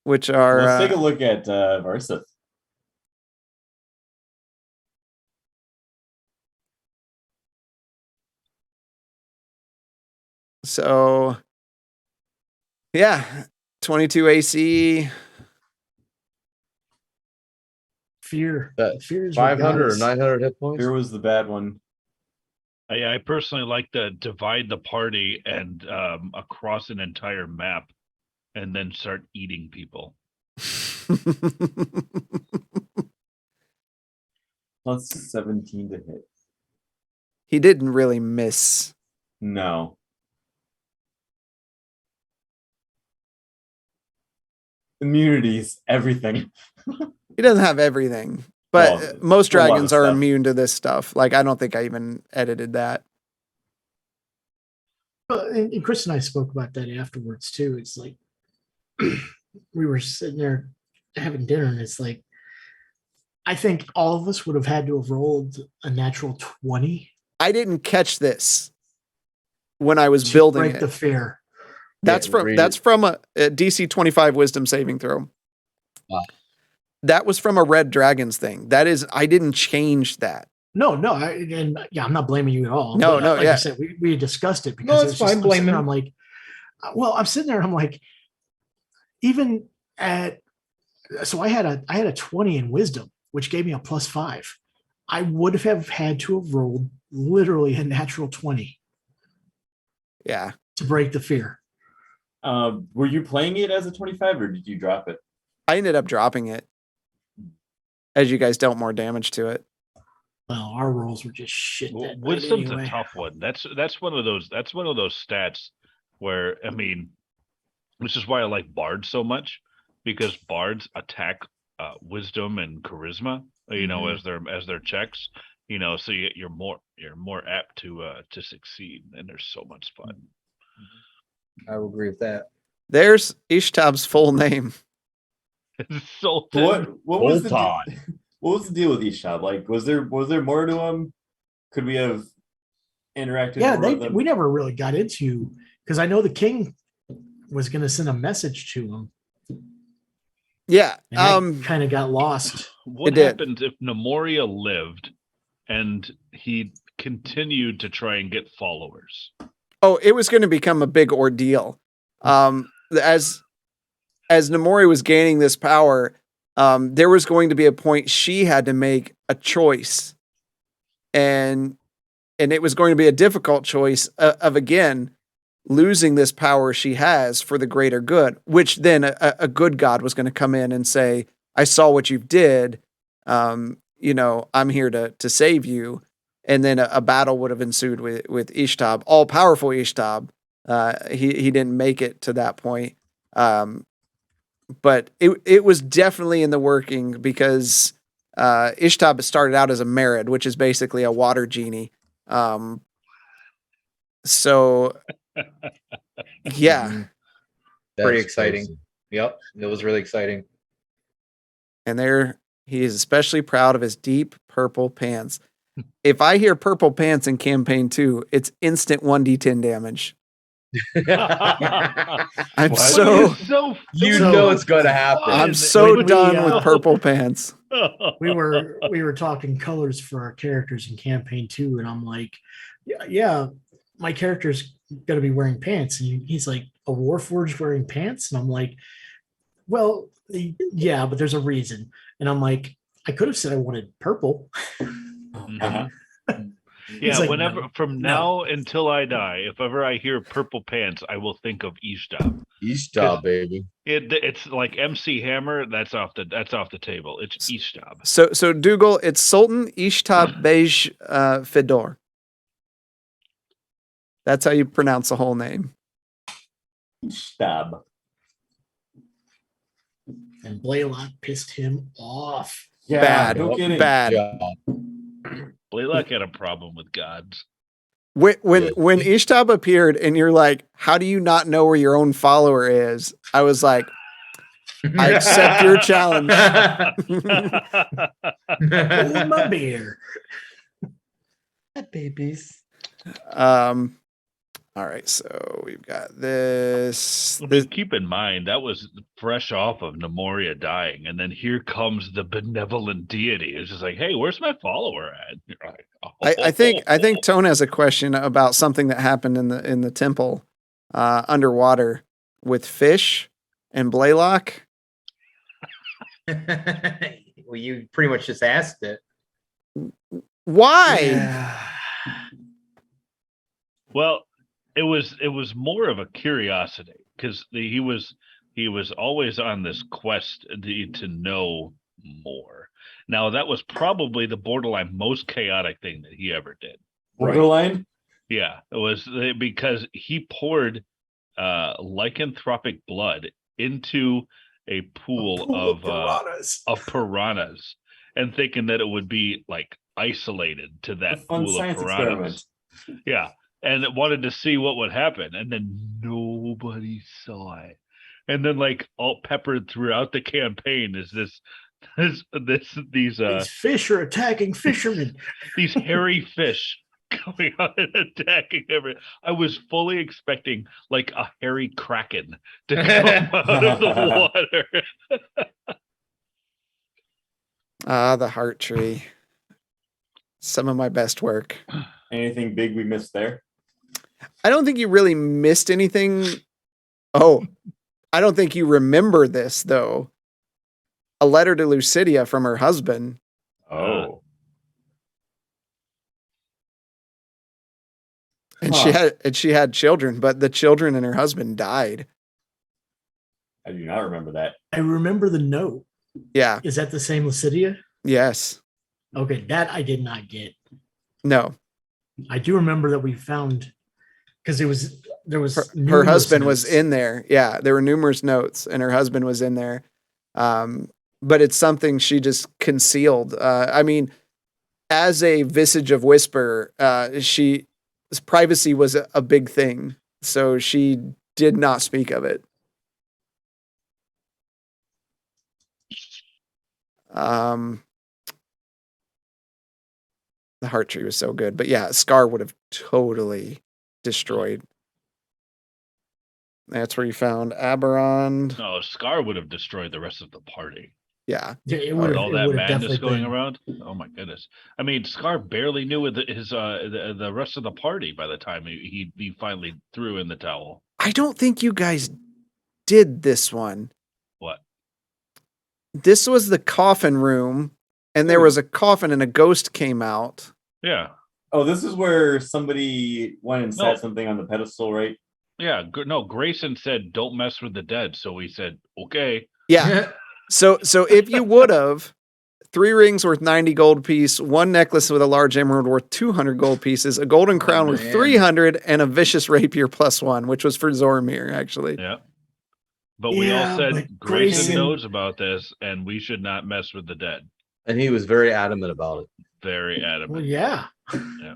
which are Let's take a look at Varsith. so yeah, 22 AC. Fear. That Fear is what 500 got or us. 900 hit points. Here was the bad one. I personally like to divide the party and across an entire map, and then start eating people. Plus 17 to hit. He didn't really miss. No. Immunities, everything. He doesn't have everything, but Well, most a lot of dragons are stuff. immune to this stuff. Like, I don't think I even edited that. And Chris and I spoke about that afterwards too. It's like we were sitting there having dinner, and it's like I think all of us would have had to have rolled a natural 20 I didn't catch this when I was to building break it. the fear. That's from a DC 25 wisdom saving throw. Wow. That was from a Red Dragons thing. That is, I didn't change that. No, and yeah, I'm not blaming you at all. No, But no, like yeah. I said, we discussed it because No, it it's was just- fine, I'm sitting there, blaming. I'm like, well, I'm sitting there, I'm like, even at so I had a 20 in wisdom, which gave me a +5. I would have had to have rolled literally a natural 20 Yeah. to break the fear. Were you playing it as a 25 or did you drop it? I ended up dropping it as you guys dealt more damage to it. Well, our rolls were just shit. Well, That night wisdom's anyway. a tough one. That's one of those stats where, I mean, this is why I like bards so much, because bards attack wisdom and charisma, you know, as their checks, you know, so you're more apt to succeed, and there's so much fun. I will agree with that. There's Ishtab's full name. Sultan. What was the Bolton. what was the deal with Ishab? Like, was there more to him? Could we have interacted? Yeah, more with them? we never really got into, because I know the king was going to send a message to him. Yeah. And kind of got lost. What It did. happens if Nemoria lived and he continued to try and get followers? Oh, it was going to become a big ordeal. As Nemori was gaining this power, there was going to be a point she had to make a choice, and it was going to be a difficult choice of again, losing this power she has for the greater good, which then a good god was going to come in and say, I saw what you did. You know, I'm here to save you. And then a battle would have ensued with Ishtab, all powerful Ishtab. He didn't make it to that point. But it was definitely in the working because Ishtab started out as a Merid, which is basically a water genie. So yeah, Pretty That's exciting. crazy. Yep, it was really exciting. and he is especially proud of his deep purple pants. If I hear purple pants in campaign 2, it's instant 1d10 damage. I'm What? so You So- know it's going to happen. I'm so When we, done with purple pants. we were talking colors for our characters in campaign 2, and I'm like, yeah, my character's gonna be wearing pants. And he's like, a Warforged wearing pants? And I'm like, well, yeah, but there's a reason. And I'm like, I could have said I wanted purple. Mhm. He's Yeah, like, whenever "No, from no." now until I die, if ever I hear purple pants, I will think of Ishtab. Ishtab, baby. It's like MC Hammer. That's off the table. It's Ishtab. So Dougal, it's Sultan Ishtab Bej Fedor. That's how you pronounce the whole name. Stab. And Blaylock pissed him off. Yeah, Bad. no kidding. Bad. Yeah. Blaylock had a problem with gods. When Yeah. Ishtab appeared and you're like, how do you not know where your own follower is? I was like, I accept your challenge. Hold my beer. Babies. All right, so we've got this. I mean, keep in mind that was fresh off of Nemoria dying, and then here comes the benevolent deity. It's just like, hey, where's my follower at? You're like, I think Tone has a question about something that happened in the temple underwater with fish and Blaylock. Well, you pretty much just asked it. Why? Yeah. Well, it was more of a curiosity because he was always on this quest to know more. Now that was probably the borderline most chaotic thing that he ever did. Borderline? Yeah, it was because he poured lycanthropic blood into a pool of piranhas, and thinking that it would be like isolated to A that fun pool of science piranhas. experiment. Yeah, and it wanted to see what would happen, and then nobody saw it. And then, like, all peppered throughout the campaign is these These fish are attacking fishermen. these hairy fish coming out and attacking everyone. I was fully expecting like a hairy kraken to come out of the water. The heart tree. Some of my best work. Anything big we missed there? I don't think you really missed anything. Oh, I don't think you remember this though. A letter to Lucidia from her husband. Oh. And Huh. she had children, but the children and her husband died. I do not remember that. I remember the note. Yeah. Is that the same Lucidia? Yes. Okay, that I did not get. No. I do remember that we found because there was Her numerous husband was notes. in there. Yeah, there were numerous notes, and her husband was in there. But it's something she just concealed. I mean, as a Visage of Whisper, privacy was a big thing, so she did not speak of it. The heart tree was so good, but yeah, Scar would have totally destroyed. That's where you found Aberon. No, Scar would have destroyed the rest of the party. Yeah, Yeah, it With would all have that madness definitely going been. around. Oh my goodness! I mean, Scar barely knew the rest of the party by the time he finally threw in the towel. I don't think you guys did this one. What? This was the coffin room, and there was a coffin, and a ghost came out. Yeah, Oh, this is where somebody went and No. sat something on the pedestal, right? Yeah, no, Grayson said don't mess with the dead, so we said okay. Yeah. So if you would have 3 rings worth 90 gold piece, 1 necklace with a large emerald worth 200 gold pieces, a golden crown worth man. 300, and a vicious rapier +1, which was for Zormir, actually. Yeah. But we all Yeah, said but Grayson Grayson- knows about this, and we should not mess with the dead. And he was very adamant about it. Very adamant. Well, yeah. Yeah.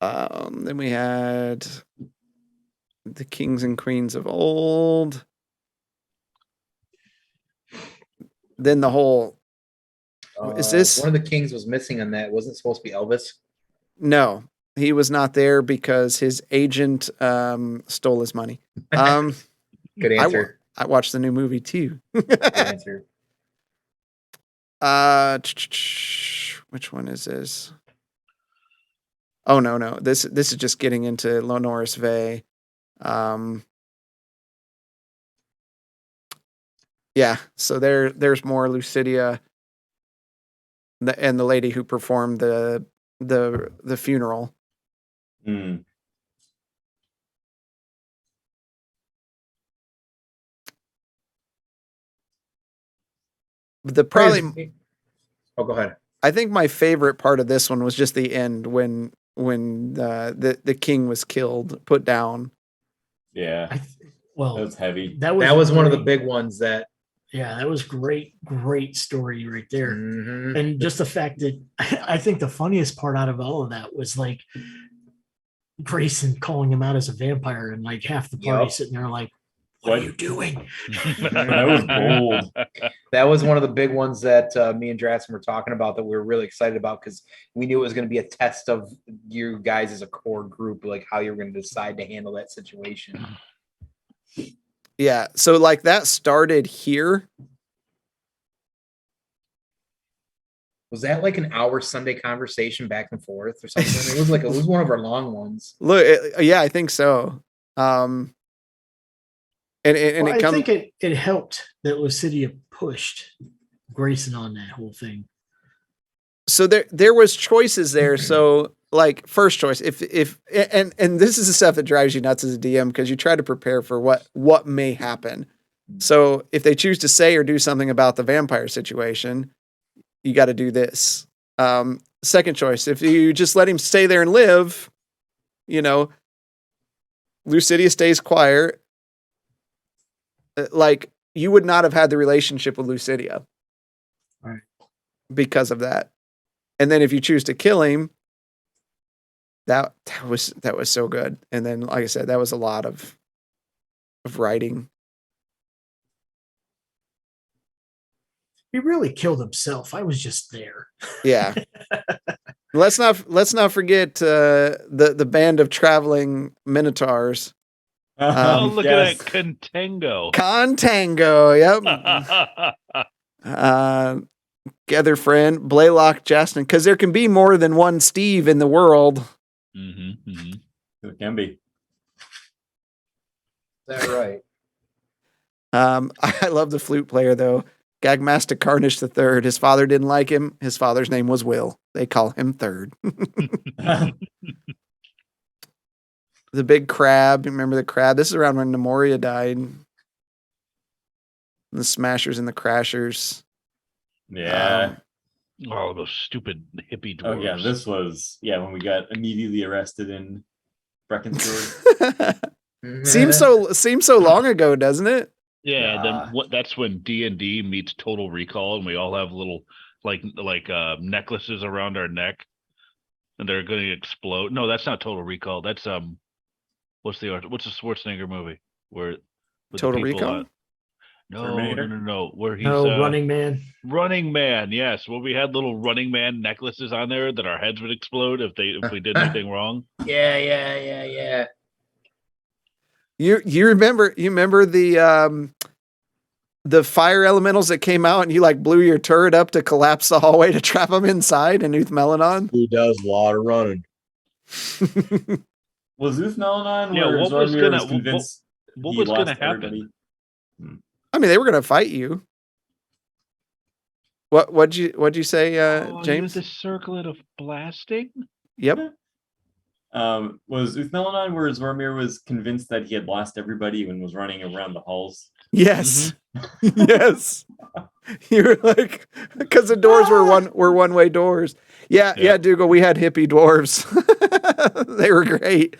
Then we had the kings and queens of old. Then the whole is this one of the kings was missing on that? Wasn't it supposed to be Elvis? no, he was not there because his agent stole his money. Good answer. I watched the new movie too. Good answer. Which one is this? Oh no. This is just getting into Lonoris Vey. Yeah, so there's more Lucidia and the lady who performed the funeral. Hmm. The probably Oh, go ahead. I think my favorite part of this one was just the end when the king was killed, put down. Yeah, that Well, was heavy. that was That was one of the great. big ones that. Yeah, that was great story right there. Mhm. And just the fact that I think the funniest part out of all of that was like Grayson calling him out as a vampire, and like half the party Yup. sitting there like, "What are What? you doing?" That was bold. That was one of the big ones that me and Drassen were talking about that we were really excited about because we knew it was going to be a test of you guys as a core group, like how you were going to decide to handle that situation. Yeah, so like that started here. Was that like an hour Sunday conversation back and forth or something? It was one of our long ones. Look, yeah, I think so. And Well, it I comes. think it helped that Lucidia pushed Grayson on that whole thing. So there was choices there. So like first choice, if and this is the stuff that drives you nuts as a DM because you try to prepare for what may happen. So if they choose to say or do something about the vampire situation, you got to do this. Second choice, if you just let him stay there and live, Lucidia stays quiet. Like you would not have had the relationship with Lucidia, Right. because of that. And then if you choose to kill him, that was so good. And then, like I said, that was a lot of writing. He really killed himself. I was just there. Yeah. let's not forget the band of traveling minotaurs. Oh, look Yes. at that Contango. Contango. Yep. Gather friend, Blaylock, Justin, because there can be more than one Steve in the world. It can be. Is that right? I love the flute player though. Gagmaster Carnish III. His father didn't like him. His father's name was Will. They call him Third. The big crab. Remember the crab? This is around when Nemoria died. The Smashers and the Crashers. Yeah. Oh, those stupid hippie Oh dwarves. yeah, this was when we got immediately arrested in Breckenford. Seems so long ago, doesn't it? Yeah, Yeah. then that's when D&D meets Total Recall, and we all have little like necklaces around our neck, and they're going to explode. No, that's not Total Recall. That's what's the Schwarzenegger movie where with the Total people Recall? on- No, Terminator? no. Where he's No, Running Man. Running Man. Yes, well, we had little Running Man necklaces on there that our heads would explode if we did anything wrong. Yeah. You remember the fire elementals that came out and you like blew your turret up to collapse the hallway to trap them inside in Uth Melanon? He does a lot of running. Was Uth Melanon Yeah, where what was Zormir gonna- was convinced what he was gonna lost happen? everybody? I mean, they were gonna fight you. What'd you say, Oh, James? the circlet of blasting. Yep. was Uthmelanon, where Zormir was convinced that he had lost everybody and was running around the halls. Yes. Yes. You were like, because the doors were one way doors. Yeah, Dougal, we had hippie dwarves. They were great.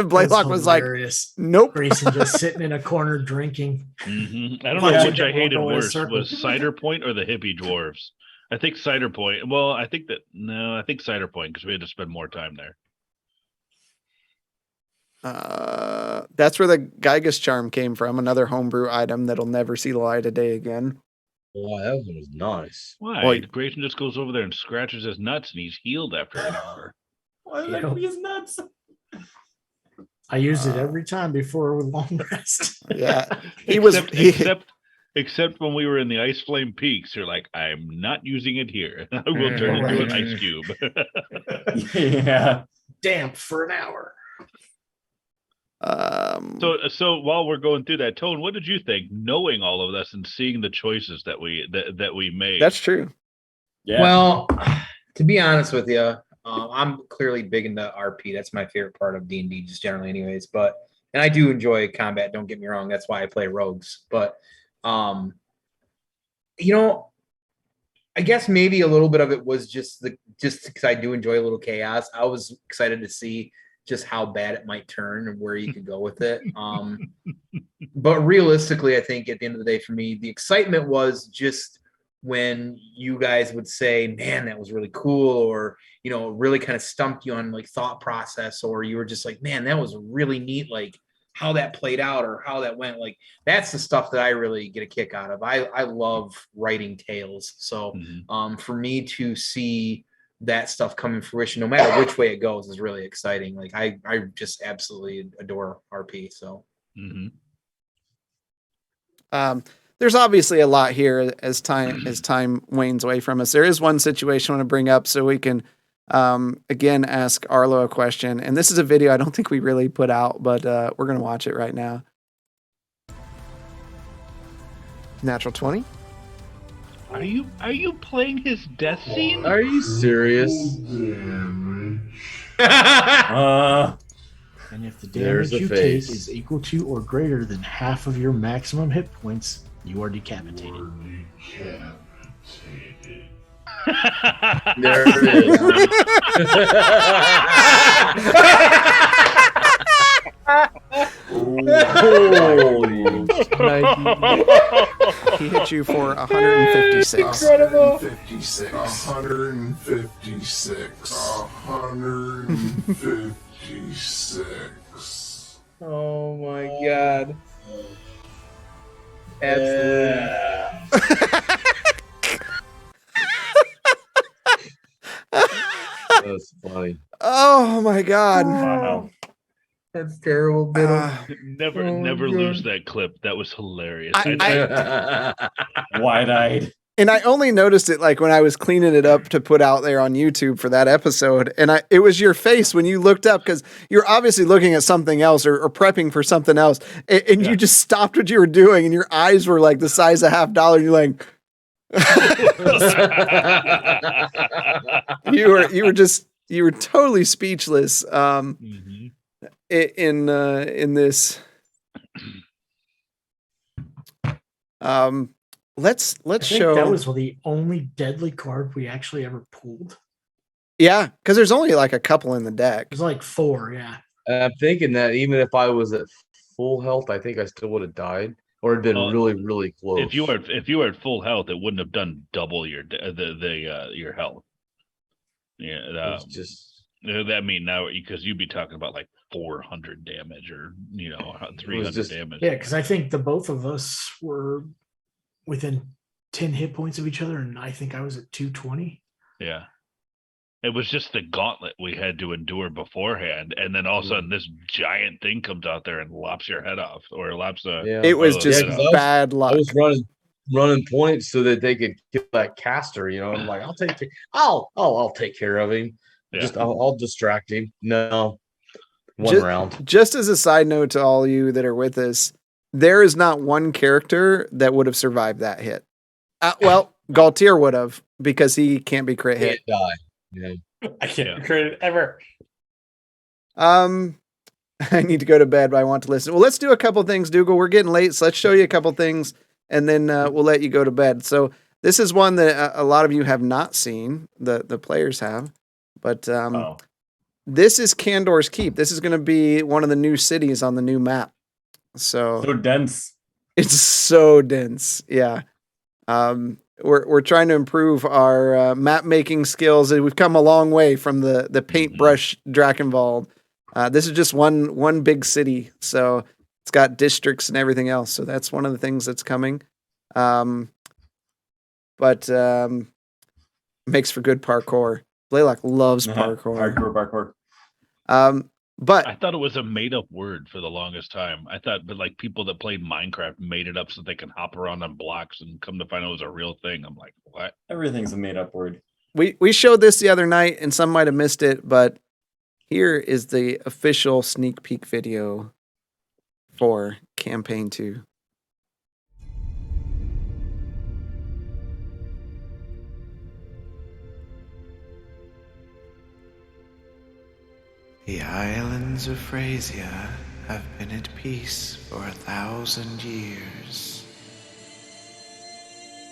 Blaylock was like, hilarious. nope. Grayson just sitting in a corner drinking. I don't Bunch know of which I people hated going in a worse, circle. was Cider Point or the hippie dwarves. I think Cider Point. Well, I think Cider Point because we had to spend more time there. That's where the Gygus charm came from, another homebrew item that'll never see the light of day again. Wow, that one was nice. Why? Well, Grayson just goes over there and scratches his nuts, and he's healed after an hour. Why did Yeah. that be his nuts? I use it every time before a long rest. Yeah. He was Except when we were in the Ice Flame Peaks, you're like, I'm not using it here. I will turn into an ice cube. Yeah. Damp for an hour. So while we're going through that, Tone, what did you think, knowing all of this and seeing the choices that we made? that's true. Yeah. Well, to be honest with you, I'm clearly big into RP. That's my favorite part of D&D, just generally, anyways. And I do enjoy combat. Don't get me wrong. That's why I play rogues. But I guess maybe a little bit of it was just because I do enjoy a little chaos. I was excited to see just how bad it might turn and where you could go with it. But realistically, I think at the end of the day, for me, the excitement was just when you guys would say, man, that was really cool, or, really kind of stumped you on like thought process, or you were just like, man, that was really neat, like how that played out or how that went. Like, that's the stuff that I really get a kick out of. I love writing tales. So for me to see that stuff come in fruition, no matter which way it goes, is really exciting. Like I just absolutely adore RP. So there's obviously a lot here as time wanes away from us. There is one situation I want to bring up so we can again ask Arlo a question. And this is a video I don't think we really put out, but we're gonna watch it right now. Natural 20. Are you playing his death scene? Are you serious? And if the There's damage a you face. take is equal to or greater than half of your maximum hit points, you are decapitated. There it Holy He hit you for 156. incredible. 156. Oh my god. Absolutely. That's funny. Oh my god. Wow. That's terrible, Biddle. Never lose that clip. That was hilarious. Wide-eyed. And I only noticed it like when I was cleaning it up to put out there on YouTube for that episode. And it was your face when you looked up, because you're obviously looking at something else or prepping for something else. And you just stopped what you were doing and your eyes were like the size of $50. You're like, you were totally speechless. In this, let's I think show. that was the only deadly card we actually ever pulled. Yeah, because there's only like a couple in the deck. There's like 4, yeah. I'm thinking that even if I was at full health, I think I still would have died or it'd been really, really close. If you were at full health, it wouldn't have done double your your health. Yeah, It's just I mean now because you'd be talking about like 400 damage or 300 just- damage. Yeah, because I think the both of us were within 10 hit points of each other, and I think I was at 220. Yeah. It was just the gauntlet we had to endure beforehand, and then all of a sudden this giant thing comes out there and lops your head off, or lops a. Yeah. It was Oh, just yeah. bad luck. I was running points so that they could kill that caster. I'm like, I'll take care of him. Yeah. Just I'll distract him. No, one round. Just as a side note to all you that are with us, there is not one character that would have survived that hit. Well, Galtier would have, because he can't be crit hit. Can't die. Yeah. I can't credit ever. I need to go to bed, but I want to listen. Well, let's do a couple things, Dougal. We're getting late, so let's show you a couple things, and then we'll let you go to bed. So this is one that a lot of you have not seen. The players have, but Oh. this is Candor's Keep. This is going to be one of the new cities on the new map. So dense. it's so dense. Yeah. We're trying to improve our map making skills, and we've come a long way from the paintbrush Drakenwald. This is just one big city, so it's got districts and everything else. So that's one of the things that's coming. But makes for good parkour. Blaylock loves parkour. Parkour. But I thought it was a made-up word for the longest time. I thought, but like people that played Minecraft made it up so they can hop around on blocks, and come to find out it was a real thing. I'm like, what? Everything's a made up word. we showed this the other night, and some might have missed it, but here is the official sneak peek video for Campaign 2. The islands of Phrasia have been at peace for 1,000 years.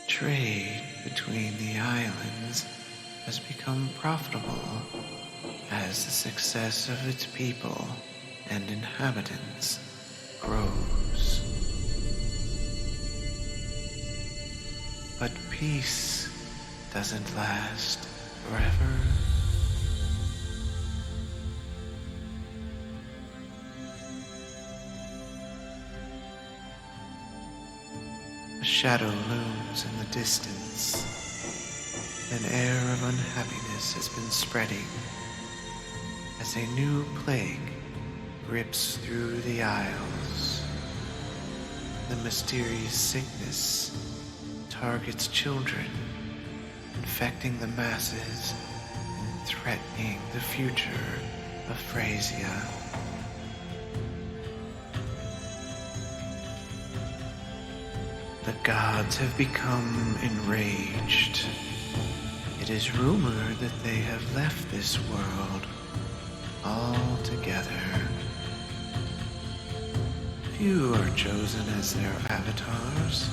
Trade between the islands has become profitable as the success of its people and inhabitants grows. But peace doesn't last forever. A shadow looms in the distance. An air of unhappiness has been spreading as a new plague rips through the isles. The mysterious sickness targets children, infecting the masses and threatening the future of Phrasia. The gods have become enraged. It is rumored that they have left this world altogether. Few are chosen as their avatars,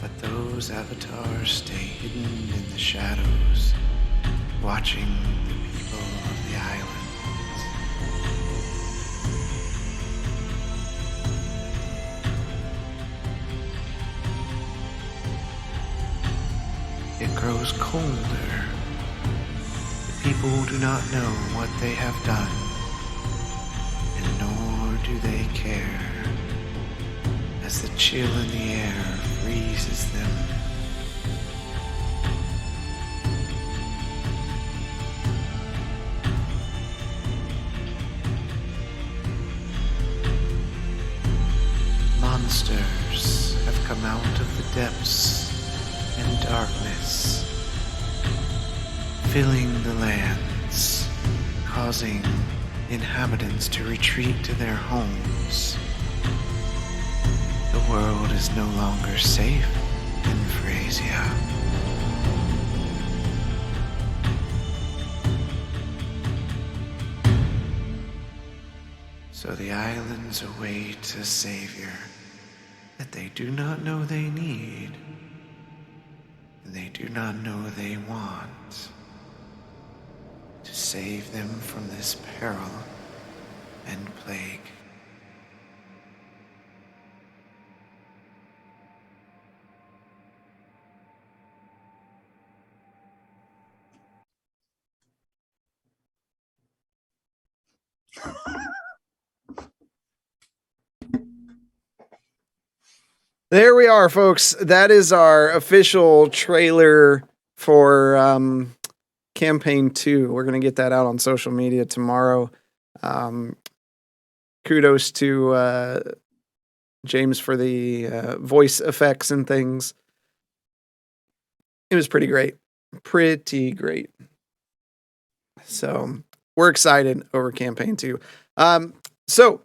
but those avatars stay hidden in the shadows, watching the people of the islands. It grows colder. The people do not know what they have done, and nor do they care, as the chill in the air freezes them. Monsters have come out of the depths and darkness, filling the lands, causing inhabitants to retreat to their homes. The world is no longer safe in Phrasia. So the islands await a savior that they do not know they need, and they do not know they want, to save them from this peril and plague. There we are, folks. That is our official trailer for Campaign 2. We're going to get that out on social media tomorrow. Kudos to James for the voice effects and things. It was pretty great. Pretty great. So we're excited over Campaign 2. So,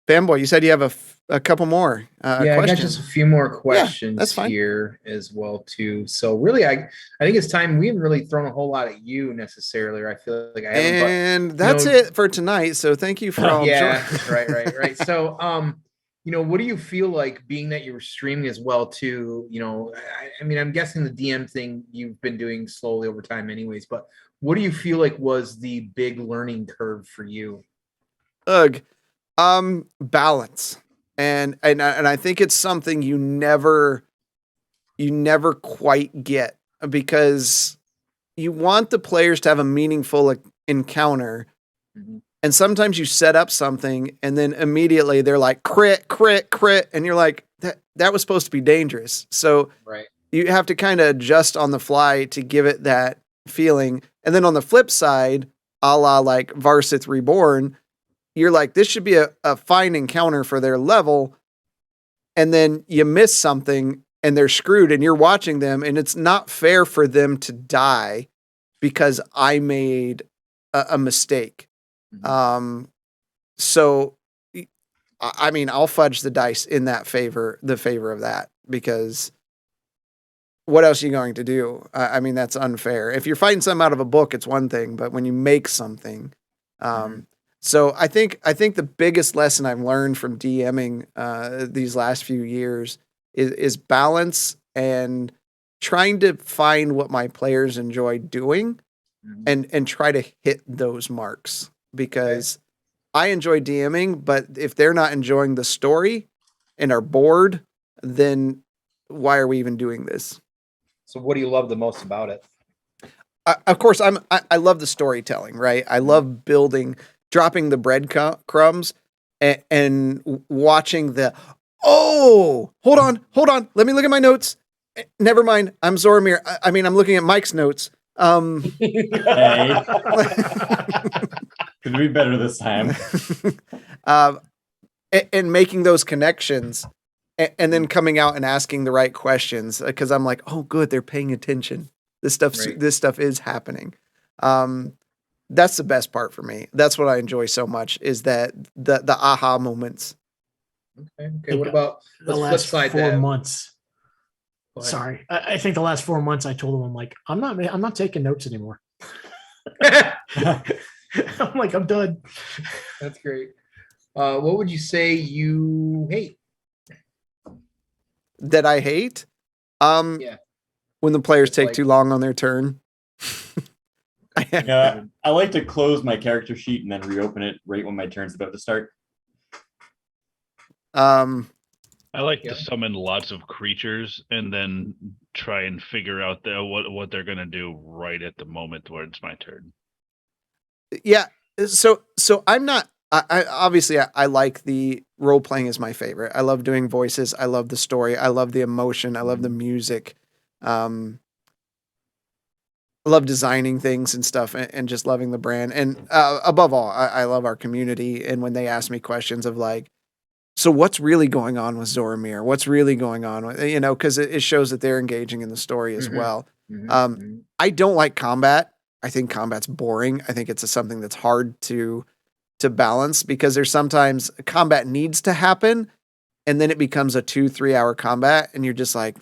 Fanboy, you said you have a couple more Yeah, I got questions. just a few more questions that's fine. here as well too. So really, I think it's time. We haven't really thrown a whole lot at you necessarily, or I feel like I haven't. And that's know- it for tonight. So thank you for all. Yeah, right. So, what do you feel like, being that you were streaming as well too? I mean, I'm guessing the DM thing you've been doing slowly over time, anyways. But what do you feel like was the big learning curve for you? Ugh. Balance. And I think it's something you never quite get, because you want the players to have a meaningful encounter. Mm-hmm. And sometimes you set up something and then immediately they're like crit, and you're like, that was supposed to be dangerous. So Right. you have to kind of adjust on the fly to give it that feeling. And then on the flip side, a la like Varsith Reborn, you're like, this should be a fine encounter for their level. And then you miss something and they're screwed, and you're watching them, and it's not fair for them to die because I made a mistake. Mm-hmm. So I mean, I'll fudge the dice in the favor of that, because what else are you going to do? I mean, that's unfair. If you're fighting something out of a book, it's one thing, but when you make something, so I think the biggest lesson I've learned from DMing these last few years is balance, and trying to find what my players enjoy doing, and try to hit those marks, because I enjoy DMing, but if they're not enjoying the story and are bored, then why are we even doing this? So what do you love the most about it? Of course, I love the storytelling, right? I love dropping the breadcrumbs and watching hold on. Let me look at my notes. Never mind. I'm Zoramir. I mean, I'm looking at Mike's notes. Hey. Could be better this time. And making those connections, and then coming out and asking the right questions, because I'm like, oh, good, they're paying attention. This stuff is happening. That's the best part for me. That's what I enjoy so much, is that the aha moments. Okay. What about the last 4 months? Sorry, I think the last 4 months I told him, I'm like, I'm not taking notes anymore. I'm like, I'm done. That's great. What would you say you hate? That I hate? Yeah. When the players take too long on their turn. Yeah, I like to close my character sheet and then reopen it right when my turn's about to start. I like to summon lots of creatures and then try and figure out what they're gonna do right at the moment where it's my turn. Yeah. So I'm not. I obviously I like the role playing is my favorite. I love doing voices. I love the story. I love the emotion. I love the music. I love designing things and stuff, and just loving the brand. And above all, I love our community. And when they ask me questions of like, so what's really going on with Zoramir? What's really going on with, because it shows that they're engaging in the story as well. I don't like combat. I think combat's boring. I think it's something that's hard to balance, because there's sometimes combat needs to happen, and then it becomes a 2-3 hour combat, and you're just like,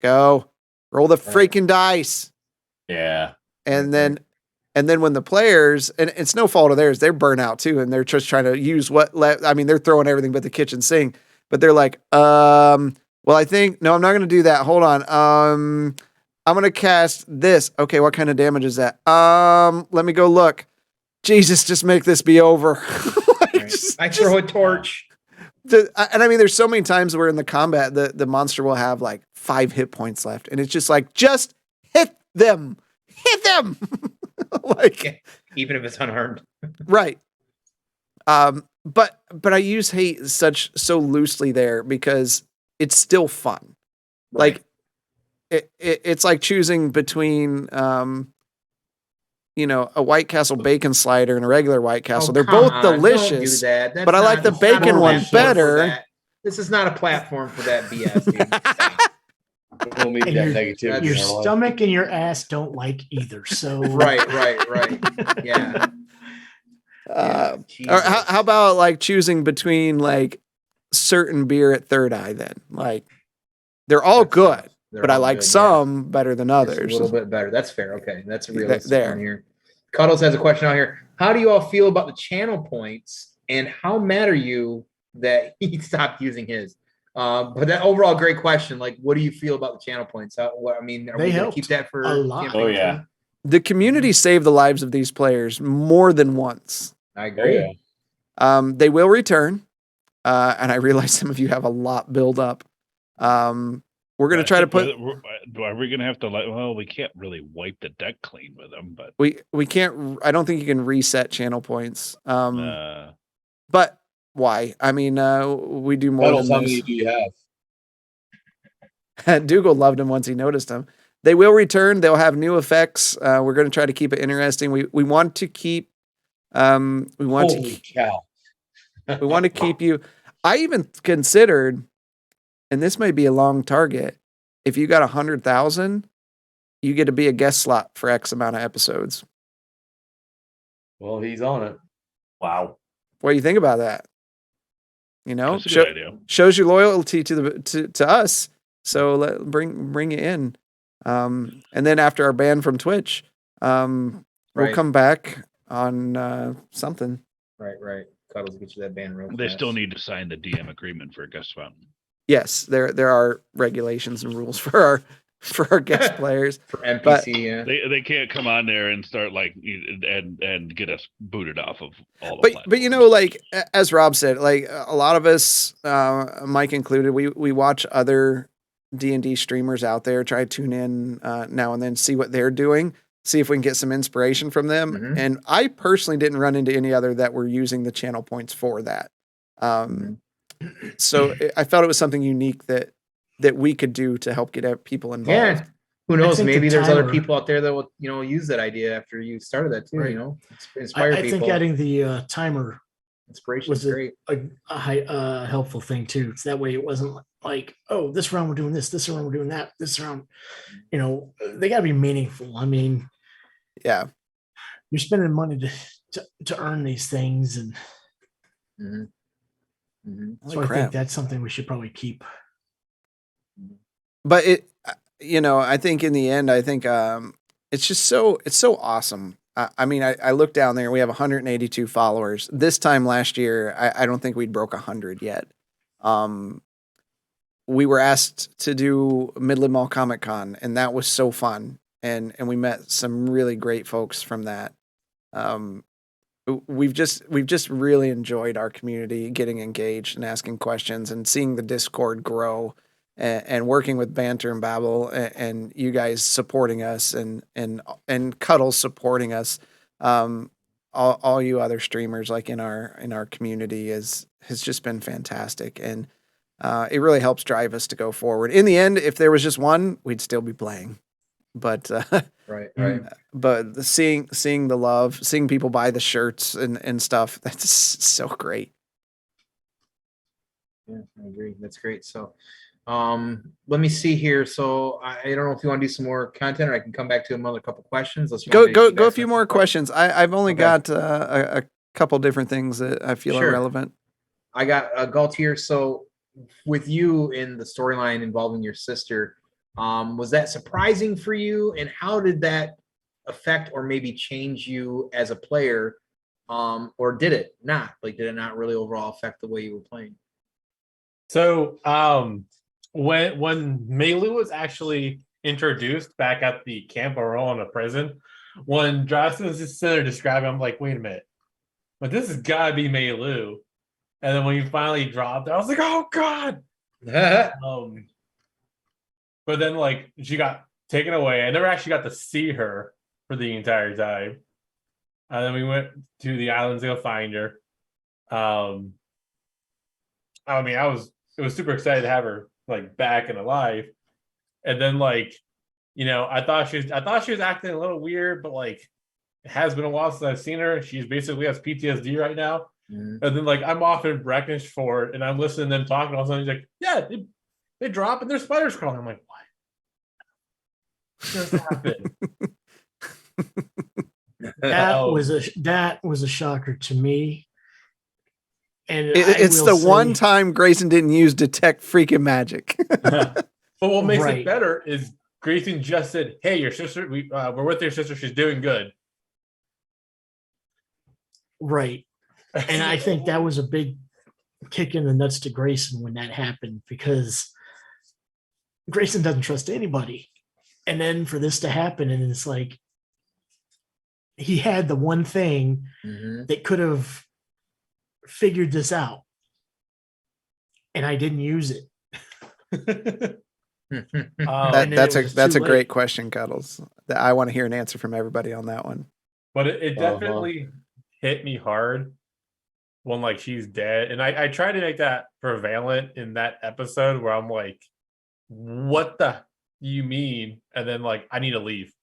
go roll the freaking dice. Yeah. And then when the players, and it's no fault of theirs, they're burnt out too, and they're just trying to use they're throwing everything but the kitchen sink, but they're like, well, I think, no, I'm not going to do that. Hold on. I'm going to cast this. Okay. What kind of damage is that? Let me go look. Jesus, just make this be over. I throw a torch. And I mean, there's so many times where in the combat, the monster will have like 5 hit points left, and it's just like, just hit them. Like, even if it's unarmed. Right. But I use hate so loosely there, because it's still fun. Right. Like it's like choosing between a White Castle bacon slider and a regular White Castle. They're both delicious, don't do that. but I like the bacon one better. This is not a platform for that BS, dude. We'll meet that negativity. Your stomach and your ass don't like either. So right. Yeah. Or how about like choosing between like certain beer at Third Eye then. Like they're all good, They're but I all like good, yeah. some better than Just others. a little bit better. That's fair. Okay, that's a Th- realistic there. one here. Cuddles has a question out here. How do you all feel about the channel points, and how mad are you that he stopped using his? But that overall great question. Like, what do you feel about the channel points? I mean, are They we gonna helped keep that for a lot. campaign Oh, yeah. two? The community saved the lives of these players more than once. I Oh, agree. yeah. They will return, and I realize some of you have a lot build up. We're going to try to put. Are we going to have to like? Well, we can't really wipe the deck clean with them, but We can't. I don't think you can reset channel points. uh, But why? I mean, we do more Cuddles, how than many this. do you have? Dougal loved him once he noticed him. They will return. They'll have new effects. We're going to try to keep it interesting. We want to keep. We want to. Holy cow. We want to keep you. I even considered, and this may be a long target. If you got 100,000, you get to be a guest slot for X amount of episodes. Well, he's on it. Wow. What do you think about that? You know, that's a good idea. shows your loyalty to us. So bring it in. And then after our ban from Twitch, we'll Right. come back on something. Right. Cuddles get you that band real They fast. still need to sign the DM agreement for a guest spot. Yes, there are regulations and rules for our guest players. for NPC. but- Yeah. They can't come on there and start like and get us booted off of all the But you know, like as Rob said, like a lot of us, Mike included, we watch other D&D streamers out there, try to tune in now and then, see what they're doing, see if we can get some inspiration from them. Mhm. And I personally didn't run into any other that were using the channel points for that. So I felt it was something unique that we could do to help get people involved. Yeah. Who knows? think the Maybe there's other timer- people out there that will, use that idea after you started that too. Right. You know, inspire I people. think adding the timer Inspiration was is great. a helpful thing too. So that way it wasn't like, oh, this round we're doing this round we're doing that, this round, they got to be meaningful. I mean, Yeah. you're spending money to earn these things, and Mhm. Mhm. so I think that's something we should probably keep. But I think in the end, it's just it's so awesome. I mean, I look down there, we have 182 followers. This time last year, I don't think we'd broke 100 yet. We were asked to do Midland Mall Comic Con, and that was so fun. And we met some really great folks from that. We've just really enjoyed our community, getting engaged and asking questions and seeing the Discord grow. And working with Banter and Babble, and you guys supporting us, and Cuddles supporting us, all you other streamers like in our community has just been fantastic, and it really helps drive us to go forward. In the end, if there was just one, we'd still be playing, but Right. but seeing the love, seeing people buy the shirts and stuff, that's so great. Yeah, I agree. That's great. So, let me see here. So I don't know if you want to do some more content, or I can come back to another couple questions. Let's Go a few more questions. I've only Okay. got a couple different things that I feel Sure. are relevant. I got a Galtier. So with you in the storyline involving your sister, was that surprising for you? And how did that affect or maybe change you as a player? Or did it not? Like, did it not really overall affect the way you were playing? So when Melu was actually introduced back at the camp or in the prison, when Drastin was just sitting there describing, I'm like, wait a minute, but this has got to be Melu. And then when you finally dropped, I was like, oh god. But then like she got taken away. I never actually got to see her for the entire time. And then we went to the islands to go find her. I mean, it was super excited to have her like back and alive. And then like, I thought she was acting a little weird, but like it has been a while since I've seen her. She's basically has PTSD right now. Mhm. And then like I'm off in Breckenford and I'm listening to them talking, all of a sudden he's like, yeah, they drop and there's spiders crawling. I'm like, what just happened? That was a shocker to me. And It's will the one say- time Grayson didn't use detect freaking magic. But what makes Right. it better is Grayson just said, "Hey, your sister, we're with your sister. She's doing good." Right. And I think that was a big kick in the nuts to Grayson when that happened, because Grayson doesn't trust anybody. And then for this to happen, and it's like he had the one thing Mhm. that could have figured this out. And I didn't use it. Um, and then That's it a was that's too a great late. question, Cuddles. That I want to hear an answer from everybody on that one. But it Uh-huh. definitely hit me hard when like she's dead. And I tried to make that prevalent in that episode where I'm like, what the you mean? And then like I need to leave.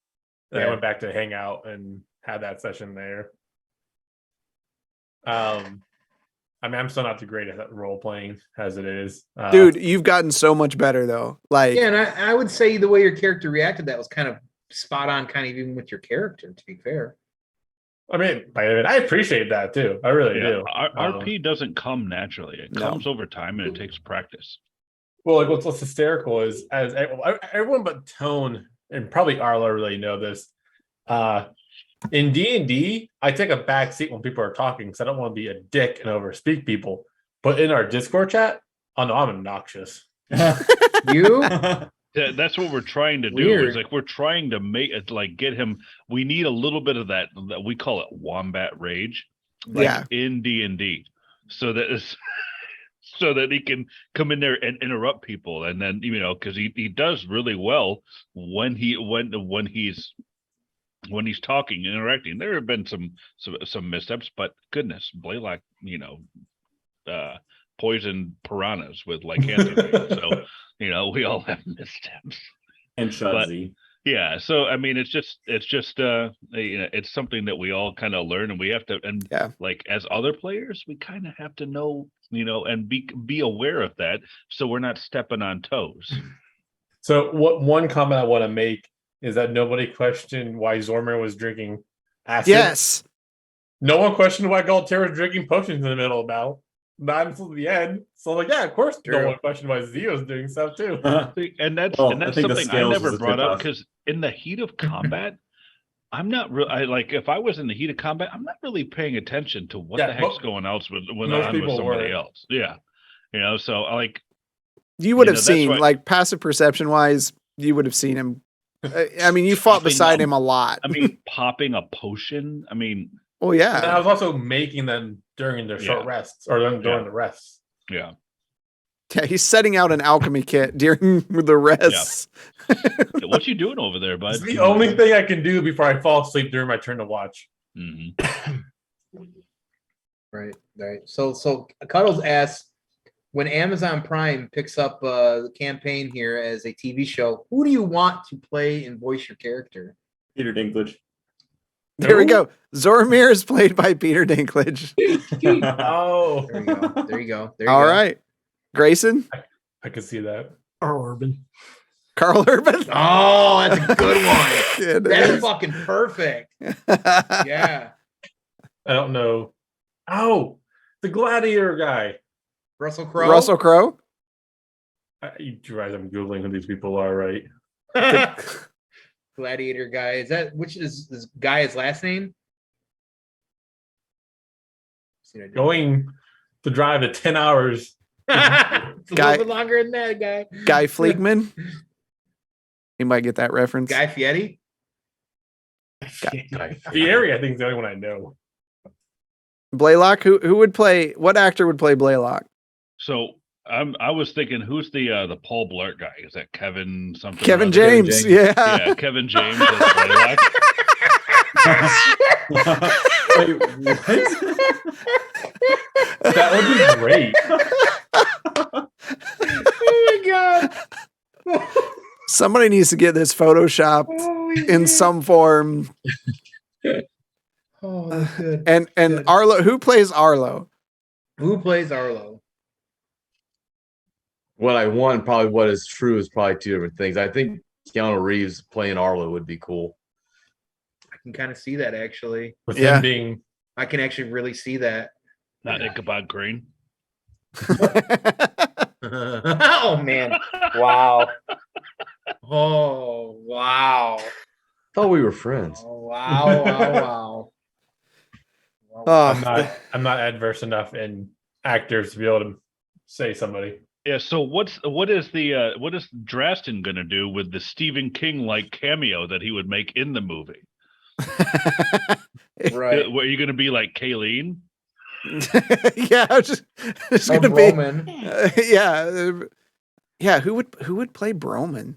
And I Yeah. went back to hang out and had that session there. I mean, I'm still not too great at that role playing as it is. Dude, you've gotten so much better though. Like Yeah, and I would say the way your character reacted that was kind of spot on, kind of even with your character, to be fair. I mean, I appreciate that too. I really Yeah, do. RP doesn't come naturally. It No. comes over time and it takes practice. Well, like what's hysterical is as everyone but Tone and probably Arlo really know this. In D&D, I take a back seat when people are talking because I don't want to be a dick and overspeak people. But in our Discord chat, oh no, I'm obnoxious. You? That's what we're trying to do. Weird. Is like we're trying to make it like get him. We need a little bit of that we call it wombat rage, like Yeah. in D&D, so that is so that he can come in there and interrupt people, and then because he does really well when he's talking, interacting. There have been some missteps, but goodness, Blaylock, poisoned piranhas with like cancer. So we all have missteps. And Shudzy. Yeah, so I mean, it's just it's something that we all kind of learn, and we have to, and Yeah. like as other players, we kind of have to know, and be aware of that, so we're not stepping on toes. So what one comment I want to make is that nobody questioned why Zormir was drinking acid. Yes. No one questioned why Galterra was drinking potions in the middle of battle. Not until the end. So like, yeah, of course, no True. one questioned why Zio's doing stuff too. See, and that's Well, I think the something I scales never is a brought up, tip-off. because in the heat of combat, I'm not real. I like if I was in the heat of combat, I'm not really paying attention to what Yeah, the heck's mo- going on with most people somebody weren't. else. Yeah, so I like. You would have that's seen, why- like passive perception wise, you would have seen him. I mean, you fought Popping beside up. him a lot. I mean, popping a potion. I mean, Oh And I yeah. was also making them during their short Yeah. rests or during Yeah. the rests. yeah. Yeah, he's setting out an alchemy kit during the rests. What you doing over there, bud? It's the only thing I can do before I fall asleep during my turn to watch. Mhm. Right. So Cuddles asks, when Amazon Prime picks up the campaign here as a TV show, who do you want to play and voice your character? Peter Dinklage. There we Who? go. Zormir is played by Peter Dinklage. Oh, There you go. There you go. There you All go. right. Grayson, I can see that. Or Orban. Carl Urban. Oh, that's a good one. Yeah, it That's is. fucking perfect. Yeah. I don't know. Oh, the gladiator guy. Russell Crowe. Russell Crowe. You realize I'm googling who these people are, right? Gladiator guy. Is that which is this guy's last name? See what I did? Going to drive to 10 hours. It's a Guy- little bit longer than that guy. Guy Fleegman. You might get that reference. Guy Fieri. The area I think is the only one I know. Blaylock. Who would play? What actor would play Blaylock? So I was thinking, who's the Paul Blart guy? Is that Kevin something? or Kevin other? James. Yeah. Yeah, Kevin James as Blaylock. Wait, what? That would be great. Oh my god. Somebody needs to get this photoshopped in some form. Oh, that's good. And Good. Arlo. Who plays Arlo? Who plays Arlo? What I want, probably what is true, is probably two different things. I think Keanu Reeves playing Arlo would be cool. I can kind of see that actually. With Yeah. him being I can actually really see that. Not Ichabod Crane. Oh man! Wow! Oh wow! Thought we were friends. Oh, wow! Wow! Wow! Oh, I'm not adverse enough in actors to be able to say somebody. Yeah. So what is Drastin gonna do with the Stephen King like cameo that he would make in the movie? Right. Were you gonna be like Kayleen? yeah, it's Or gonna be. Broman. Yeah. Who would play Broman?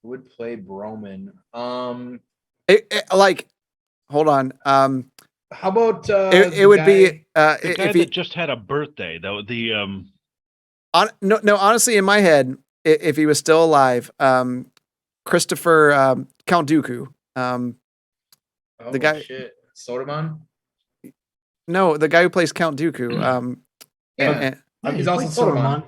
Who would play Broman? Like, hold on. How about It would be The guy if he that just had a birthday. The no, honestly, in my head, if he was still alive, Christopher Count Dooku. oh, the guy- shit. Soderman? No, the guy who plays Count Dooku. Yeah. and, He's he also played Soderman.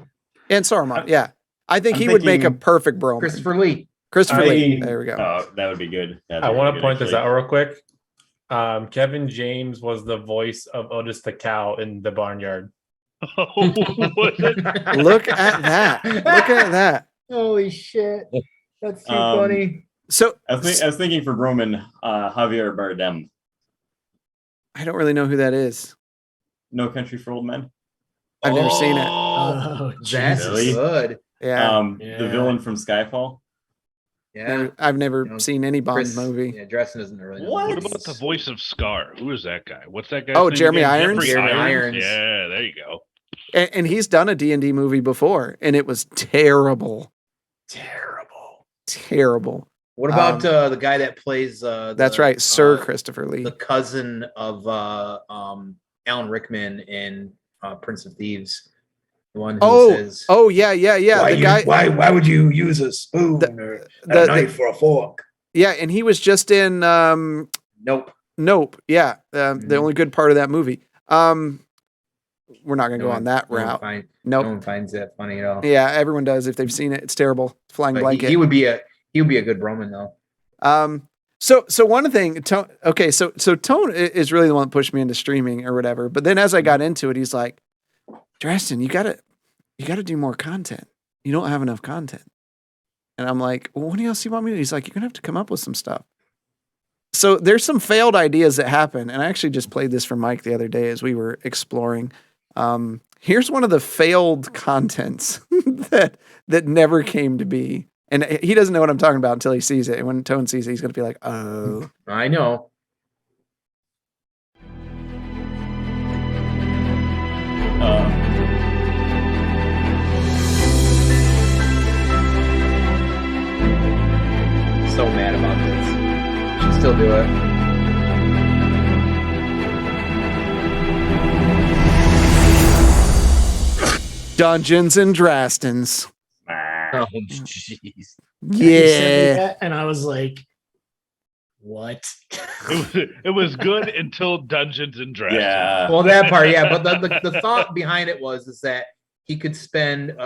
and Saruman. Yeah, I think I'm he would make a thinking perfect Broman. Christopher Lee. Christopher Lee. I- There we go. Oh, that would be good. I want to point this out real quick. Kevin James was the voice of Otis the cow in the barnyard. was it? Look at that. Look at that. Holy shit. That's too Um, funny. So I was thinking for Broman, Javier Bardem. I don't really know who that is. No Country for Old Men. I've never seen it. Oh, That's really? good. Yeah, The Yeah. villain from Skyfall. Yeah. I've never You know, seen any Bond Chris, movie. Yeah, Dresden doesn't really know. What? What about the voice of Scar? Who is that guy? What's that guy? Oh, Jeremy Irons? Jeremy Irons. Yeah, there you go. And he's done a D&D movie before, and it was terrible. Terrible. What about the guy that plays That's right, Sir Christopher Lee. the cousin of Alan Rickman in Prince of Thieves? The one who says yeah. The guy, why would you use a spoon or the- a knife or a fork? yeah, and he was just in Nope. Nope. Yeah, the Mhm. only good part of that movie. We're not gonna go on that route. No Nope. one finds that funny at all. Yeah, everyone does if they've seen it. It's terrible. Flying But blanket. he would be a good Broman though. So one thing, Tone, okay, so Tone is really the one that pushed me into streaming or whatever. But then as I got into it, he's like, Drastin, you gotta do more content. You don't have enough content. And I'm like, well, what else do you want me to do? He's like, you're gonna have to come up with some stuff. So there's some failed ideas that happen. And I actually just played this for Mike the other day as we were exploring. Here's one of the failed contents that never came to be. And he doesn't know what I'm talking about until he sees it. And when Tone sees it, he's going to be like, oh. I know. So mad about this. Should still do it. Dungeons and Drastins. Oh, jeez. And he sent me Yeah. that, and I was like, what? It was good until Dungeons and Dragons. Yeah. Well, that part, yeah. But the thought behind it was that he could spend,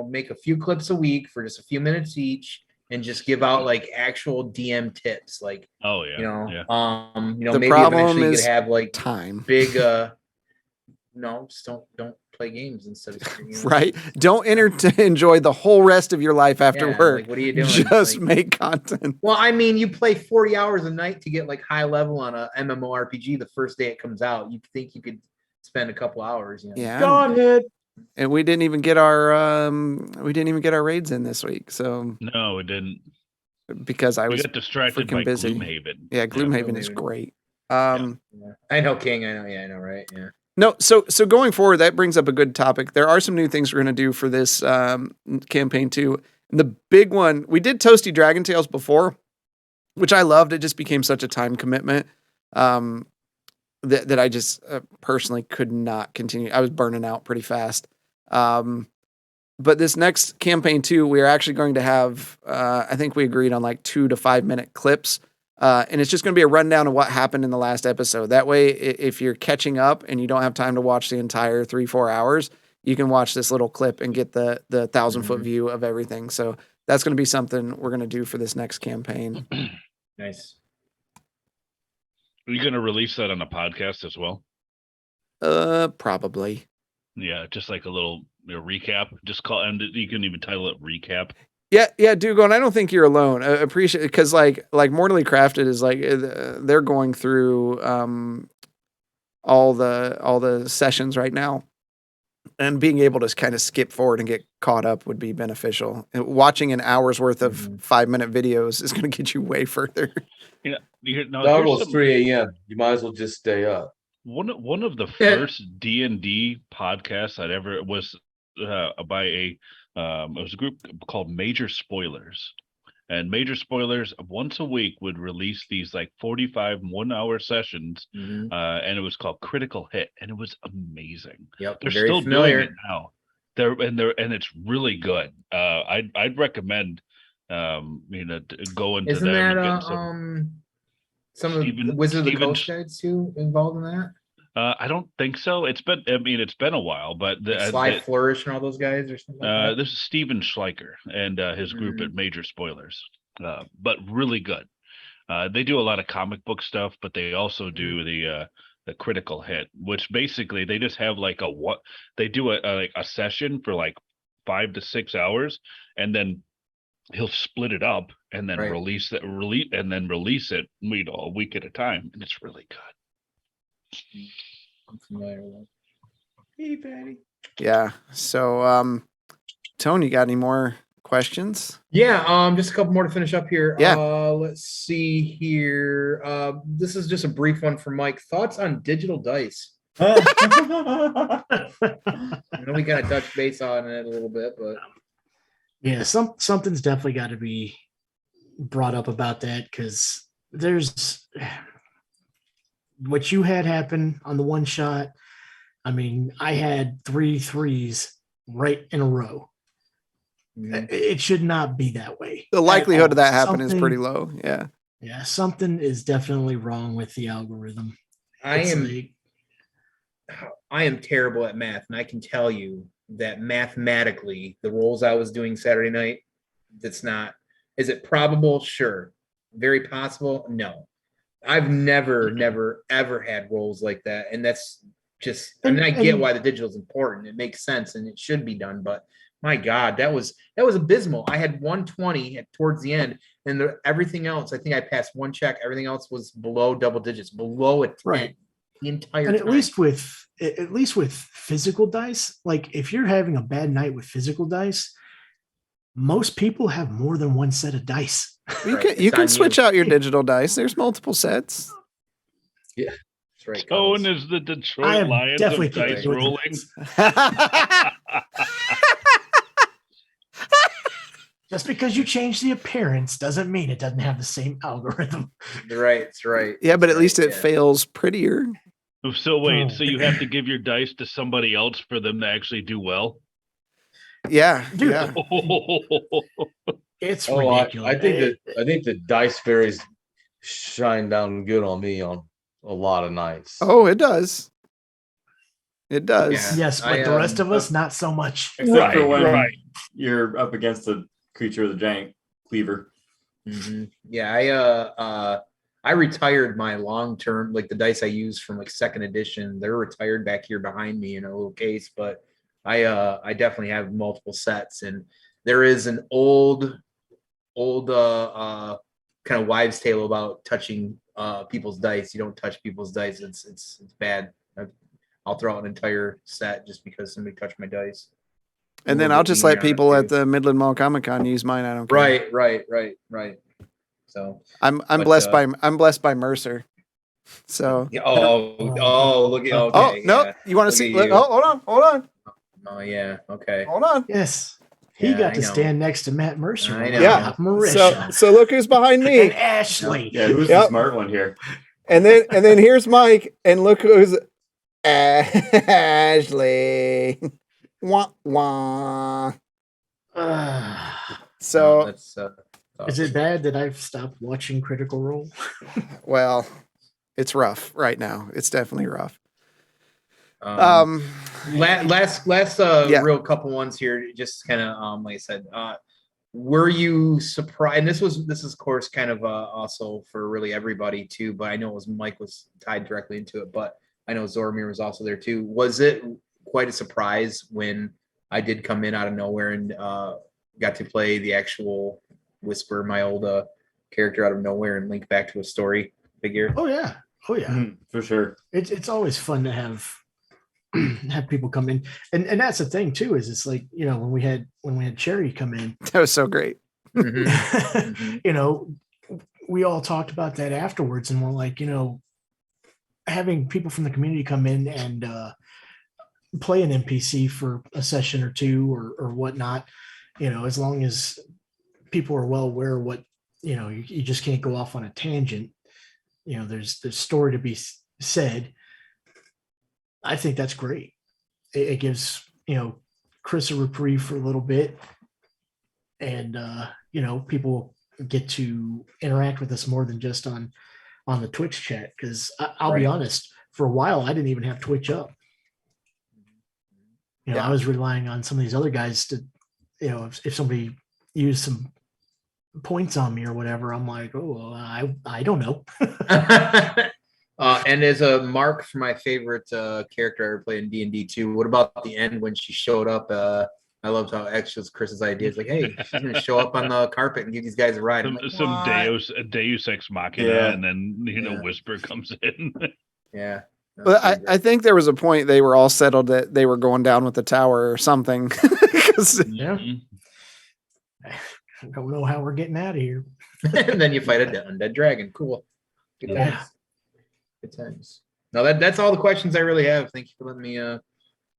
make a few clips a week for just a few minutes each, and just give out like actual DM tips, like Oh yeah. yeah. The maybe problem eventually you is could have like Time. big. No, just don't play games instead of streaming. Right? Don't enjoy the whole rest of your life after Yeah, work. like, what are you doing? Just Like- make content. Well, I mean, you play 40 hours a night to get like high level on a MMORPG the first day it comes out. You think you could spend a couple hours, Yeah. Got it. And we didn't even get our raids in this week. So No, it didn't. because I We was got distracted freaking by busy. Gloomhaven. Yeah, Gloomhaven is Gloomhaven. great. Yeah. I know King. I know. Yeah, I know. Right. Yeah. No, so going forward, that brings up a good topic. There are some new things we're going to do for this campaign too. And the big one, we did Toasty Dragon Tales before, which I loved. It just became such a time commitment that I just personally could not continue. I was burning out pretty fast. But this next campaign too, we are actually going to have, I think we agreed on like 2 to 5 minute clips. And it's just going to be a rundown of what happened in the last episode. That way, if you're catching up and you don't have time to watch the entire 3-4 hours, you can watch this little clip and get the 1,000-foot view of everything. So that's going to be something we're going to do for this next campaign. Nice. Are you going to release that on a podcast as well? Probably. Yeah, just like a little recap. Just call, and you can even title it recap. Yeah, Dougal, and I don't think you're alone. I appreciate, because like Mortally Crafted is like they're going through all the sessions right now, and being able to kind of skip forward and get caught up would be beneficial. And watching an hour's worth of 5-minute videos is going to get you way further. Yeah, Doggle's 3 a.m. You might as well just stay up. One of the first D&D podcasts I'd ever was by it was a group called Major Spoilers, and Major Spoilers once a week would release these like 45 1-hour sessions, and it was called Critical Hit, and it was amazing. Yep, they're very still familiar. doing it now. And it's really good. I'd recommend to go into Isn't them. that and get some of the Wizard of the Coast guys too involved in that? I don't think so. It's been a while, but Sly Flourish and all those guys or something. Like this is Steven Schleicher and his group at Major Spoilers, but really good. They do a lot of comic book stuff, but they also do the Critical Hit, which basically they just have like they do a session for like 5 to 6 hours, and then he'll split it up and then release it a week at a time, and it's really good. I'm familiar with. Hey, Patty. Yeah. So, Tone, you got any more questions? Yeah, just a couple more to finish up here. Yeah. Let's see here. This is just a brief one for Mike. Thoughts on digital dice? I know we kind of touched base on it a little bit, but yeah, something's definitely got to be brought up about that, because there's what you had happen on the one shot. I mean, I had 3 threes right in a row. It should not be that way. The likelihood of that happening is pretty low. Yeah. Yeah, something is definitely wrong with the algorithm. I am terrible at math, and I can tell you that mathematically, the rolls I was doing Saturday night, that's not. Is it probable? Sure. Very possible? No. I've never, ever had rolls like that, and that's just. I mean, I get why the digital is important. It makes sense, and it should be done. But my God, that was abysmal. I had 120 towards the end, and everything else. I think I passed one check. Everything else was below double digits, below a 10. Right. The entire and time. at least with physical dice, like if you're having a bad night with physical dice, most people have more than one set of dice. You can switch out your digital dice. There's multiple sets. Yeah, that's right. Tone is the Detroit I am Lions definitely of dice thinking rolling. Just because you change the appearance doesn't mean it doesn't have the same algorithm. Right, that's right. Yeah, but at least it fails prettier. So wait, so you have to give your dice to somebody else for them to actually do well? Yeah, Dude, yeah. It's I ridiculous. think the dice fairies shine down good on me on a lot of nights. Oh, it does. It does. Yeah. Yes, but the rest of us, not so much. Except for when you're up against a creature of the giant cleaver. Yeah, I retired my long-term, like the dice I used from like second edition. They're retired back here behind me in a little case, but I definitely have multiple sets, and there is an old kind of wives' tale about touching people's dice. You don't touch people's dice. It's bad. I'll throw out an entire set just because somebody touched my dice. And then I'll just let people at the Midland Mall Comic Con use mine. I don't care. Right. So I'm blessed by Mercer. So look at okay. No, you want to see? Look, hold on. Oh yeah, okay. Hold on. Yes. He got to stand next to Matt Mercer. I know. Yeah. Marisha. So look who's behind me. And Ashley. Yeah, who's the smart one here? And then here's Mike, and look who's Ashley. Wah wah. So That's is it bad that I've stopped watching Critical Role? well, it's rough right now. It's definitely rough. Last real couple ones here, just kind of like I said, were you surprised? And this is of course kind of also for really everybody too, but I know Mike was tied directly into it, but I know Zoromir was also there too. Was it quite a surprise when I did come in out of nowhere and got to play the actual Whisper, my old character out of nowhere, and link back to a story figure. Oh yeah. For sure. It's always fun to have people come in, and that's the thing too. Is it's like, you know, when we had Cherry come in, That was so great. you know, we all talked about that afterwards, and we're like, you know, having people from the community come in and play an NPC for a session or two or whatnot, you know, as long as people are well aware of what, you know, you just can't go off on a tangent. You know, there's story to be said. I think that's great. It gives, you know, Chris a reprieve for a little bit, and you know, people get to interact with us more than just on the Twitch chat. Because I'll be honest, for a while I didn't even have Twitch up. You know, I was relying on some of these other guys to, you know, if somebody used some points on me or whatever, I'm like, oh, I don't know. And as a mark for my favorite character I ever played in D&D 2, what about the end when she showed up? I loved how X was Chris's idea. It's like, hey, she's going to show up on the carpet and give these guys a ride. Some Deus Ex Machina, and then, you know, Whisper comes in. Yeah. But I think there was a point they were all settled that they were going down with the tower or something. 'Cause- Yeah. I don't know how we're getting out of here. And then you fight an undead dragon. Cool. Good times. Yeah. Good times. No, that's all the questions I really have. Thank you for letting me well,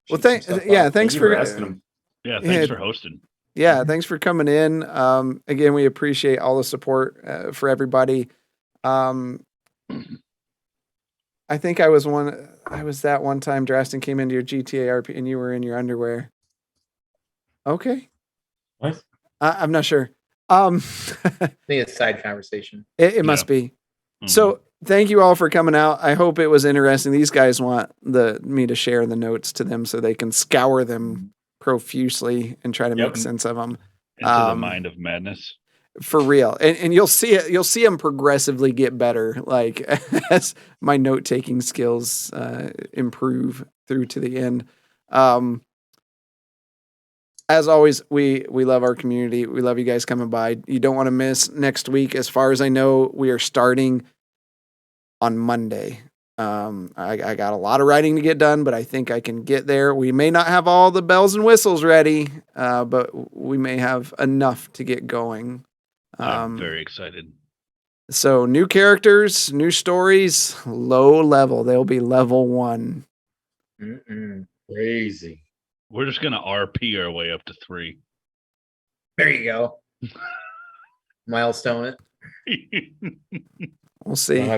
shoot some stuff off. thanks you for asking them. Yeah, thanks for hosting. Yeah, thanks for coming in. Again, we appreciate all the support for everybody. I think I was that one time Drastin came into your GTA RP and you were in your underwear. Okay. What? I'm not sure. I think it's side conversation. It must be. So thank you all for coming out. I hope it was interesting. These guys want me to share the notes to them so they can scour them profusely and try to make sense of them. Into the mind of madness. For real. And you'll see it. You'll see them progressively get better. Like as my note taking skills improve through to the end. As always, we love our community. We love you guys coming by. You don't want to miss next week. As far as I know, we are starting on Monday. I got a lot of writing to get done, but I think I can get there. We may not have all the bells and whistles ready, but we may have enough to get going. I'm very excited. So new characters, new stories, low level. They'll be level 1. Crazy. We're just gonna RP our way up to 3. There you go. Milestone it. We'll see.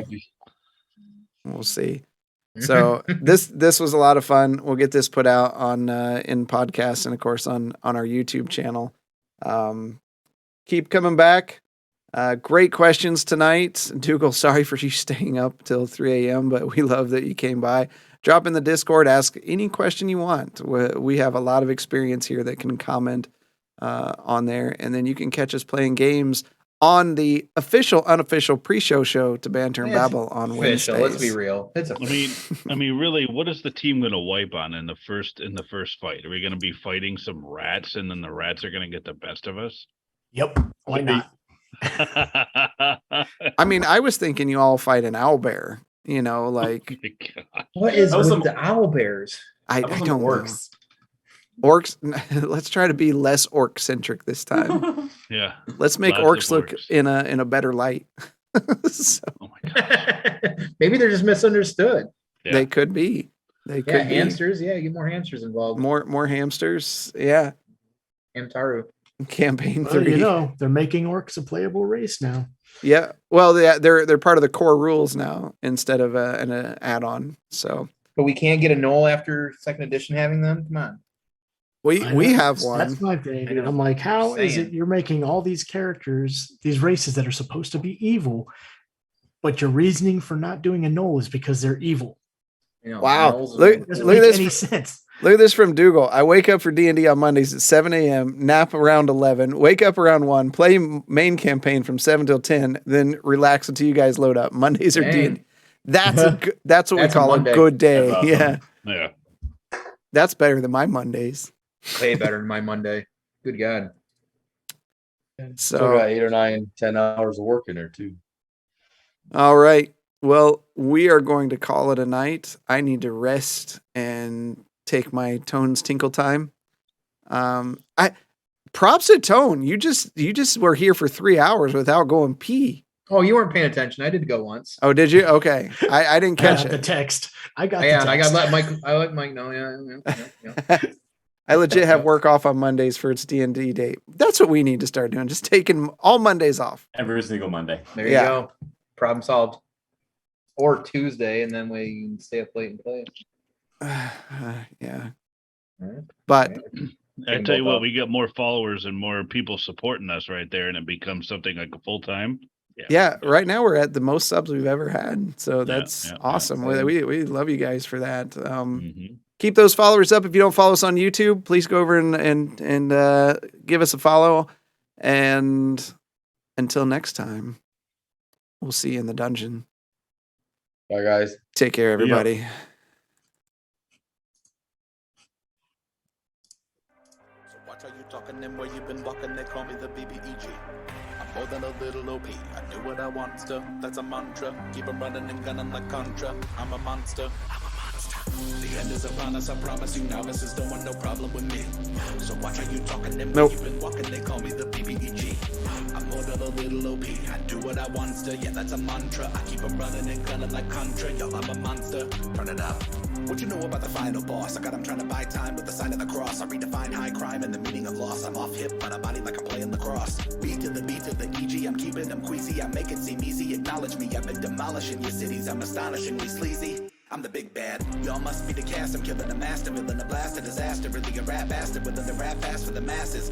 We'll see. So this was a lot of fun. We'll get this put out on in podcasts and of course on our YouTube channel. Keep coming back. Great questions tonight. Dougal, sorry for you staying up till 3 a.m., but we love that you came by. Drop in the Discord, ask any question you want. We have a lot of experience here that can comment on there, and then you can catch us playing games on the official, unofficial pre-show show to Banter and Babble on Wednesdays. Let's be real. I mean, really, what is the team going to wipe on in the first fight? Are we going to be fighting some rats, and then the rats are going to get the best of us? Yep. Why not? I mean, I was thinking you all fight an owlbear. You know, like what is with the owl bears? I don't works. Orcs. Let's try to be less orc centric this time. Yeah. Let's make orcs look in a better light. So, oh my gosh. Maybe they're just misunderstood. Yeah. They could be. They could be. Hamsters. Yeah, get more hamsters involved. More hamsters. Yeah. Hamtaru. Campaign 3. Well, you know, they're making orcs a playable race now. Yeah. Well, they're part of the core rules now instead of an add-on. So. But we can't get a null after second edition having them. Come on. We have one. That's my thing. And I'm like, how is it you're making all these characters, these races that are supposed to be evil, but your reasoning for not doing a null is because they're evil? You know, wow. Look at this. Any sense. Look at this from Dougal. I wake up for D&D on Mondays at 7 a.m., nap around 11, wake up around 1, play main campaign from 7 till 10, then relax until you guys load up. Mondays are D&D. That's what we call a good day. Awesome. Yeah. Yeah. That's better than my Mondays. Way better than my Monday. Good God. Still So, got 8 or 9, 10 hours of work in there too. all right. Well, we are going to call it a night. I need to rest and take my Tones Tinkle time. Props to Tone. You just were here for 3 hours without going pee. Oh, you weren't paying attention. I did go once. Oh, did you? Okay. I didn't I catch got the it. text. I got Yeah, the I text. got Mike know. Yeah. I legit have work off on Mondays for its D&D date. That's what we need to start doing. Just taking all Mondays off. Every single Monday. There you Yeah. go. Problem solved. Or Tuesday, and then we can stay up late and play. Yeah. Alright. But I tell you what, we get more followers and more people supporting us right there, and it becomes something like a full time. yeah, right now we're at the most subs we've ever had. So Yeah, that's yeah, awesome. same. We love you guys for that. Mhm. Keep those followers up. If you don't follow us on YouTube, please go over and give us a follow. And until next time, we'll see you in the dungeon. Bye, guys. Take care, everybody. So watch how you talking and where you been walking, they call me the BBEG. I'm more than a little OP, I do what I want to, that's a mantra. Keep 'em running and gunning like Contra, I'm a monster. The end is upon us, I promise you, novices don't want no problem with me. So watch how you talking and where Nope. you been walking, they call me the BBEG. I'm more than a little OP, I do what I want to, yeah, that's a mantra. I keep 'em running and gunning like Contra, yo, I'm a monster. Turn it up. What you know about the final boss? I got him trying to buy time with the sign of the cross. I redefine high crime and the meaning of loss. I'm off hip, but I body like I'm playing lacrosse. Beat to the EG, I'm keeping them queasy. I make it seem easy, acknowledge me. I've been demolishing your cities, I'm astonishingly sleazy. I'm the big bad, y'all must be the cast. I'm killing the master, villain, a blast, a disaster. Really a rap bastard, willing to rap fast for the masses.